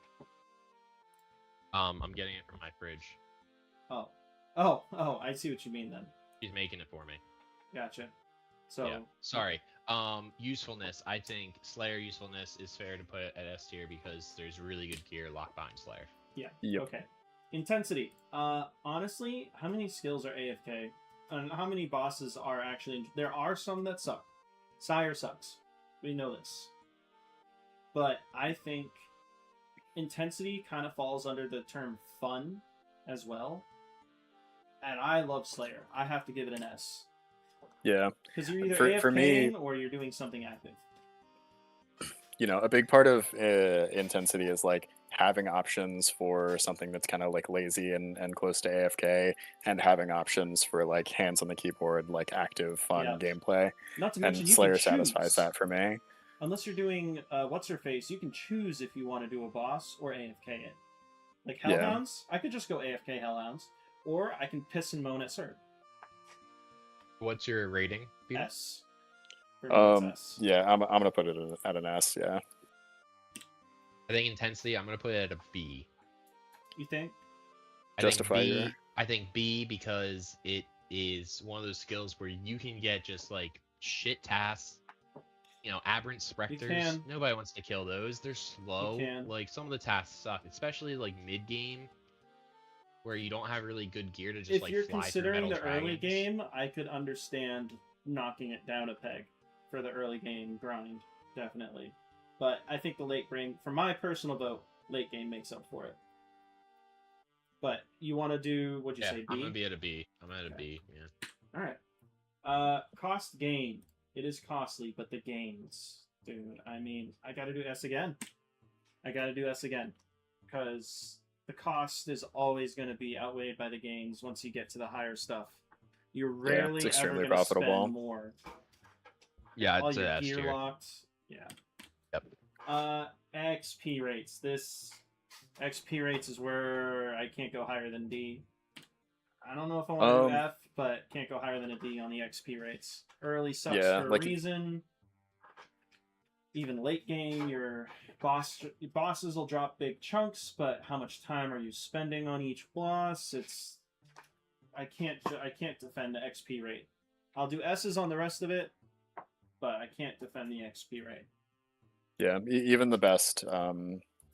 I'm getting it from my fridge. Oh! I see what you mean then. She's making it for me. Gotcha. So yeah. Sorry. Usefulness. I think Slayer usefulness is fair to put it at S tier because there's really good gear locked behind Slayer. Yeah. Yep. Okay. Intensity. Honestly, how many skills are AFK? And how many bosses are actually... There are some that suck. Sire sucks. We know this. But I think intensity kind of falls under the term fun as well. And I love Slayer. I have to give it an S. Yeah. Because you're either AFKing for me, or you're doing something active. You know, a big part of intensity is like having options for something that's kind of like lazy and close to AFK, and having options for like hands on the keyboard, like active, fun gameplay. Not to mention, and Slayer satisfies that for me. Unless you're doing what's her face, you can choose if you want to do a boss or AFK it. Like Hellhounds, I could just go AFK Hellhounds, or I can piss and moan at Sir. What's your rating, Peter? S. S. Yeah, I'm gonna put it at an S. Yeah. I think intensity. I'm gonna put it at a B. You think? I think B because it is one of those skills where you can get just like shit tasks. You know, aberrant specters. Nobody wants to kill those. They're slow. Like some of the tasks suck, especially like mid game, where you don't have really good gear to just like fly through metal dragons. If you're considering the early game, I could understand knocking it down a peg for the early game grind, definitely. But I think the late game, for my personal vote, late game makes up for it. But you want to do, what'd you say, B? I'm going to be at a B. I'm at a B, yeah. Alright. Cost gain. It is costly, but the gains, dude, I mean, I gotta do S again. Because the cost is always going to be outweighed by the gains once you get to the higher stuff. You're rarely ever going to spend more. Yeah, all your gear locked. Yeah. Yep. XP rates. This XP rates is where I can't go higher than D. I don't know if I want to do F, but can't go higher than a D on the XP rates. Early sucks for a reason. Even late game, your bosses will drop big chunks, but how much time are you spending on each boss? I can't defend the XP rate. I'll do S's on the rest of it, but I can't defend the XP rate. Yeah, even the best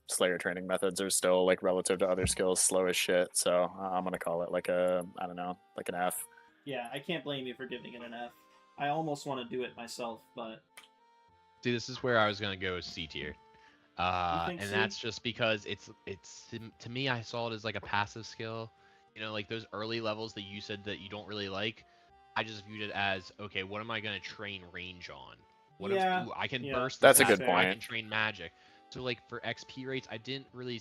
Slayer training methods are still, like, relative to other skills, slow as shit. So I'm gonna call it like I don't know, like an F. Yeah, I can't blame you for giving it an F. I almost want to do it myself, but... See, this is where I was going to go with C tier. And C? that's just because it's to me, I saw it as like a passive skill. You know, like those early levels that you said that you don't really like. I just viewed it as, okay, what am I going to train range on? What yeah, I can yeah, burst. That's a good I point. can train magic. So like for XP rates, I didn't really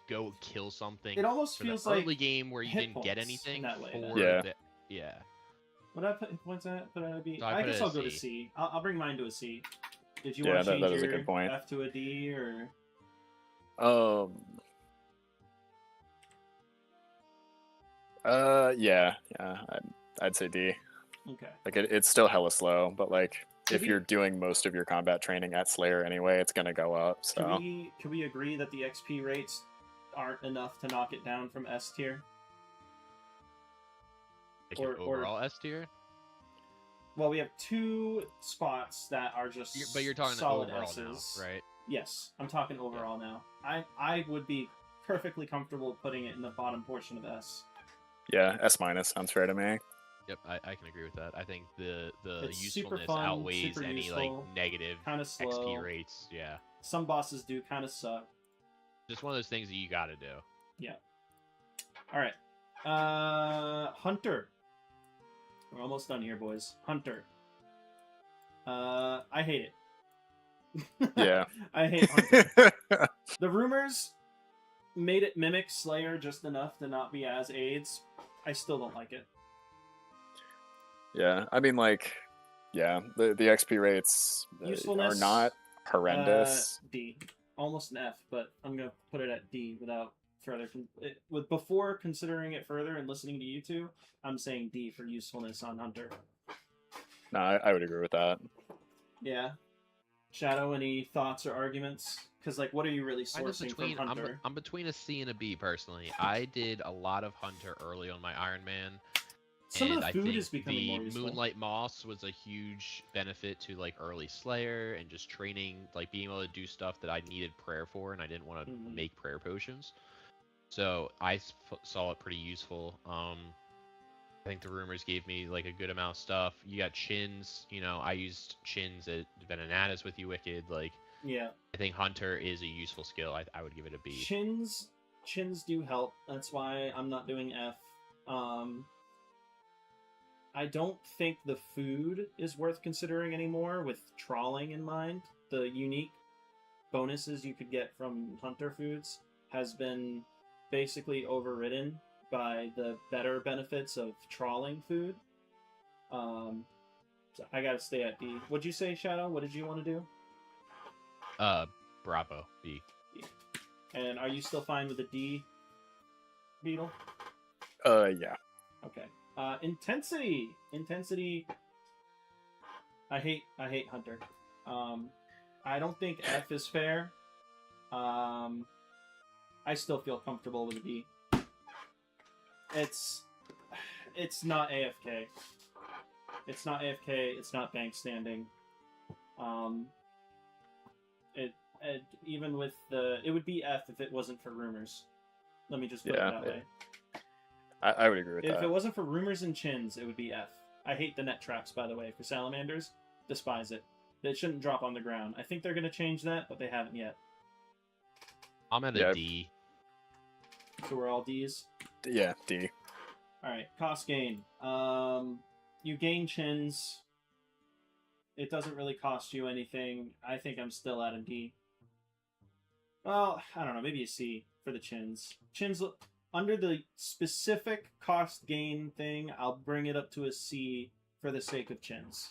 go kill something. It almost for feels the like early game where you didn't get points anything in that way, for yeah. the yeah. What I put hit points at? Put it at a B. So I guess I'll go to C. I'll bring mine to a C. Did you want to change that is a your good point. F to a D or? Yeah, I'd say D. Okay. Like it's still hella slow, but like if we- you're doing most of your combat training at Slayer anyway, it's gonna go up. So Can we agree that the XP rates aren't enough to knock it down from S tier? Like your overall S tier. Well, we have 2 spots that are just But you're talking solid overall S's. now, right? Yes, I'm talking overall now. I would be perfectly comfortable putting it in the bottom portion of S. yeah, S- sounds fair to me. Yep, I can agree with that. I think the It's usefulness super fun, outweighs super any useful, like negative kind of slow. XP rates. Yeah, Some bosses do kind of suck. just one of those things that you got to do. Yeah. All right. Hunter. We're almost done here, boys. Hunter. I hate it. Yeah. I hate Hunter. The rumors made it mimic Slayer just enough to not be as AIDS. I still don't like it. Yeah, I mean, like, yeah, the XP rates are not horrendous. D. Almost an F, but I'm gonna put it at D without further. Before considering it further and listening to you two, I'm saying D for usefulness on Hunter. No, I would agree with that. Yeah. Shadow, any thoughts or arguments? Because, like, what are you really sourcing from Hunter? I'm between a C and a B, personally. I did a lot of Hunter early on my Iron Man. Some of the food is becoming more useful. Moonlight Moss was a huge benefit to, like, early Slayer and just training, like, being able to do stuff that I needed prayer for, and I didn't want to make prayer potions. So I saw it pretty useful. I think the rumors gave me like a good amount of stuff. You got chins, you know, I used chins at Venanatus with you, Wicked. Like, yeah, I think Hunter is a useful skill. I would give it a B. Chins do help. That's why I'm not doing F. I don't think the food is worth considering anymore with trawling in mind. The unique bonuses you could get from Hunter foods has been basically overridden by the better benefits of trawling food. So I gotta stay at D. What'd you say, Shadow? What did you want to do? Bravo, B. And are you still fine with the D, Beetle? Yeah. Okay. Intensity. I hate Hunter. I don't think F is fair. I still feel comfortable with a B. It's not AFK. It's not AFK. It's not bank standing. Even with it would be F if it wasn't for rumors. Let me just put it that way. I would agree with that. If it wasn't for rumors and chins, it would be F. I hate the net traps, by the way, for salamanders. Despise it. They shouldn't drop on the ground. I think they're going to change that, but they haven't yet. I'm at a D. So we're all Ds? Yeah, D. Alright, cost gain. You gain chins. It doesn't really cost you anything. I think I'm still at a D. Well, I don't know, maybe a C for the chins. Chins, under the specific cost gain thing, I'll bring it up to a C for the sake of chins.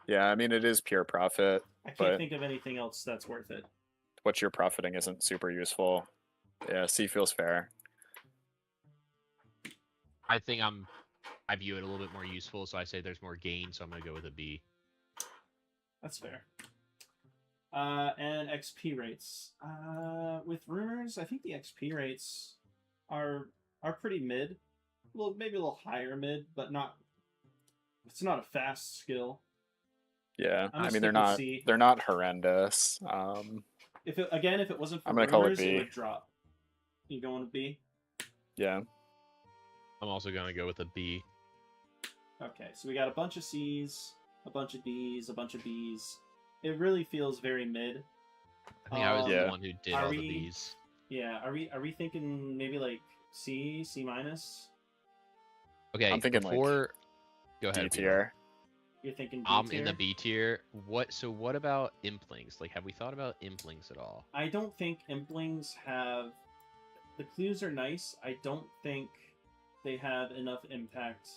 Yeah, I mean, it is pure profit. I can't think of anything else that's worth it. What you're profiting isn't super useful. Yeah, C feels fair. I think I view it a little bit more useful, so I say there's more gain, so I'm going to go with a B. That's fair. And XP rates. With rumors, I think the XP rates are pretty mid. Well, maybe a little higher mid, but not. It's not a fast skill. Yeah, I mean they're not horrendous. If it wasn't for I'm gonna call it rumors, B. it would drop. You going to B? Yeah. I'm also gonna go with a B. Okay, so we got a bunch of C's, a bunch of D's, a bunch of B's. It really feels very mid. I think I was the Yeah. one who did all the B's. Yeah, are we thinking maybe like C, C minus? Okay, I'm thinking before go D ahead. tier. You're thinking B I'm tier? in the B tier. What about Implings? Like, have we thought about Implings at all? I don't think Implings have. The clues are nice. I don't think they have enough impact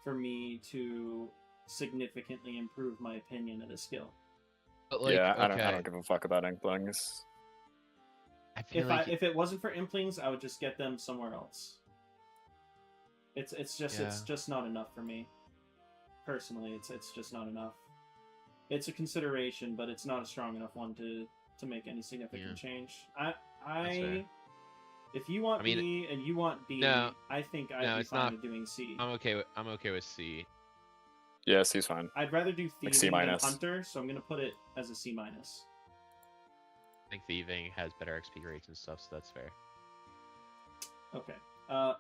for me to significantly improve my opinion of the skill. But like, yeah, okay. I don't give a fuck about Inklings. I feel If it wasn't for Implings, I would just get them somewhere else. It's just not enough for me. Personally, it's just not enough. It's a consideration, but it's not a strong enough one to make any significant change. If you want B and you want B, no, I think I'd be fine with doing C. I'm okay with C. Yeah, C's fine. I'd rather do thieving like than hunter, so I'm gonna put it as a C minus. I think thieving has better XP rates and stuff, so that's fair. Okay.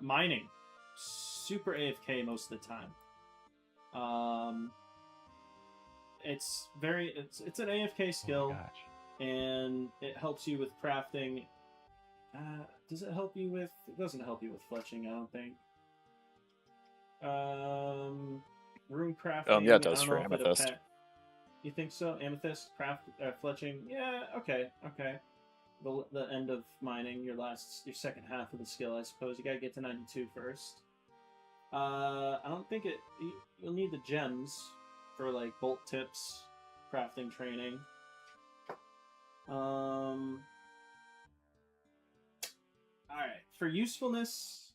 Mining. Super AFK most of the time. It's an AFK skill, and it helps you with crafting. Does it help you with? It doesn't help you with fletching, I don't think. Rune crafting. Yeah, it does for Amethyst. You think so? Amethyst craft fletching. Yeah. Okay. The end of mining, your second half of the skill, I suppose. You gotta get to 92 first. I don't think you'll need the gems for like bolt tips, crafting training. Alright, for usefulness,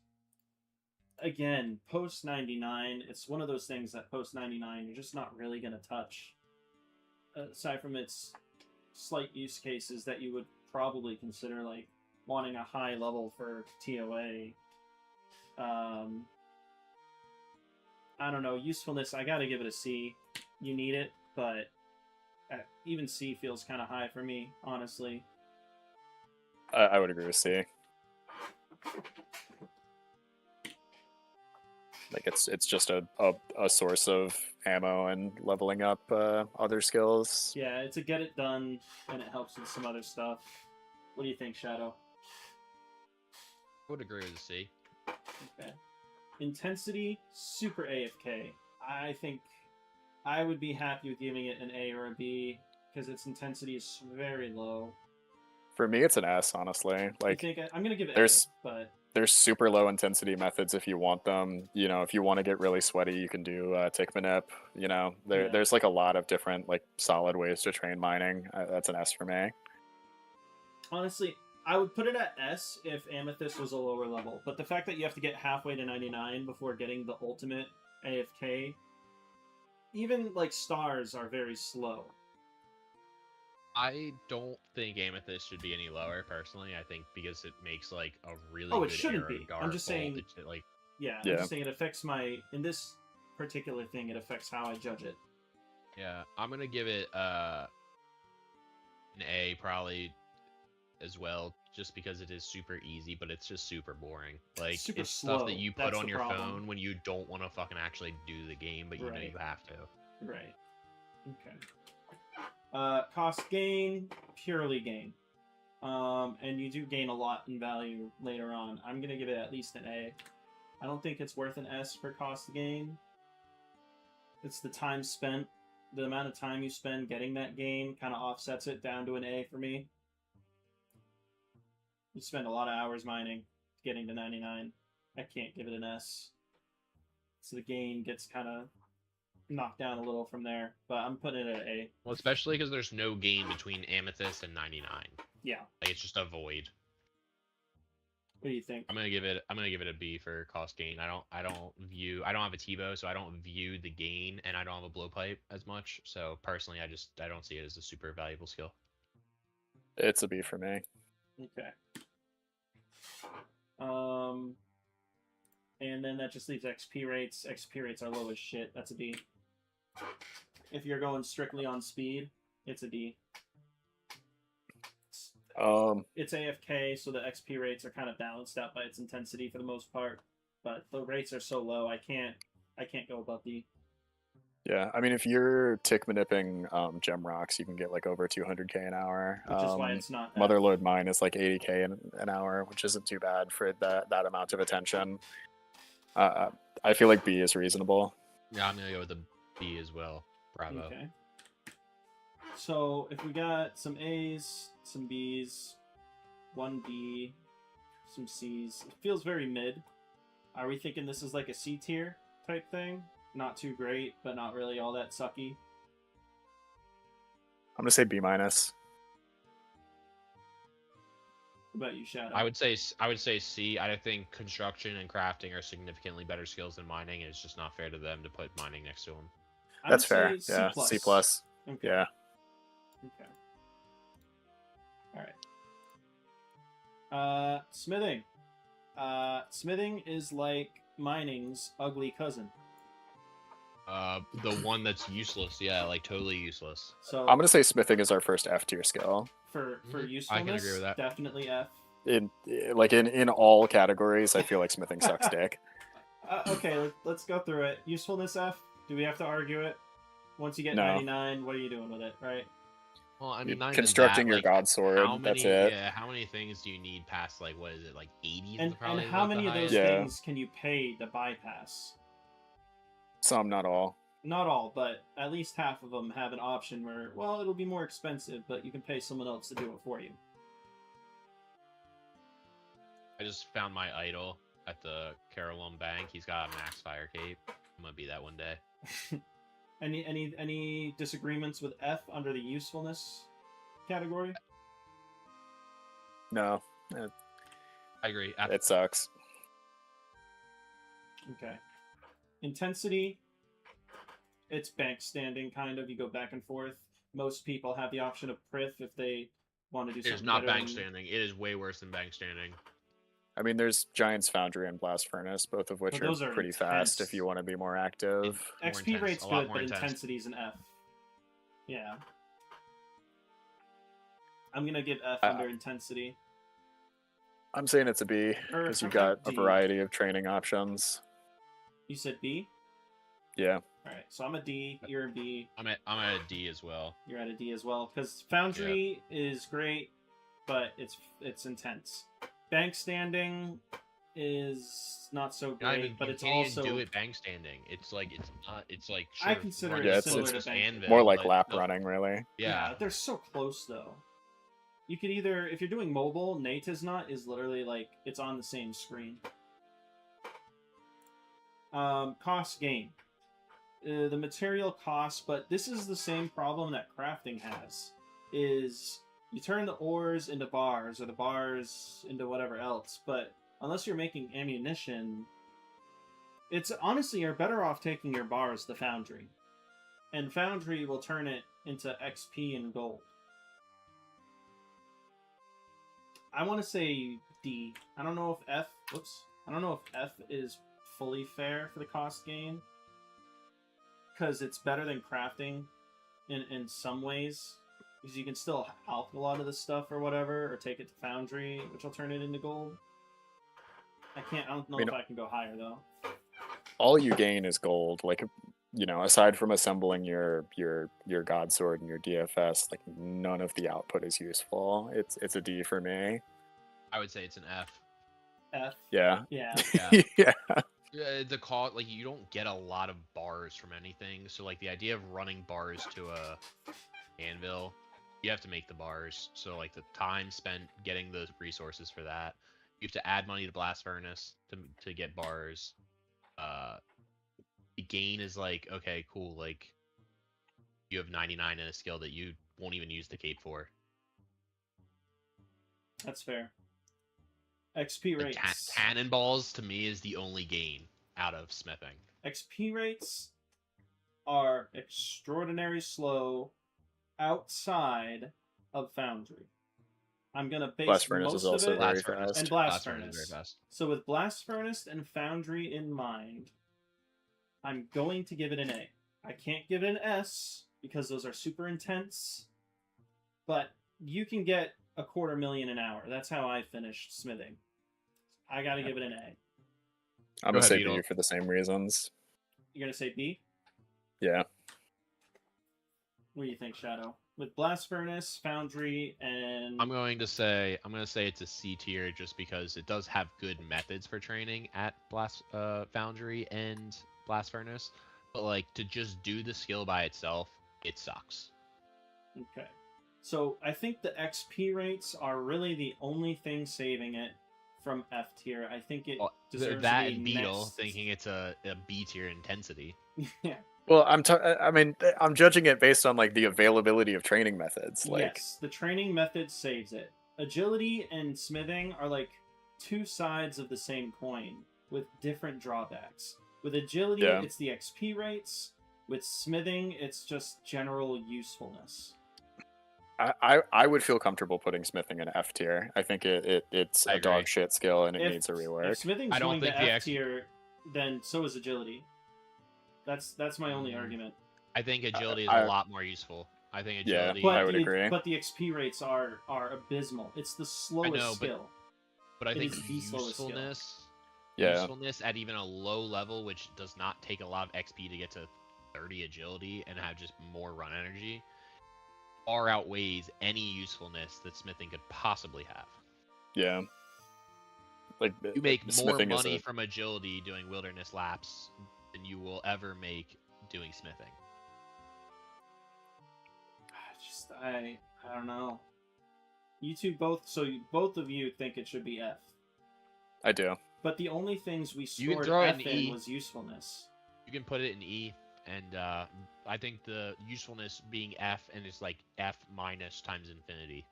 again, post 99, it's one of those things that post 99 you're just not really going to touch. Aside from its slight use cases that you would probably consider, like wanting a high level for TOA. I don't know, usefulness, I gotta give it a C. You need it, but even C feels kind of high for me, honestly. I would agree with C. Like it's just a source of ammo and leveling up other skills. Yeah, it's a get it done, and it helps with some other stuff. What do you think, Shadow? I would agree with C. Okay. Intensity, super AFK. I think I would be happy with giving it an A or a B because its intensity is very low. For me, it's an S, honestly. Like, I'm gonna give it A, but there's super low intensity methods if you want them. You know, if you want to get really sweaty, you can do tick manip. You know, there's like a lot of different like solid ways to train mining. That's an S for me. Honestly, I would put it at S if Amethyst was a lower level. But the fact that you have to get halfway to 99 before getting the ultimate AFK, even like stars are very slow. I don't think Amethyst should be any lower, personally. I think because it makes like a really it good shouldn't be. I'm just saying, like I'm just saying it affects in this particular thing, it affects how I judge it. Yeah, I'm gonna give it an A probably as well, just because it is super easy, but it's just super boring. Like it's slow. Stuff that you put on your problem. phone when you don't want to fucking actually do the game, but you know you have to. Right. Okay. Cost gain, purely gain. And you do gain a lot in value later on. I'm going to give it at least an A. I don't think it's worth an S for cost gain. It's the time spent. The amount of time you spend getting that gain kind of offsets it down to an A for me. You spend a lot of hours mining, getting to 99. I can't give it an S. So the gain gets kind of knocked down a little from there, but I'm putting it at A. Well, especially because there's no gain between Amethyst and 99. Yeah. Like it's just a void. What do you think? I'm gonna give it a B for cost gain. I don't have a T-bow, so I don't view the gain, and I don't have a blowpipe as much. So personally, I don't see it as a super valuable skill. It's a B for me. Okay. And then that just leaves XP rates. XP rates are low as shit. That's a D. If you're going strictly on speed, it's a D. it's AFK, so the XP rates are kind of balanced out by its intensity for the most part. But the rates are so low, I can't go above D. Yeah, I mean, if you're tick manipping gem rocks, you can get like over 200k an hour. Which is why it's not Motherlode mine is like 80k an hour, which isn't too bad for that amount of attention. I feel like B is reasonable. Yeah, I'm gonna go with a B as well. Bravo. Okay. So if we got some A's, some B's, one B, some C's, it feels very mid. Are we thinking this is like a C tier type thing? Not too great, but not really all that sucky. I'm gonna say B minus. What about you, Shadow? I would say C. I think construction and crafting are significantly better skills than mining, and it's just not fair to them to put mining next to them. That's fair. Yeah, C plus. Okay. Yeah. Okay. All right. Smithing. Smithing is like mining's ugly cousin. The one that's useless. Yeah, like totally useless. So I'm gonna say smithing is our first F tier skill. For usefulness, I can agree with that. Definitely F. In all categories, I feel like smithing sucks dick. Okay, let's go through it. Usefulness F. Do we have to argue it? Once you get 99, what are you doing with it, right? Well, I mean, not constructing even that, your god sword. That's it. Yeah, how many things do you need past like what is it, like 80? And how many of those things can you pay to bypass? Some, not all. Not all, but at least half of them have an option where, well, it'll be more expensive, but you can pay someone else to do it for you. I just found my idol at the Carolum Bank. He's got a max fire cape. I'm gonna be that one day. Any disagreements with F under the usefulness category? No. I agree. It sucks. Okay. Intensity. It's bank standing, kind of. You go back and forth. Most people have the option of Prith if they want to do something. It is not bank standing. It is way worse than bank standing. I mean, there's Giant's Foundry and Blast Furnace, both of which are pretty intense. fast if you want to be more active. XP rate's good, but intensity's an F. Yeah. I'm going to give F under intensity. I'm saying it's a B, because you got a variety of training options. You said B? Yeah. Alright, so I'm a D, you're a B. I'm at a D as well. You're at a D as well, because Foundry is great, but it's intense. Bank standing is not so great, but it's also... You can't do it bank standing. It's like sure, I consider it similar to bank Anvil, more like lap running, really. Yeah, they're so close though. You could either, if you're doing mobile, Nate is literally like it's on the same screen. Cost gain. The material cost, but this is the same problem that crafting has. Is you turn the ores into bars, or the bars into whatever else, but unless you're making ammunition, it's honestly, you're better off taking your bars to Foundry. And Foundry will turn it into XP and gold. I want to say D. I don't know if F is fully fair for the cost gain. Because it's better than crafting in some ways. Because you can still alch a lot of the stuff or whatever, or take it to Foundry, which will turn it into gold. I don't know if I can go higher, though. All you gain is gold. Like, you know, aside from assembling your god sword and your DFS, like, none of the output is useful. It's a D for me. I would say it's an F. F? Yeah. Yeah. Yeah. The cost, like, you don't get a lot of bars from anything, so like the idea of running bars to a anvil, you have to make the bars. So like the time spent getting the resources for that, you have to add money to Blast Furnace to get bars. The gain is like, okay, cool, like you have 99 in a skill that you won't even use the cape for. That's fair. XP rates. Cannonballs to me is the only gain out of smithing. XP rates are extraordinarily slow outside of Foundry. I'm gonna base Blast Furnace most is also of it very fast. and Blast Furnace. So with Blast Furnace and Foundry in mind, I'm going to give it an A. I can't give it an S because those are super intense, but you can get 250,000 an hour. That's how I finished smithing. I got to give it an A. I'm gonna say B for the same reasons. You're gonna say B? Yeah. What do you think, Shadow? With Blast Furnace, Foundry, and I'm gonna say it's a C tier just because it does have good methods for training at Foundry and Blast Furnace, but like to just do the skill by itself, it sucks. Okay. So I think the XP rates are really the only thing saving it from F tier. I think it deserves that to be and Beetle next. thinking it's a B tier intensity. Yeah. Well, I'm judging it based on like the availability of training methods. Like, yes, the training method saves it. Agility and smithing are like two sides of the same coin with different drawbacks. With agility, it's the XP rates. With smithing, it's just general usefulness. I would feel comfortable putting smithing in F tier. I think it's a dog shit skill and it needs a rework. If smithing's going to F tier, then so is agility. That's my only argument. I think agility is a lot more useful. I think agility. Yeah, I would agree. But the XP rates are abysmal. It's the slowest skill. But I think usefulness at even a low level, which does not take a lot of XP to get to 30 agility and have just more run energy, far outweighs any usefulness that smithing could possibly have. Yeah. Like you make more money from agility doing wilderness laps than you will ever make doing smithing. I don't know. You two both of you think it should be F. I do. But the only things we scored F in was usefulness. You can put it in E, and I think the usefulness being F and it's like F minus times infinity.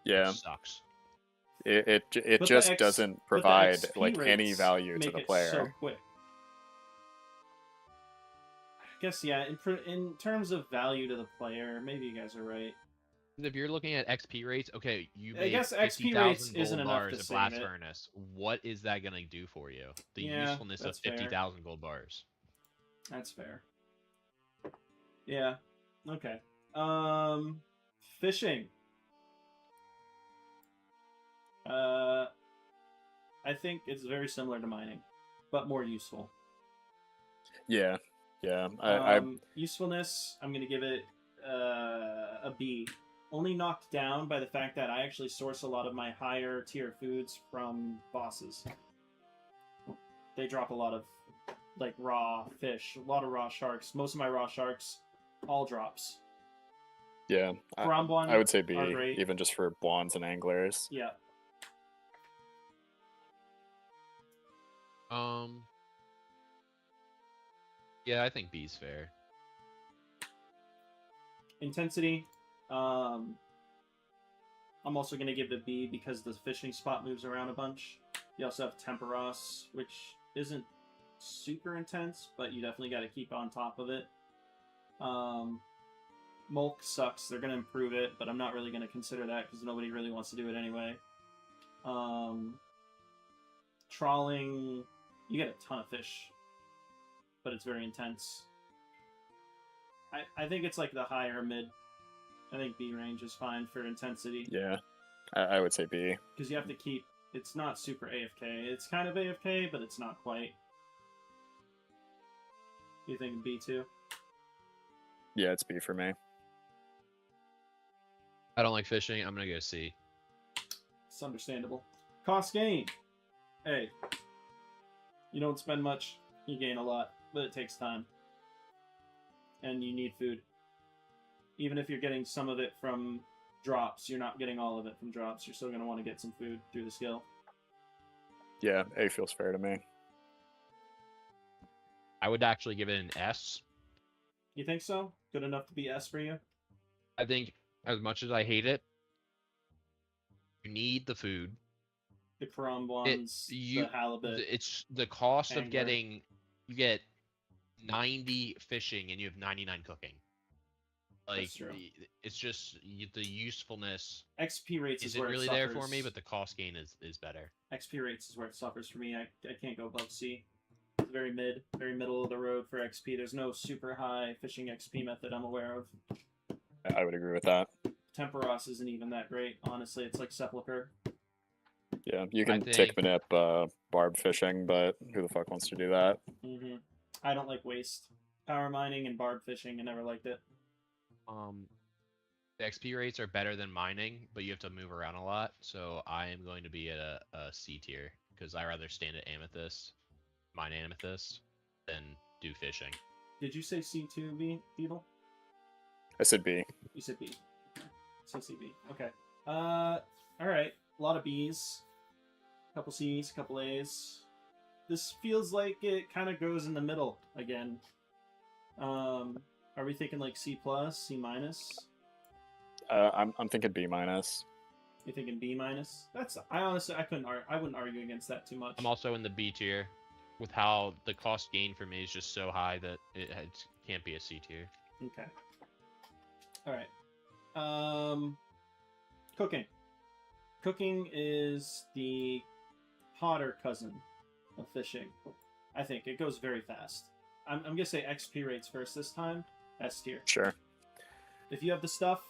Yeah. Sucks. It just doesn't provide like any value to the player. So quick. I guess in terms of value to the player, maybe you guys are right. If you're looking at XP rates, okay, you I guess XP rates isn't enough to save Blast Furnace. What is that gonna do for you? The usefulness of 50,000 gold bars. That's fair. Yeah. Okay. Fishing. I think it's very similar to mining, but more useful. Yeah. Usefulness, I'm gonna give it a B. Only knocked down by the fact that I actually source a lot of my higher tier foods from bosses. They drop a lot of like raw fish, a lot of raw sharks. Most of my raw sharks, all drops. Yeah, I would say B, even just for blondes and anglers. Yeah. Yeah, I think B's fair. Intensity. I'm also going to give it a B because the fishing spot moves around a bunch. You also have Temperos, which isn't super intense, but you definitely got to keep on top of it. Mulk sucks. They're going to improve it, but I'm not really going to consider that because nobody really wants to do it anyway. Trawling, you get a ton of fish, but it's very intense. I think it's like the higher mid. I think B range is fine for intensity. Yeah, I would say B. Because you have to keep... It's not super AFK. It's kind of AFK, but it's not quite. You think B too? Yeah, it's B for me. I don't like fishing. I'm going to go C. It's understandable. Cost gain. Hey. You don't spend much, you gain a lot, but it takes time. And you need food. Even if you're getting some of it from drops, you're not getting all of it from drops. You're still going to want to get some food through the skill. Yeah, A feels fair to me. I would actually give it an S. You think so? Good enough to be S for you? I think, as much as I hate it, you need the food. The crumbs, the halibut. It's the cost of getting... You get 90 fishing and you have 99 cooking. Like, it's just the usefulness. XP rates isn't really there for me, but the cost gain is better. XP rates is where it suffers for me. I can't go above C. It's very middle of the road for XP. There's no super high fishing XP method I'm aware of. I would agree with that. Temperos isn't even that great. Honestly, it's like Sepulcher. Yeah, you can tick manip barb fishing, but who the fuck wants to do that? Mm-hmm. I don't like waste. Power mining and barb fishing, I never liked it. The XP rates are better than mining, but you have to move around a lot. So I am going to be at a C tier because I rather stand at amethyst, mine amethyst, than do fishing. Did you say C2, Beetle? I said B. You said B. So CB. Okay. All right. A lot of B's. A couple C's, a couple A's. This feels like it kind of goes in the middle again. Are we thinking like C plus, C minus? I'm thinking B minus. You're thinking B minus? I wouldn't argue against that too much. I'm also in the B tier, with how the cost gain for me is just so high that it can't be a C tier. Okay. All right. Cooking. Cooking is the hotter cousin of fishing. I think it goes very fast. I'm gonna say XP rates first this time. S tier. Sure. If you have the stuff,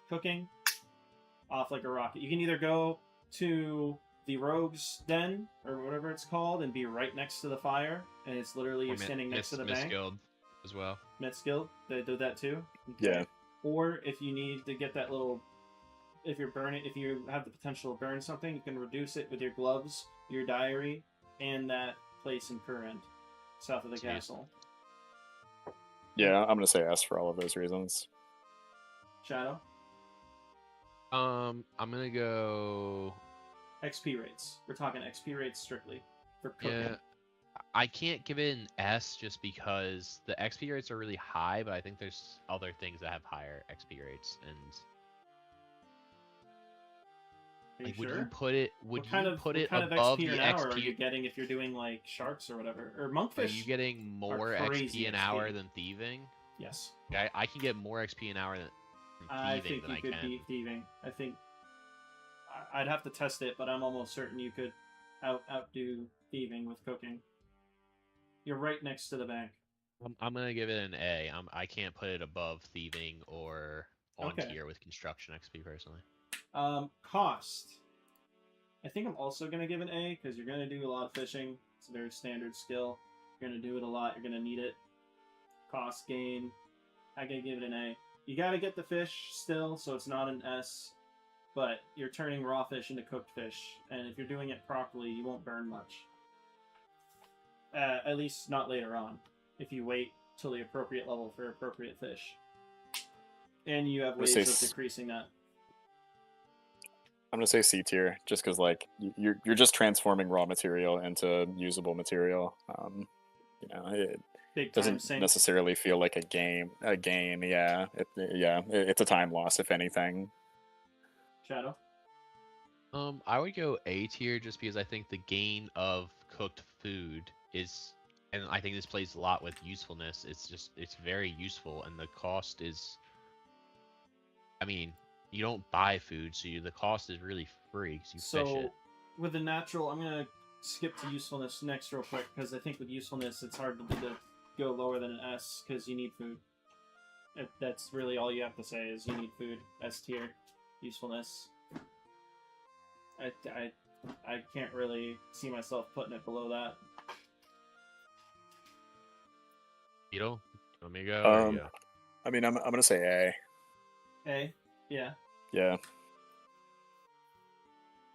cooking, off like a rocket. You can either go to the rogue's den or whatever it's called and be right next to the fire, and it's literally you're standing next to the bank. Guild as well. Myth's Guild, they do that too. Yeah. Or if you need to get that little, if you have the potential to burn something, you can reduce it with your gloves, your diary, and that place in Current, south of the castle. Yeah, I'm gonna say S for all of those reasons. Shadow. I'm gonna go XP rates. We're talking XP rates strictly for cooking. Yeah, I can't give it an S just because the XP rates are really high, but I think there's other things that have higher XP rates. And like, would you put it? Would you put it above the XP? Are you getting if you're doing like sharks or whatever, or monkfish? Are you getting more XP an hour than thieving? Yes. I can get more XP an hour than thieving than I can. I think you could beat thieving. I think I'd have to test it, but I'm almost certain you could outdo thieving with cooking. You're right next to the bank. I'm gonna give it an A. I can't put it above thieving or on tier with construction XP personally. Cost. I think I'm also gonna give an A because you're gonna do a lot of fishing. It's a very standard skill. You're gonna do it a lot. You're gonna need it. Cost gain. I gotta give it an A. You gotta get the fish still, so it's not an S. But you're turning raw fish into cooked fish, and if you're doing it properly, you won't burn much. At least not later on, if you wait till the appropriate level for appropriate fish. And you have ways of decreasing that. I'm gonna say C tier, just because like you're just transforming raw material into usable material. You know, it doesn't necessarily feel like a gain. Yeah, it's a time loss if anything. Shadow. I would go A tier just because I think the gain of cooked food is, and I think this plays a lot with usefulness. It's very useful, and the cost is, I mean, you don't buy food, so the cost is really free because you fish it. So, with the natural, I'm gonna skip to usefulness next real quick because I think with usefulness it's hard to go lower than an S because you need food. That's really all you have to say is you need food. S tier, usefulness. I can't really see myself putting it below that. Beetle, you want me to go? I mean, I'm gonna say A. A, yeah. Yeah.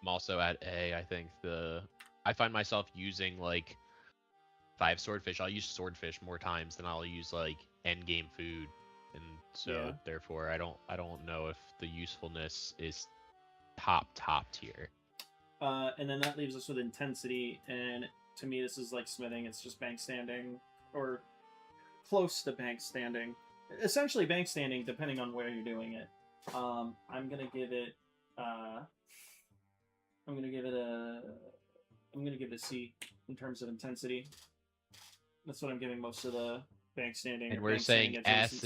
I'm also at A. I think I find myself using like 5 swordfish. I'll use swordfish more times than I'll use like end game food, and so therefore I don't know if the usefulness is top tier. And then that leaves us with intensity, and to me this is like smithing. It's just bank standing, or close to bank standing. Essentially bank standing, depending on where you're doing it. I'm gonna give it a C in terms of intensity. That's what I'm giving most of the bank standing. And we're saying S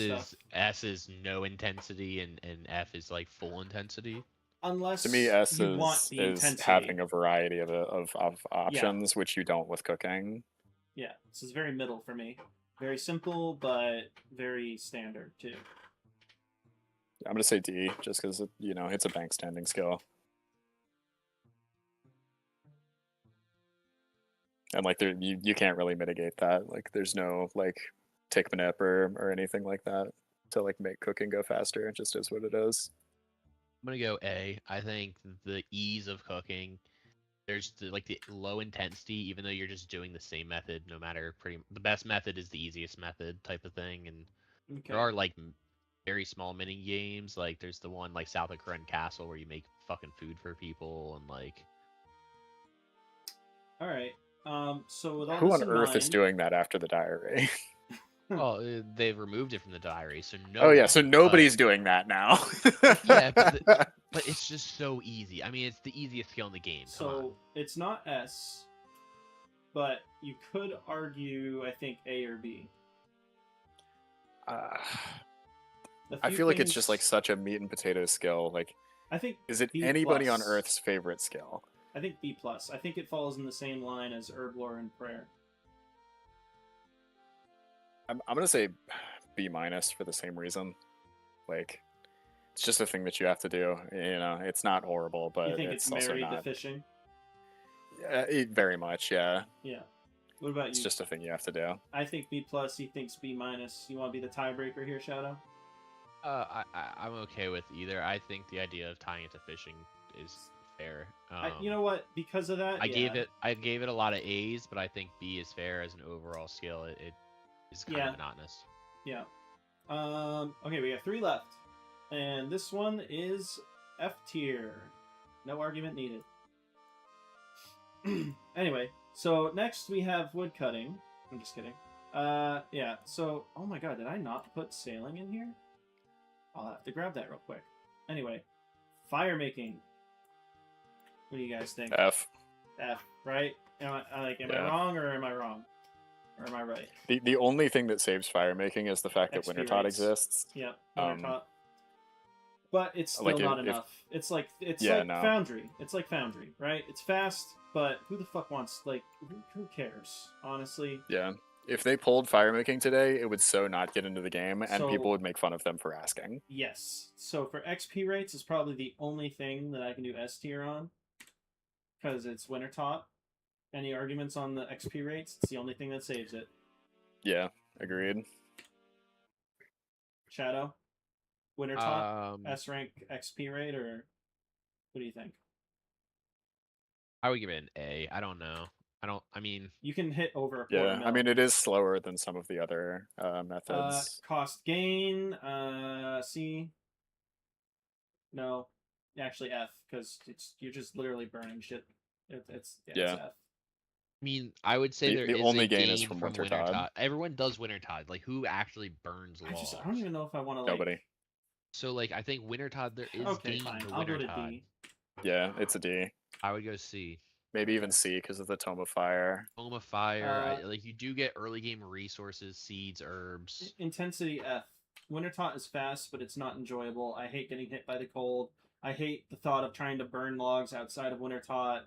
is no intensity, and F is like full intensity. Unless to me, S is having a variety of options, which you don't with cooking. Yeah, this is very middle for me. Very simple, but very standard too. I'm gonna say D, just because it's a bank standing skill. And like you can't really mitigate that. Like there's no like take manip or anything like that to like make cooking go faster. It just is what it is. I'm gonna go A. I think the ease of cooking. There's the low intensity, even though you're just doing the same method. No matter the best method is the easiest method type of thing. And there are like very small mini games. Like there's the one like South of Karen Castle where you make fucking food for people and like. All right. So with all Who this on in earth mind, is doing that after the diary? Well, they've removed it from the diary, so no. Oh yeah, so nobody's doing that now. Yeah, but it's just so easy. I mean, it's the easiest skill in the game. So it's not S, but you could argue, I think, A or B. I feel like it's just like such a meat and potatoes skill. Like, I think is it B anybody plus. on Earth's favorite skill? I think B plus. I think it falls in the same line as herb lore and prayer. I'm gonna say B minus for the same reason. Like, it's just a thing that you have to do. It's not horrible, but you think it's married also not. to fishing? Very much, yeah. Yeah. What about you? It's just a thing you have to do. I think B plus. He thinks B minus. You want to be the tiebreaker here, Shadow? I'm okay with either. I think the idea of tying it to fishing is fair. You know what? Because of that, I gave it a lot of A's, but I think B is fair as an overall skill. It is kind of monotonous. Yeah. Okay, we have 3 left, and this one is F tier. No argument needed. Anyway, so next we have woodcutting. I'm just kidding. Yeah. So, oh my god, did I not put sailing in here? I'll have to grab that real quick. Anyway, fire making. What do you guys think? F. F, right? Am I wrong or am I wrong? Or am I right? The only thing that saves fire making is the fact that XP Wintertot rates. exists. Yeah, Wintertot. But it's still like not enough. It's like Foundry. It's like Foundry, right? It's fast, but who the fuck wants who cares? Honestly. Yeah. If they pulled fire making today, it would so not get into the game, and people would make fun of them for asking. Yes. So for XP rates, it's probably the only thing that I can do S tier on, because it's Wintertot. Any arguments on the XP rates? It's the only thing that saves it. Yeah, agreed. Shadow, Wintertot, S rank XP rate, or what do you think? I would give it an A. I don't know. I mean, you can hit over a quarter mil. I mean, it is slower than some of the other methods. Cost gain, C. No, actually F, because you're just literally burning shit. It's F. I mean, I would say there is only a gain gain is from Wintertot. Everyone does Wintertot. Like, who actually burns logs? I don't even know if I want to. Nobody. So, like, I think Wintertot, there is gain fine. for I'll go to Wintertot. D. Yeah, it's a D. I would go C. Maybe even C because of the Tome of Fire. Tome of Fire. You do get early game resources, seeds, herbs. Intensity F. Wintertot is fast, but it's not enjoyable. I hate getting hit by the cold. I hate the thought of trying to burn logs outside of Wintertot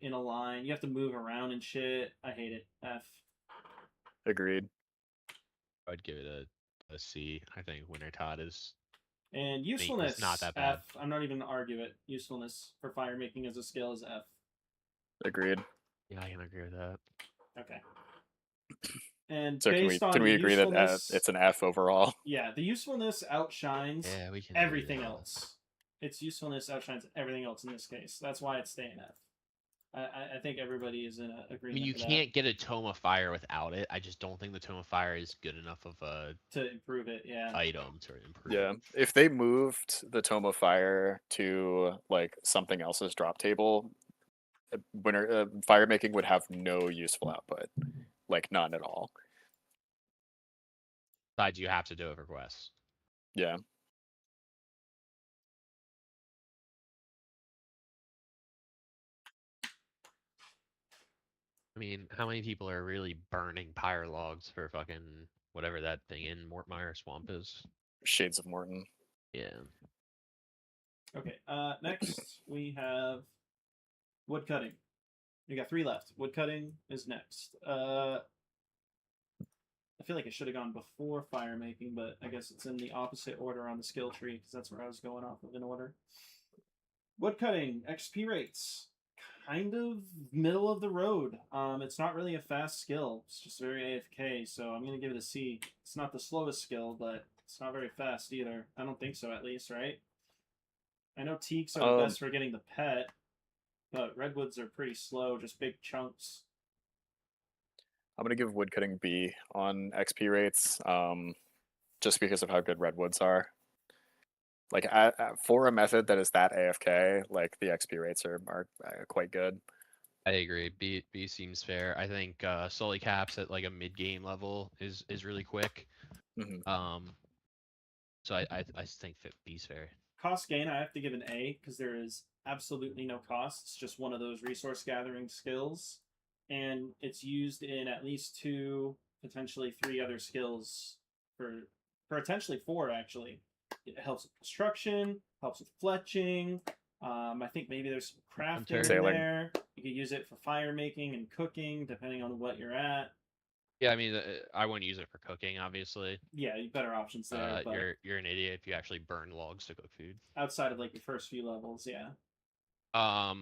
in a line. You have to move around and shit. I hate it. F. Agreed. I'd give it a C. I think Wintertot is. And usefulness, it's not that bad. F. I'm not even gonna argue it. Usefulness for fire making as a skill is F. Agreed. Yeah, I can agree with that. Okay. And so can we agree that it's an F overall? Yeah, the usefulness outshines everything else. Its usefulness outshines everything else in this case. That's why it's staying F. I think everybody is in agreement. I mean, you can't get a Tome of Fire without it. I just don't think the Tome of Fire is good enough of a to improve it. Yeah. Item to improve. Yeah, if they moved the Tome of Fire to like something else's drop table, fire making would have no useful output, like none at all. Besides, you have to do it for quests. Yeah. I mean, how many people are really burning pyre logs for fucking whatever that thing in Mortmire Swamp is? Shades of Morton. Yeah. Okay. Next we have woodcutting. We got 3 left. Woodcutting is next. I feel like it should have gone before fire making, but I guess it's in the opposite order on the skill tree because that's where I was going off of in order. Woodcutting XP rates, kind of middle of the road. It's not really a fast skill. It's just very AFK, so I'm gonna give it a C. It's not the slowest skill, but it's not very fast either. I don't think so, at least, right? I know teaks are the best for getting the pet, but redwoods are pretty slow, just big chunks. I'm gonna give woodcutting B on XP rates, just because of how good redwoods are. Like for a method that is that AFK, like the XP rates are quite good. I agree. B seems fair. I think Sully caps at like a mid game level is really quick. So I think B's fair. Cost gain, I have to give an A because there is absolutely no cost. It's just one of those resource gathering skills, and it's used in at least 2, potentially 3 other skills for potentially 4 actually. It helps with construction, helps with fletching. I think maybe there's some crafting in there. You could use it for fire making and cooking, depending on what you're at. Yeah, I mean, I wouldn't use it for cooking, obviously. Yeah, better options there. But you're an idiot if you actually burn logs to cook food. Outside of like your first few levels, yeah. I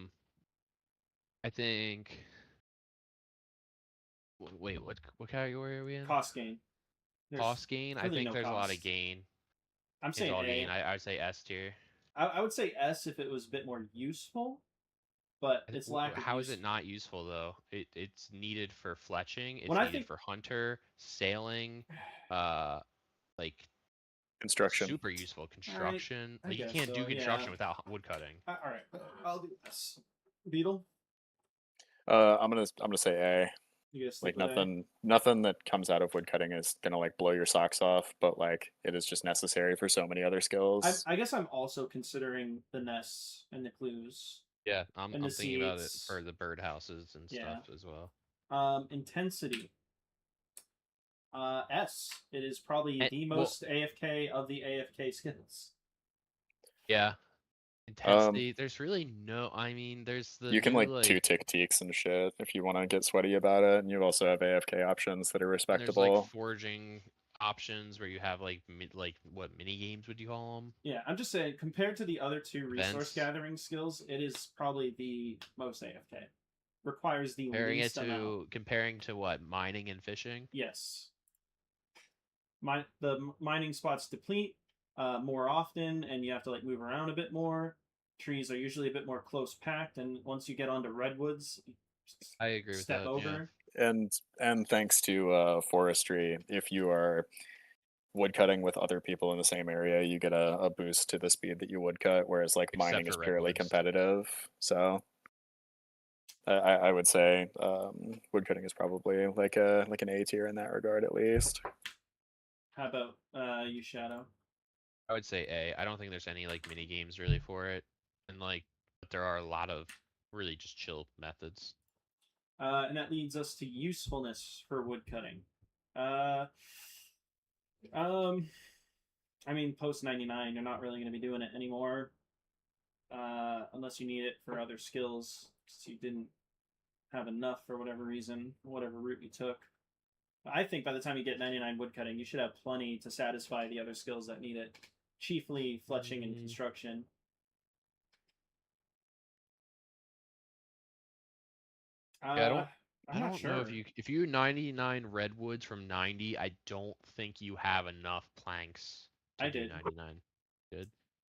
think. Wait, what category are we in? Cost gain. Cost gain. I think there's a lot of gain. I'm saying A. Gain. I would say S tier. I would say S if it was a bit more useful, but it's lack of How is it not useful though? It's needed for fletching. It's needed for hunter, sailing, like construction. Super useful. Construction. Right, like, you can't do construction without woodcutting. All right, I'll do this. Beetle. I'm gonna say A. Like nothing that comes out of woodcutting is gonna like blow your socks off, but like it is just necessary for so many other skills. I guess I'm also considering the nests and the clues. Yeah, I'm thinking about it for the birdhouses and stuff as well. Intensity. S. It is probably the most AFK of the AFK skills. Yeah. Intensity. There's really no. I mean, there's the. You can like 2-tick teaks and shit if you want to get sweaty about it, and you also have AFK options that are respectable. There's like foraging options where you have like what mini games would you call them? Yeah, I'm just saying compared to the other 2 resource gathering skills, it is probably the most AFK. Requires the least amount. Comparing to what, mining and fishing? Yes. The mining spots deplete more often, and you have to like move around a bit more. Trees are usually a bit more close packed, and once you get onto redwoods, I agree with that. Step over. Yeah. And thanks to forestry, if you are woodcutting with other people in the same area, you get a boost to the speed that you woodcut, whereas like mining is purely competitive. So I would say woodcutting is probably like an A tier in that regard at least. How about you, Shadow? I would say A. I don't think there's any like mini games really for it, and like but there are a lot of really just chill methods. And that leads us to usefulness for woodcutting. I mean, post 99, you're not really going to be doing it anymore, unless you need it for other skills. So you didn't have enough for whatever reason, whatever route you took. I think by the time you get 99 woodcutting, you should have plenty to satisfy the other skills that need it, chiefly fletching and construction. Yeah, I don't know if you 99 redwoods from 90, I don't think you have enough planks to do 99. Good.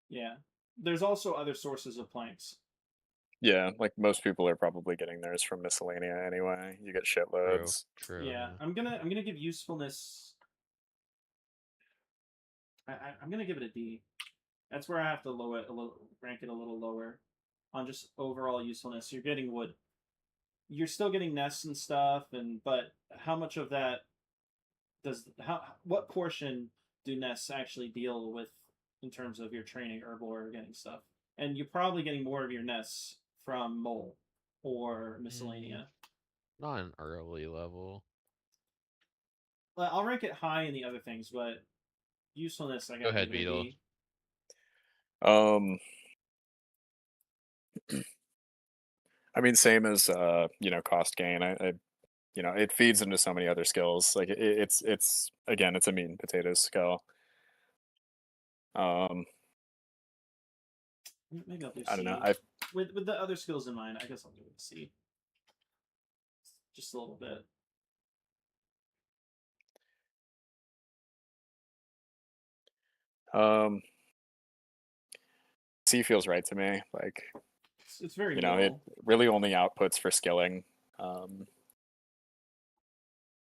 Yeah. There's also other sources of planks. Yeah, like most people are probably getting theirs from miscellanea anyway. You get shitloads. True. Yeah, I'm gonna give usefulness. I'm gonna give it a D. That's where I have to rank it a little lower, on just overall usefulness. You're getting wood. You're still getting nests and stuff, but how much of that what portion do nests actually deal with in terms of your training herbal or getting stuff? And you're probably getting more of your nests from mole or miscellanea. Not an early level. Well, I'll rank it high in the other things, but usefulness, I gotta Go ahead, Beetle. I mean, same as cost gain. you know, it feeds into so many other skills. Like it's again, it's a meat and potatoes skill. Maybe I'll do I don't C. know. With the other skills in mind, I guess I'll do C. Just a little bit. C feels right to me. Like it's very you know, it really only outputs for skilling.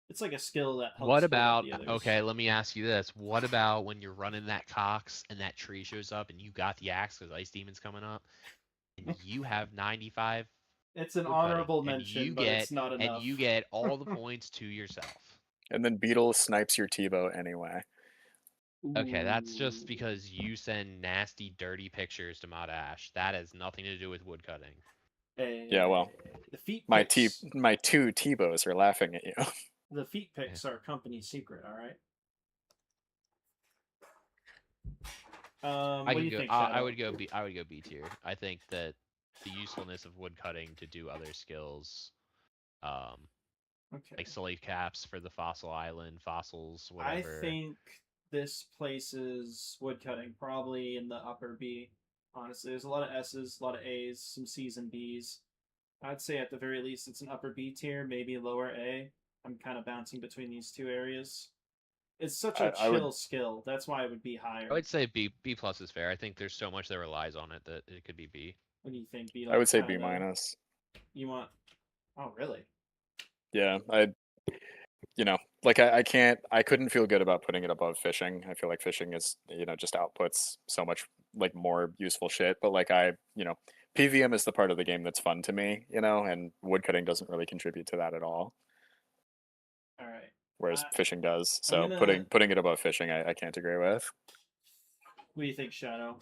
It's like a skill that helps. What about the others. okay? Let me ask you this: what about when you're running that Cox and that tree shows up and you got the axe because Ice Demon's coming up, and you have 95? It's an honorable mention, but it's not enough. And you get all the points to yourself. And then Beetle snipes your Tebow anyway. Okay, that's just because you send nasty, dirty pictures to Mod Ash. That has nothing to do with woodcutting. Yeah, well, the feet my two Tebows are laughing at you. The feet pics are company secret. All right. What do you think, Shadow? I would go B tier. I think that the usefulness of woodcutting to do other skills, like slave caps for the fossil island, fossils, whatever. I think this places woodcutting probably in the upper B. Honestly, there's a lot of S's, a lot of A's, some C's and B's. I'd say at the very least it's an upper B tier, maybe lower A. I'm kind of bouncing between these two areas. It's such a chill skill. That's why it would be higher. I would say B plus is fair. I think there's so much that relies on it that it could be B. What do you think, B? I would say B minus. You want? Oh, really? Yeah, you know, like I couldn't feel good about putting it above fishing. I feel like fishing is, you know, just outputs so much like more useful shit. But like you know, PVM is the part of the game that's fun to me, you know, and woodcutting doesn't really contribute to that at all. All right. Whereas fishing does. So putting it above fishing, I can't agree with. What do you think, Shadow?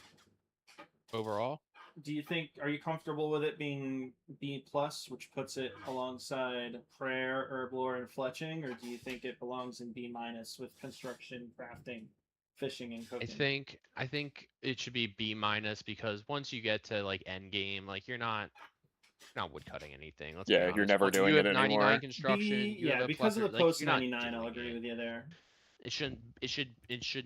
Overall? Do you think, are you comfortable with it being B plus, which puts it alongside prayer, herblore, and fletching, or do you think it belongs in B minus with construction, crafting, fishing, and cooking? I think it should be B minus because once you get to like end game, like you're not woodcutting anything. Let's be honest. You're never doing it anymore. 99 construction. Because of the post 99, I'll agree with you there. It should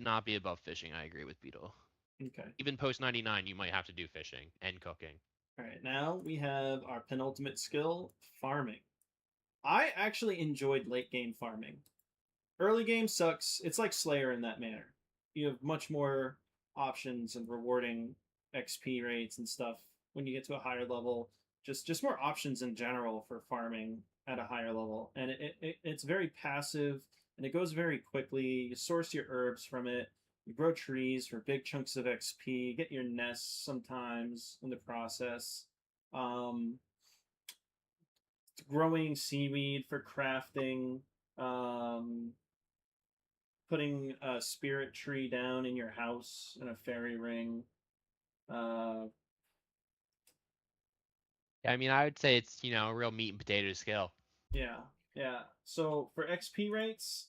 not be above fishing. I agree with Beetle. Okay. Even post 99, you might have to do fishing and cooking. All right, now we have our penultimate skill, farming. I actually enjoyed late game farming. Early game sucks. It's like Slayer in that manner. You have much more options and rewarding XP rates and stuff when you get to a higher level. Just more options in general for farming at a higher level, and it's very passive and it goes very quickly. You source your herbs from it. You grow trees for big chunks of XP. Get your nests sometimes in the process. Growing seaweed for crafting. Putting a spirit tree down in your house in a fairy ring. I mean, I would say it's, you know, a real meat and potatoes skill. Yeah. So for XP rates,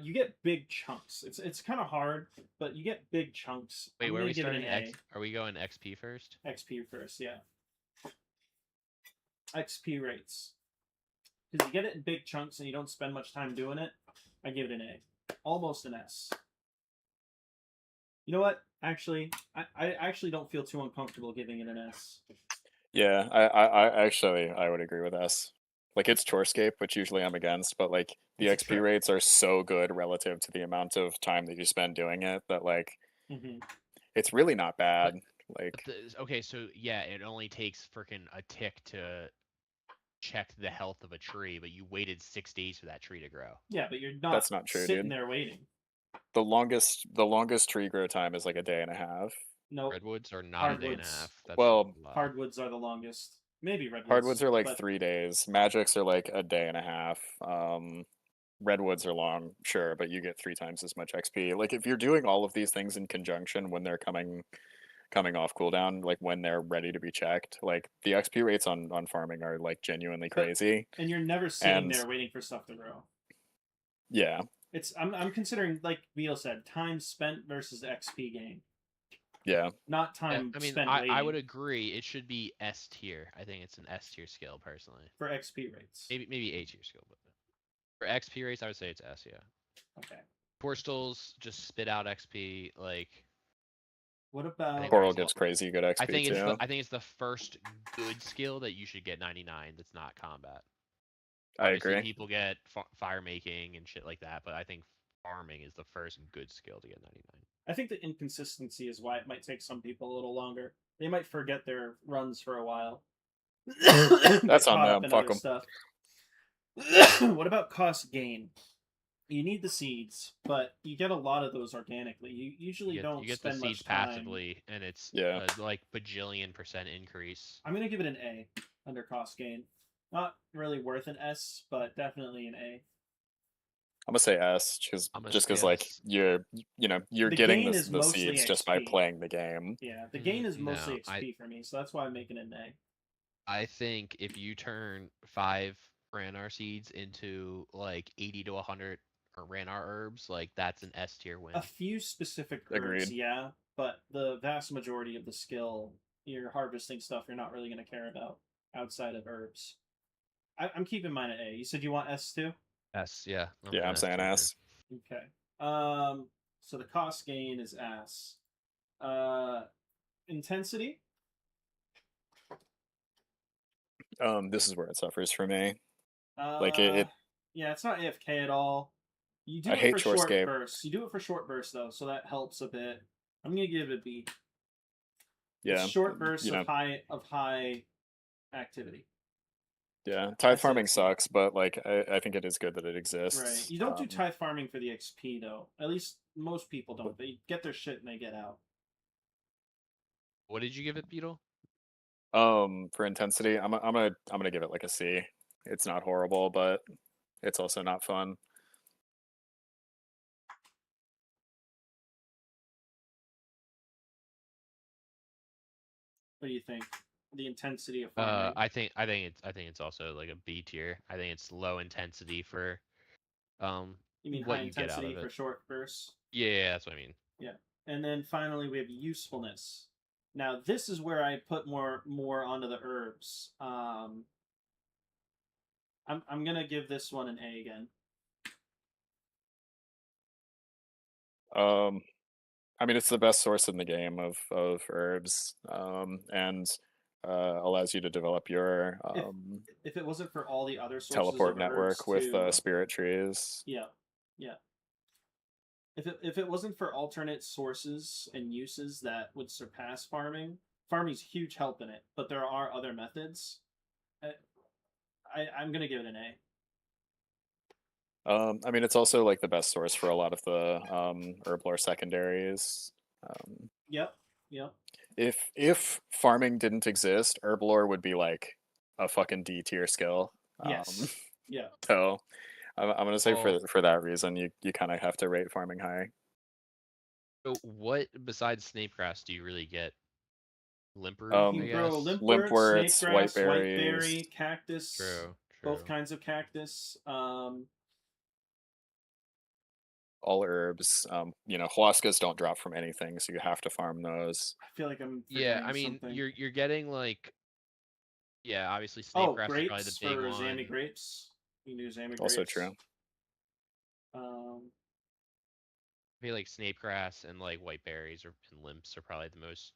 you get big chunks. It's kind of hard, but you get big chunks. Wait, where are we starting? Are we going XP first? XP first, yeah. XP rates. Because you get it in big chunks and you don't spend much time doing it, I give it an A. Almost an S. You know what? Actually, I actually don't feel too uncomfortable giving it an S. Yeah, I would agree with S. Like, it's Runescape, which usually I'm against, but like the XP rates are so good relative to the amount of time that you spend doing it that like it's really not bad. Okay, so yeah, it only takes freaking a tick to check the health of a tree, but you waited 6 days for that tree to grow. Yeah, but you're not. That's not true, sitting there waiting. The longest tree grow time is like a day and a half. No, redwoods are not a day and a half. That's well, hardwoods are the longest. Maybe redwoods. Hardwoods are like 3 days. Magics are like a day and a half. Redwoods are long, sure, but you get 3 times as much XP. Like if you're doing all of these things in conjunction when they're coming off cooldown, like when they're ready to be checked, like the XP rates on farming are like genuinely crazy. And you're never sitting there waiting for stuff to grow. Yeah. I'm considering, like Beetle said, time spent versus XP gain. Yeah. Not time I mean, spent waiting. I would agree. It should be S tier. I think it's an S tier skill personally. For XP rates. Maybe A tier skill, but for XP rates, I would say it's S. Yeah. Okay. Portals just spit out XP. Like, what about Coral gives crazy good XP I think too. I think it's the first good skill that you should get 99. That's not combat. I Obviously, agree. people get fire making and shit like that, but I think farming is the first good skill to get 99. I think the inconsistency is why it might take some people a little longer. They might forget their runs for a while. That's on them. Fuck them. Stuff. What about cost gain? You need the seeds, but you get a lot of those organically. You usually don't. You get spend the seeds much time. passively, and it's like bajillion% increase. I'm gonna give it an A under cost gain. Not really worth an S, but definitely an A. I'm gonna say S, just because like you're getting the seeds just by playing the game. Yeah, the gain is mostly XP for me, so that's why I'm making it an A. I think if you turn 5 Ranar seeds into like 80 to 100 Ranar herbs, like that's an S tier win. A few specific herbs, Agreed. yeah, but the vast majority of the skill, you're harvesting stuff you're not really going to care about outside of herbs. I'm keeping mine at A. You said you want S too? S, yeah. I'm saying S. Okay. So the cost gain is S. Intensity? This is where it suffers for me. Yeah, it's not AFK at all. You do I it hate for short Runescape. bursts. You do it for short bursts though, so that helps a bit. I'm gonna give it a B. Yeah, it's short bursts of high activity. Yeah, tithe farming sucks, but like I think it is good that it exists. Right. You don't do tithe farming for the XP though. At least most people don't. They get their shit and they get out. What did you give it, Beetle? For intensity, I'm gonna give it like a C. It's not horrible, but it's also not fun. What do you think? The intensity of farming. I think it's also like a B tier. I think it's low intensity for you mean what high you get out of intensity it. for short bursts? Yeah, that's what I mean. Yeah. And then finally we have usefulness. Now this is where I put more onto the herbs. I'm gonna give this one an A again. I mean, it's the best source in the game of herbs, and allows you to develop your if it wasn't for all the other sources teleport of network with spirit trees. Yeah. If it wasn't for alternate sources and uses that would surpass farming, farming's huge help in it. But there are other methods. I'm gonna give it an A. I mean, it's also like the best source for a lot of the herblore secondaries. Yep. If farming didn't exist, herblore would be like a fucking D tier skill. Yes. Yeah. So I'm gonna say for that reason, you kind of have to rate farming high. So what besides snapegrass do you really get? Limper, limpworts, whiteberry, cactus. True. Both kinds of cactus. All herbs. Huascas don't drop from anything, so you have to farm those. I feel like I'm. I mean, something. you're getting like. Yeah, obviously snapegrass is probably the big one. Zami grapes. You can do Zami grapes. Also true. I feel like snapegrass and like whiteberries and limps are probably the most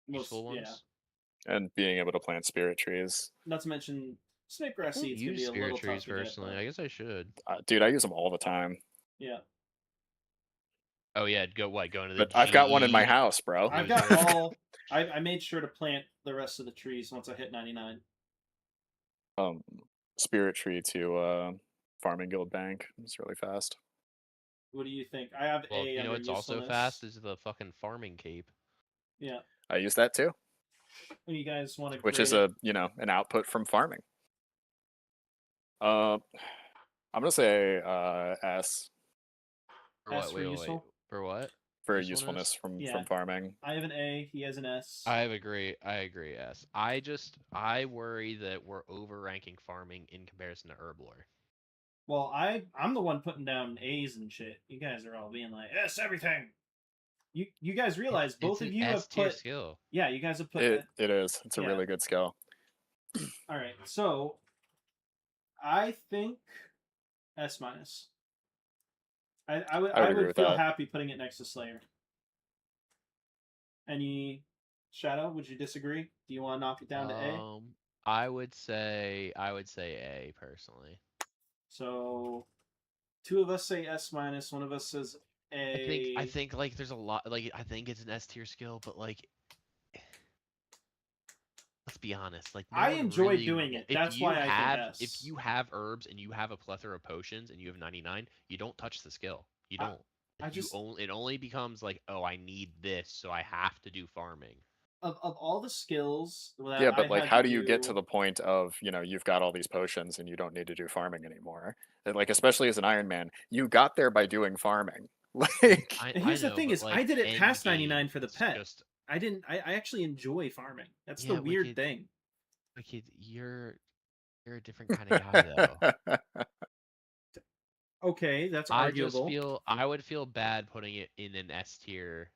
useful ones. Yeah. And being able to plant spirit trees. Not to mention snapegrass seeds can be a little tough to personally. get, I guess I should. Dude, I use them all the time. Yeah. Oh yeah, go into the. But I've got one in my house, bro. I've got all. I made sure to plant the rest of the trees once I hit 99. Spirit tree to farming guild bank. It's really fast. What do you think? I have A. You know, it's also fast is the fucking farming cape. Yeah. I use that too. What do you guys want to? Which is an output from farming. I'm gonna say S. For what? Wait. For what? For usefulness from farming. I have an A. He has an S. I agree. S. I worry that we're overranking farming in comparison to herblore. Well, I'm the one putting down A's and shit. You guys are all being like, yes, everything. You guys realize both of you have put skill. Yeah, you guys have put it is. It's a really good skill. All right, so I think S minus. I would feel happy putting it next to Slayer. Any Shadow? Would you disagree? Do you want to knock it down to A? I would say A personally. So, two of us say S minus. One of us says A. I think like there's a lot. Like I think it's an S tier skill, but like, let's be honest. Like I enjoy doing it. That's why I think S. If you have herbs and you have a plethora of potions and you have 99, you don't touch the skill. You don't. It only becomes like, oh, I need this, so I have to do farming. Of all the skills that yeah, but like, how do you get to the point of, you know, you've got all these potions and you don't need to do farming anymore? And like, especially as an Iron Man, you got there by doing farming. Like, here's the thing: is I did it past 99 for the pet. I didn't. I actually enjoy farming. That's the weird thing. Like you're a different kind of guy, though. Okay, that's arguable. I would feel bad putting it in an S tier,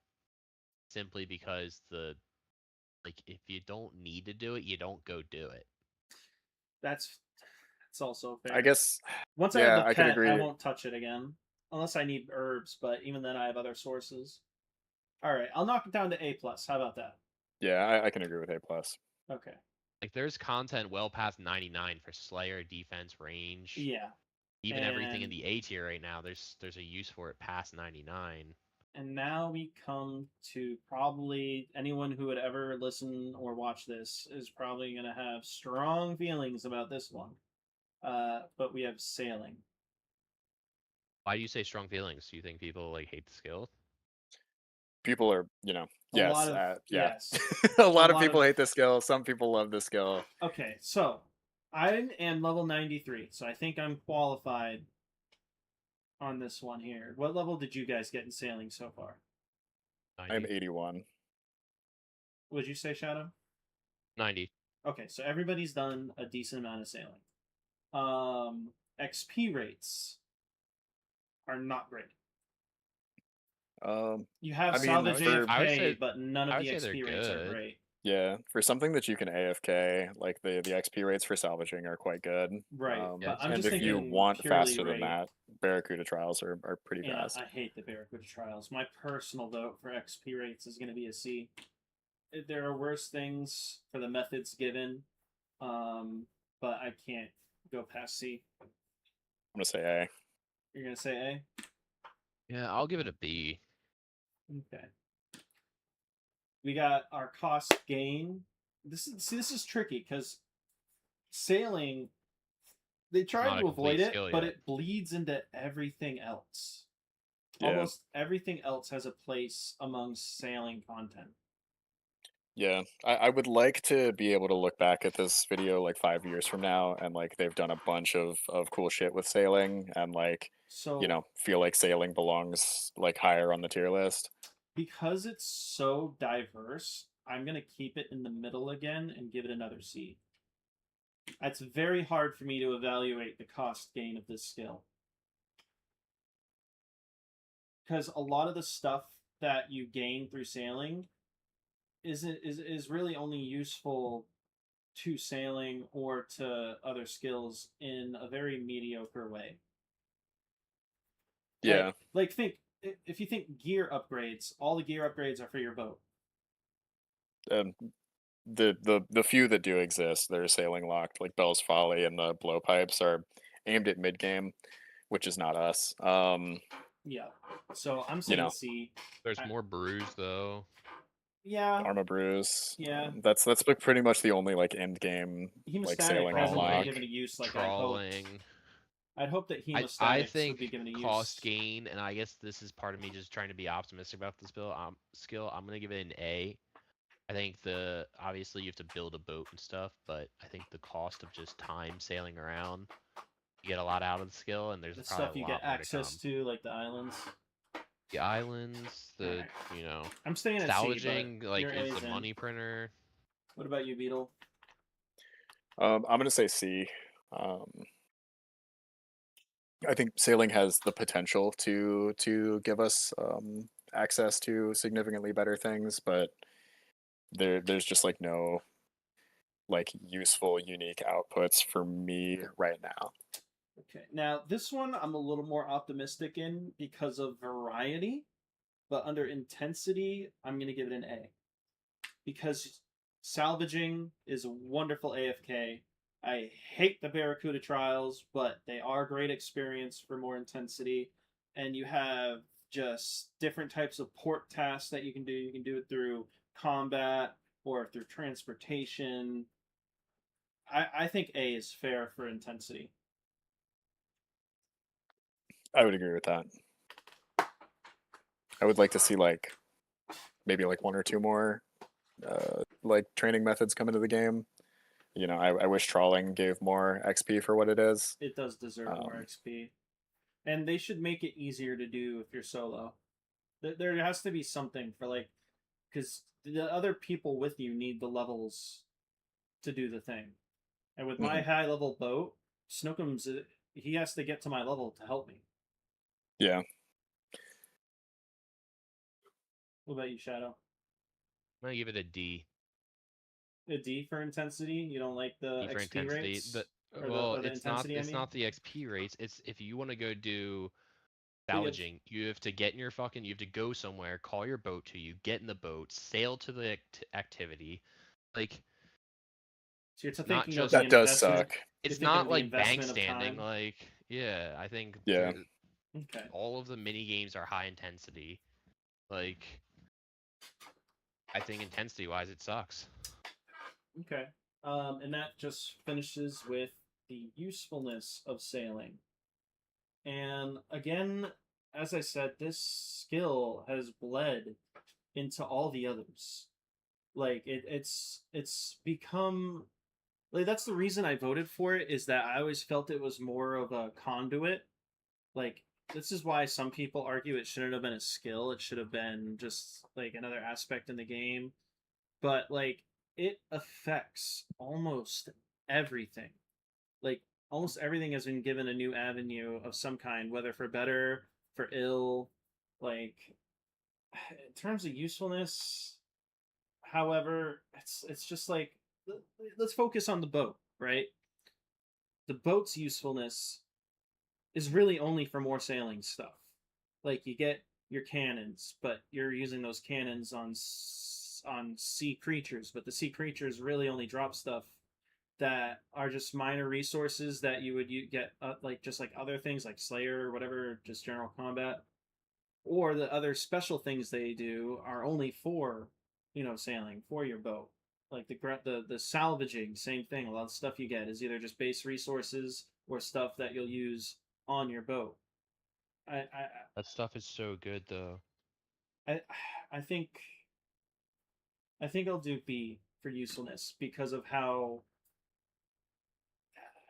simply because like if you don't need to do it, you don't go do it. That's also fair. I guess once I have the pet, I won't touch it again unless I need herbs. But even then, I have other sources. All right, I'll knock it down to A plus. How about that? Yeah, I can agree with A plus. Okay. Like there's content well past 99 for Slayer, defense, range. Yeah. Even everything in the A tier right now, there's a use for it past 99. And now we come to probably anyone who would ever listen or watch this is probably going to have strong feelings about this one. But we have sailing. Why do you say strong feelings? Do you think people like hate the skill? People are, you know, yes, yes. a lot of people hate the skill. Some people love the skill. Okay, so I am level 93, so I think I'm qualified on this one here. What level did you guys get in sailing so far? 90. I'm 81. Would you say, Shadow? 90. Okay, so everybody's done a decent amount of sailing. XP rates are not great. You have salvage AFK, but none of the XP rates are great. Yeah, for something that you can AFK, like the XP rates for salvaging are quite good. Right, but I'm just if you want faster than that, Barracuda trials are pretty fast. I hate the Barracuda trials. My personal vote for XP rates is going to be a C. There are worse things for the methods given, but I can't go past C. I'm gonna say A. You're gonna say A? Yeah, I'll give it a B. Okay. We got our cost gain. This is tricky because sailing, they try to avoid it, but it bleeds into everything else. Yeah. Almost everything else has a place among sailing content. Yeah, I would like to be able to look back at this video like 5 years from now and like they've done a bunch of cool shit with sailing and like, you know, feel like sailing belongs like higher on the tier list. Because it's so diverse, I'm going to keep it in the middle again and give it another C. It's very hard for me to evaluate the cost gain of this skill. Because a lot of the stuff that you gain through sailing is really only useful to sailing or to other skills in a very mediocre way. Yeah. Like think, if you think gear upgrades, all the gear upgrades are for your boat. The few that do exist, they're sailing locked, like Bell's Folly and the blowpipes are aimed at mid game, which is not us. Yeah. So I'm saying C. There's more brews though. Yeah. Arma brews. Yeah. That's like pretty much the only like end game like sailing unlock. Given a use like trawling. I'd hope that hemostatics I think would be given a use. Cost gain, and I guess this is part of me just trying to be optimistic about this skill. I'm gonna give it an A. I think obviously you have to build a boat and stuff, but I think the cost of just time sailing around, you get a lot out of the skill, and there's probably stuff you get access to, like the islands. The islands, you know, I'm staying at salvaging, C, like it's a money printer. What about you, Beetle? I'm gonna say C. I think sailing has the potential to give us access to significantly better things, but there's just like no like useful unique outputs for me right now. Okay, now this one I'm a little more optimistic in because of variety, but under intensity, I'm gonna give it an A because salvaging is a wonderful AFK. I hate the Barracuda trials, but they are a great experience for more intensity. And you have just different types of port tasks that you can do. You can do it through combat or through transportation. I think A is fair for intensity. I would agree with that. I would like to see like maybe like one or two more like training methods come into the game. You know, I wish trawling gave more XP for what it is. It does deserve more XP. And they should make it easier to do if you're solo. There has to be something for like, because the other people with you need the levels to do the thing. And with my high level boat, Snookums, he has to get to my level to help me. Yeah. What about you, Shadow? I'm gonna give it a D. A D for intensity? You don't like the D for XP intensity. rates? It's not the XP rates. It's if you want to go do salvaging, you have to get in your fucking. You have to go somewhere, call your boat to you, get in the boat, sail to the activity, like. So you're thinking just, that does suck. It's not like bank standing. Like, yeah, I think all of the mini games are high intensity. Like, I think intensity wise, it sucks. Okay. And that just finishes with the usefulness of sailing. And again, as I said, this skill has bled into all the others. Like it's become like that's the reason I voted for it, is that I always felt it was more of a conduit. Like this is why some people argue it shouldn't have been a skill, it should have been just like another aspect in the game. But like it affects almost everything. Like almost everything has been given a new avenue of some kind, whether for better, for ill. Like in terms of usefulness, however, it's just like let's focus on the boat, right? The boat's usefulness is really only for more sailing stuff. Like you get your cannons, but you're using those cannons on sea creatures, but the sea creatures really only drop stuff that are just minor resources that you would get like just like other things like Slayer or whatever, just general combat. Or the other special things they do are only for, sailing for your boat. Like the salvaging, same thing. A lot of stuff you get is either just base resources or stuff that you'll use on your boat. That stuff is so good though. I think I'll do B for usefulness because of how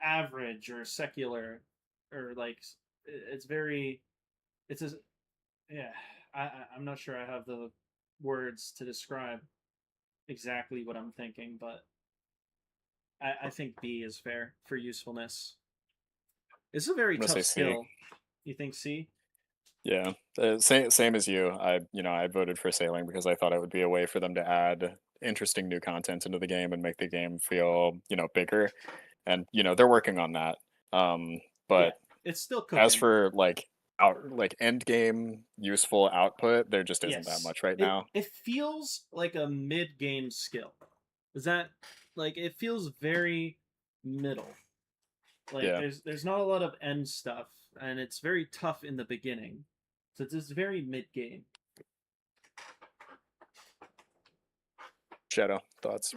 average or secular or like it's a yeah. I'm not sure I have the words to describe exactly what I'm thinking, but I think B is fair for usefulness. It's a very tough skill. You think C? Yeah, same as you. I voted for sailing because I thought it would be a way for them to add interesting new content into the game and make the game feel, bigger. And they're working on that. But it's still cooking. As for like end game useful output, there just isn't that much right now. It feels like a mid game skill. Is that like it feels very middle? Like there's not a lot of end stuff, and it's very tough in the beginning. So it's just very mid game. Shadow, thoughts?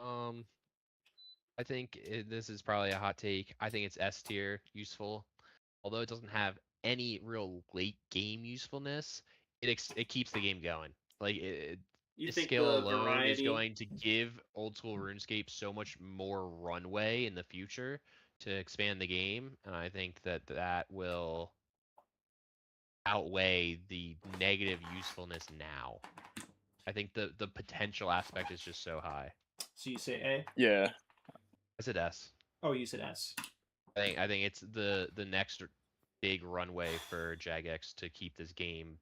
I think this is probably a hot take. I think it's S tier useful, although it doesn't have any real late game usefulness. It keeps the game going. Like this skill alone is going to give old school RuneScape so much more runway in the future to expand the game, and I think that will outweigh the negative usefulness now. I think the potential aspect is just so high. So you say A? Yeah. I said S. Oh, you said S. I think it's the next big runway for Jagex to keep this game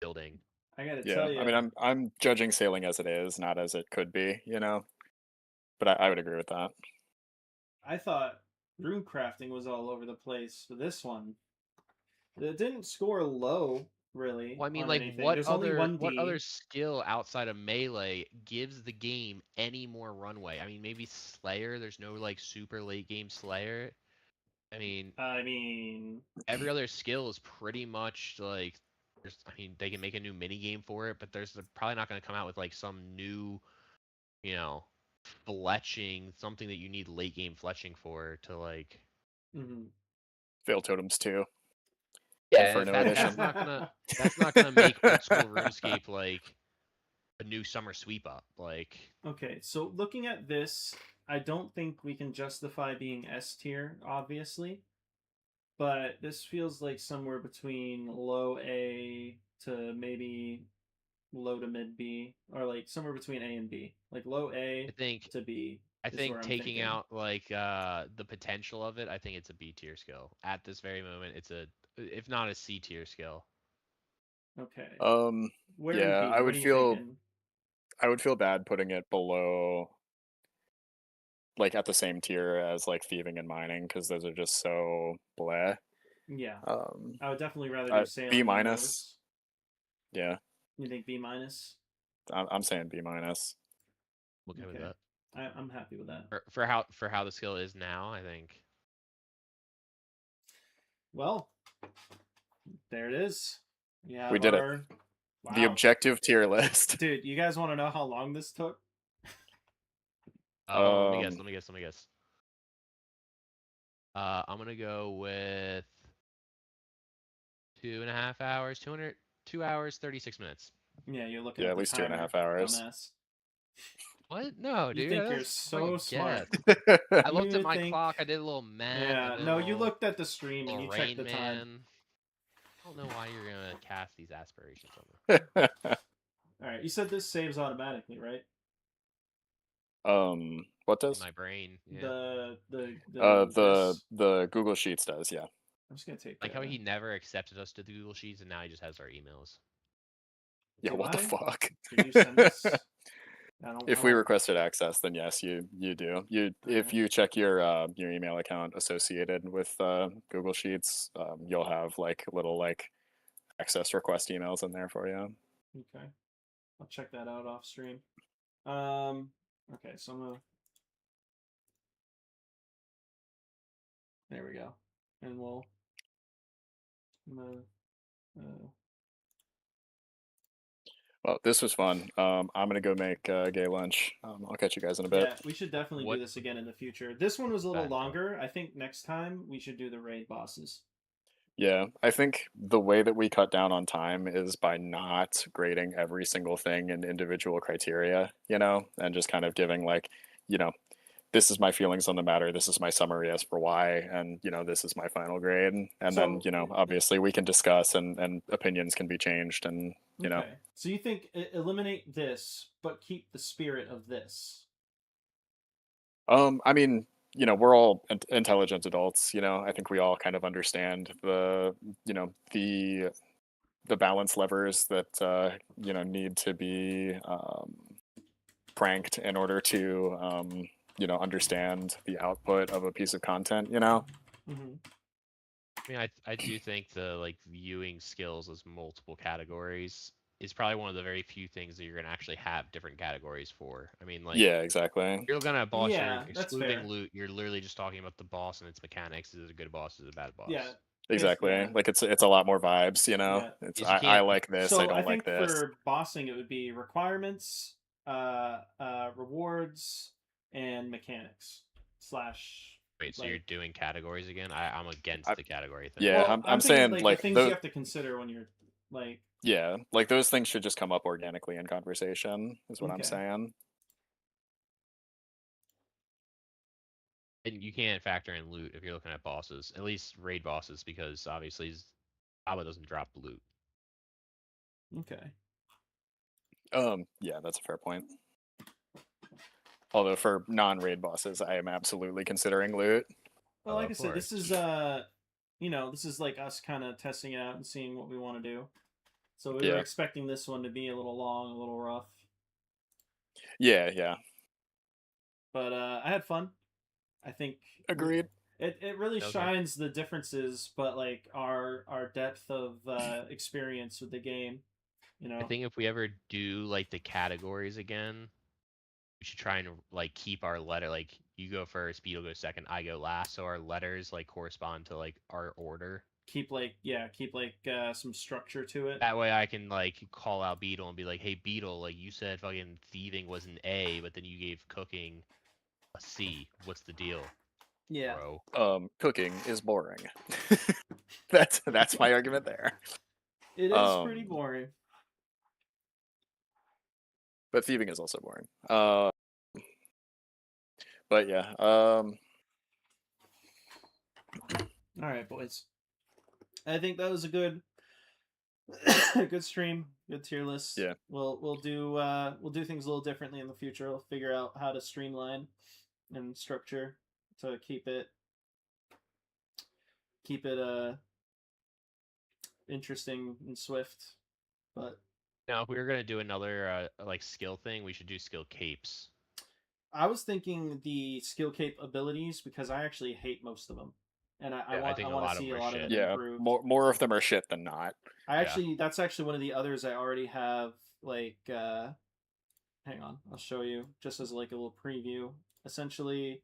building. I gotta tell you. I mean, I'm judging sailing as it is, not as it could be, you know. But I would agree with that. I thought rune crafting was all over the place for this one. It didn't score low, really, Well, I mean, on like, anything. There's only one what D. other skill outside of melee gives the game any more runway? I mean, maybe Slayer. There's no like super late game Slayer. I mean, every other skill is pretty much like. I mean, they can make a new mini game for it, but they're probably not going to come out with like some new, you know, fletching, something that you need late game fletching for to like. Veil Totems too. Yeah, that's not gonna make old school RuneScape like a new summer sweep up. Like, okay, so looking at this, I don't think we can justify being S tier, obviously, but this feels like somewhere between low A to maybe low to mid B, or like somewhere between A and B, like low A to B. I think taking out like the potential of it, I think it's a B tier skill at this very moment. It's a, if not a C tier skill. Okay. Where yeah, I would feel I would feel bad putting it below, like at the same tier as like thieving and mining, because those are just so bleh. Yeah. I would definitely rather do sailing. B minus. Yeah. You think B minus? I'm saying B minus. Okay with that. I'm happy with that. For how the skill is now, I think. Well, there it is. Yeah, we did it. Wow. The objective tier list. Dude, you guys want to know how long this took? Let me guess. I'm gonna go with 2.5 hours, 2 hours, 36 minutes. Yeah, you're looking at least timer, 2.5 hours. Dumbass. What? No, dude. You think you're so smart. I looked at my clock. I did a little math. Yeah, no, you looked at the stream and you checked the time. I don't know why you're gonna cast these aspirations on me. All right, you said this saves automatically, right? What does? In my brain. Yeah. The Google Sheets does, yeah. I'm just gonna take like how he never accepted us to the Google Sheets and now he just has our emails. Yeah, what the fuck? Did you send us? If we requested access, then yes, you do. If you check your email account associated with Google Sheets, you'll have like little like access request emails in there for you. Okay, I'll check that out off stream. Okay, so I'm gonna. There we go, and we'll. Well, this was fun. I'm gonna go make gay lunch. I'll catch you guys in a bit. Yeah, we should definitely do this again in the future. This one was a little longer. I think next time we should do the raid bosses. Yeah, I think the way that we cut down on time is by not grading every single thing in individual criteria, you know, and just kind of giving like, you know, this is my feelings on the matter, this is my summary as for why, and you know, this is my final grade, and then you know, obviously we can discuss and opinions can be changed, and you know. So you think eliminate this but keep the spirit of this? I mean, you know, we're all intelligent adults, you know. I think we all kind of understand the, you know, the balance levers that you know, need to be cranked in order to you know, understand the output of a piece of content, you know. I mean, I do think the like viewing skills as multiple categories is probably one of the very few things that you're gonna actually have different categories for. I mean, like, yeah, exactly. You're looking at a boss, you're excluding loot. You're literally just talking about the boss and its mechanics. Is it a good boss? Is it a bad boss? Yeah, exactly. Like it's a lot more vibes, you know. Yeah. It's I like this. So I don't like this. For bossing, it would be requirements, rewards, and mechanics / Wait, so you're doing categories again? I'm against the category thing. Yeah, well, I'm saying like the things you have to consider when you're like. Yeah, like those things should just come up organically in conversation, is what I'm saying. And you can't factor in loot if you're looking at bosses, at least raid bosses, because obviously Abba doesn't drop loot. Okay. Yeah, that's a fair point. Although for non-raid bosses, I am absolutely considering loot. Well, like I said, this is you know, this is like us kind of testing it out and seeing what we want to do. So we were expecting this one to be a little long, a little rough. Yeah. But I had fun. I think agreed. It really shines the differences, but like our depth of experience with the game. You know, I think if we ever do like the categories again, we should try and like keep our letter, like you go first, Beetle goes second, I go last, so our letters like correspond to like our order. Keep some structure to it. That way I can like call out Beetle and be like, hey Beetle, like you said fucking thieving was an A, but then you gave cooking a C. What's the deal? Yeah. Bro? Cooking is boring. that's my argument there. It is pretty boring. But thieving is also boring. But yeah. All right, boys. I think that was a good good stream, good tier list. Yeah. We'll do things a little differently in the future. We'll figure out how to streamline and structure to keep it interesting and swift. But now if we were gonna do another like skill thing, we should do skill capes. I was thinking the skill cape abilities, because I actually hate most of them, and I want to see a lot of them improved. More of them are shit than not. That's actually one of the others I already have. Like, hang on, I'll show you just as like a little preview. Essentially,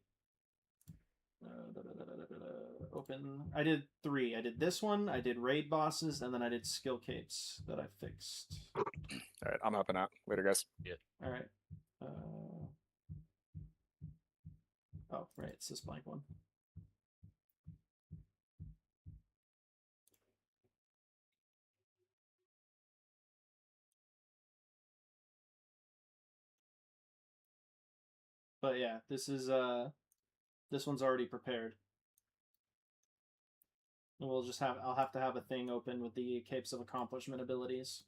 open. I did 3. I did this one. I did raid bosses, and then I did skill capes that I fixed. All right, I'm helping out. Later, guys. Yeah. All right. Oh, right, it's this blank one. But yeah, this one's already prepared. And I'll have to have a thing open with the Capes of Accomplishment abilities.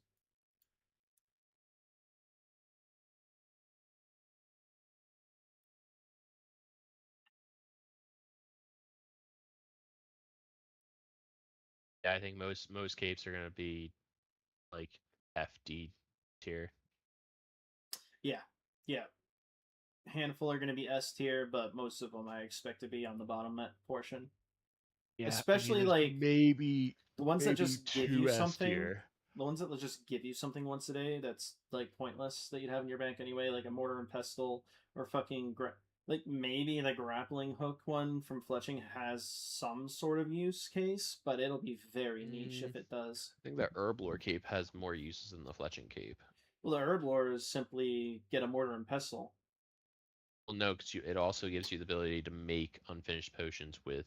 Yeah, I think most capes are gonna be like FD tier. Yeah. Handful are gonna be S tier, but most of them I expect to be on the bottom portion. Yeah, especially like maybe the ones that just give you something. The ones that just give you something once a day that's like pointless that you'd have in your bank anyway, like a mortar and pestle or fucking like maybe the grappling hook one from fletching has some sort of use case, but it'll be very niche if it does. I think the herblore cape has more uses than the fletching cape. Well, the herblore is simply get a mortar and pestle. Well, no, because it also gives you the ability to make unfinished potions with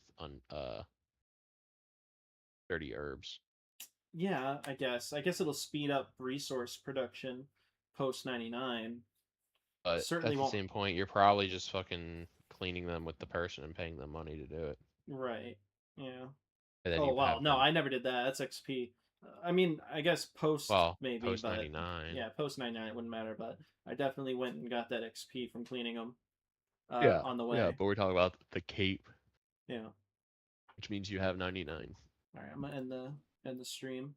dirty herbs. Yeah, I guess it'll speed up resource production post 99. But certainly at the same point, you're probably just fucking cleaning them with the person and paying them money to do it. Right. Yeah. Oh wow, no, I never did that. That's XP. I mean, I guess maybe post 99. Yeah, post 99 it wouldn't matter, but I definitely went and got that XP from cleaning them. On the way. Yeah, but we're talking about the cape. Yeah. Which means you have 99. All right, I'm gonna end the stream.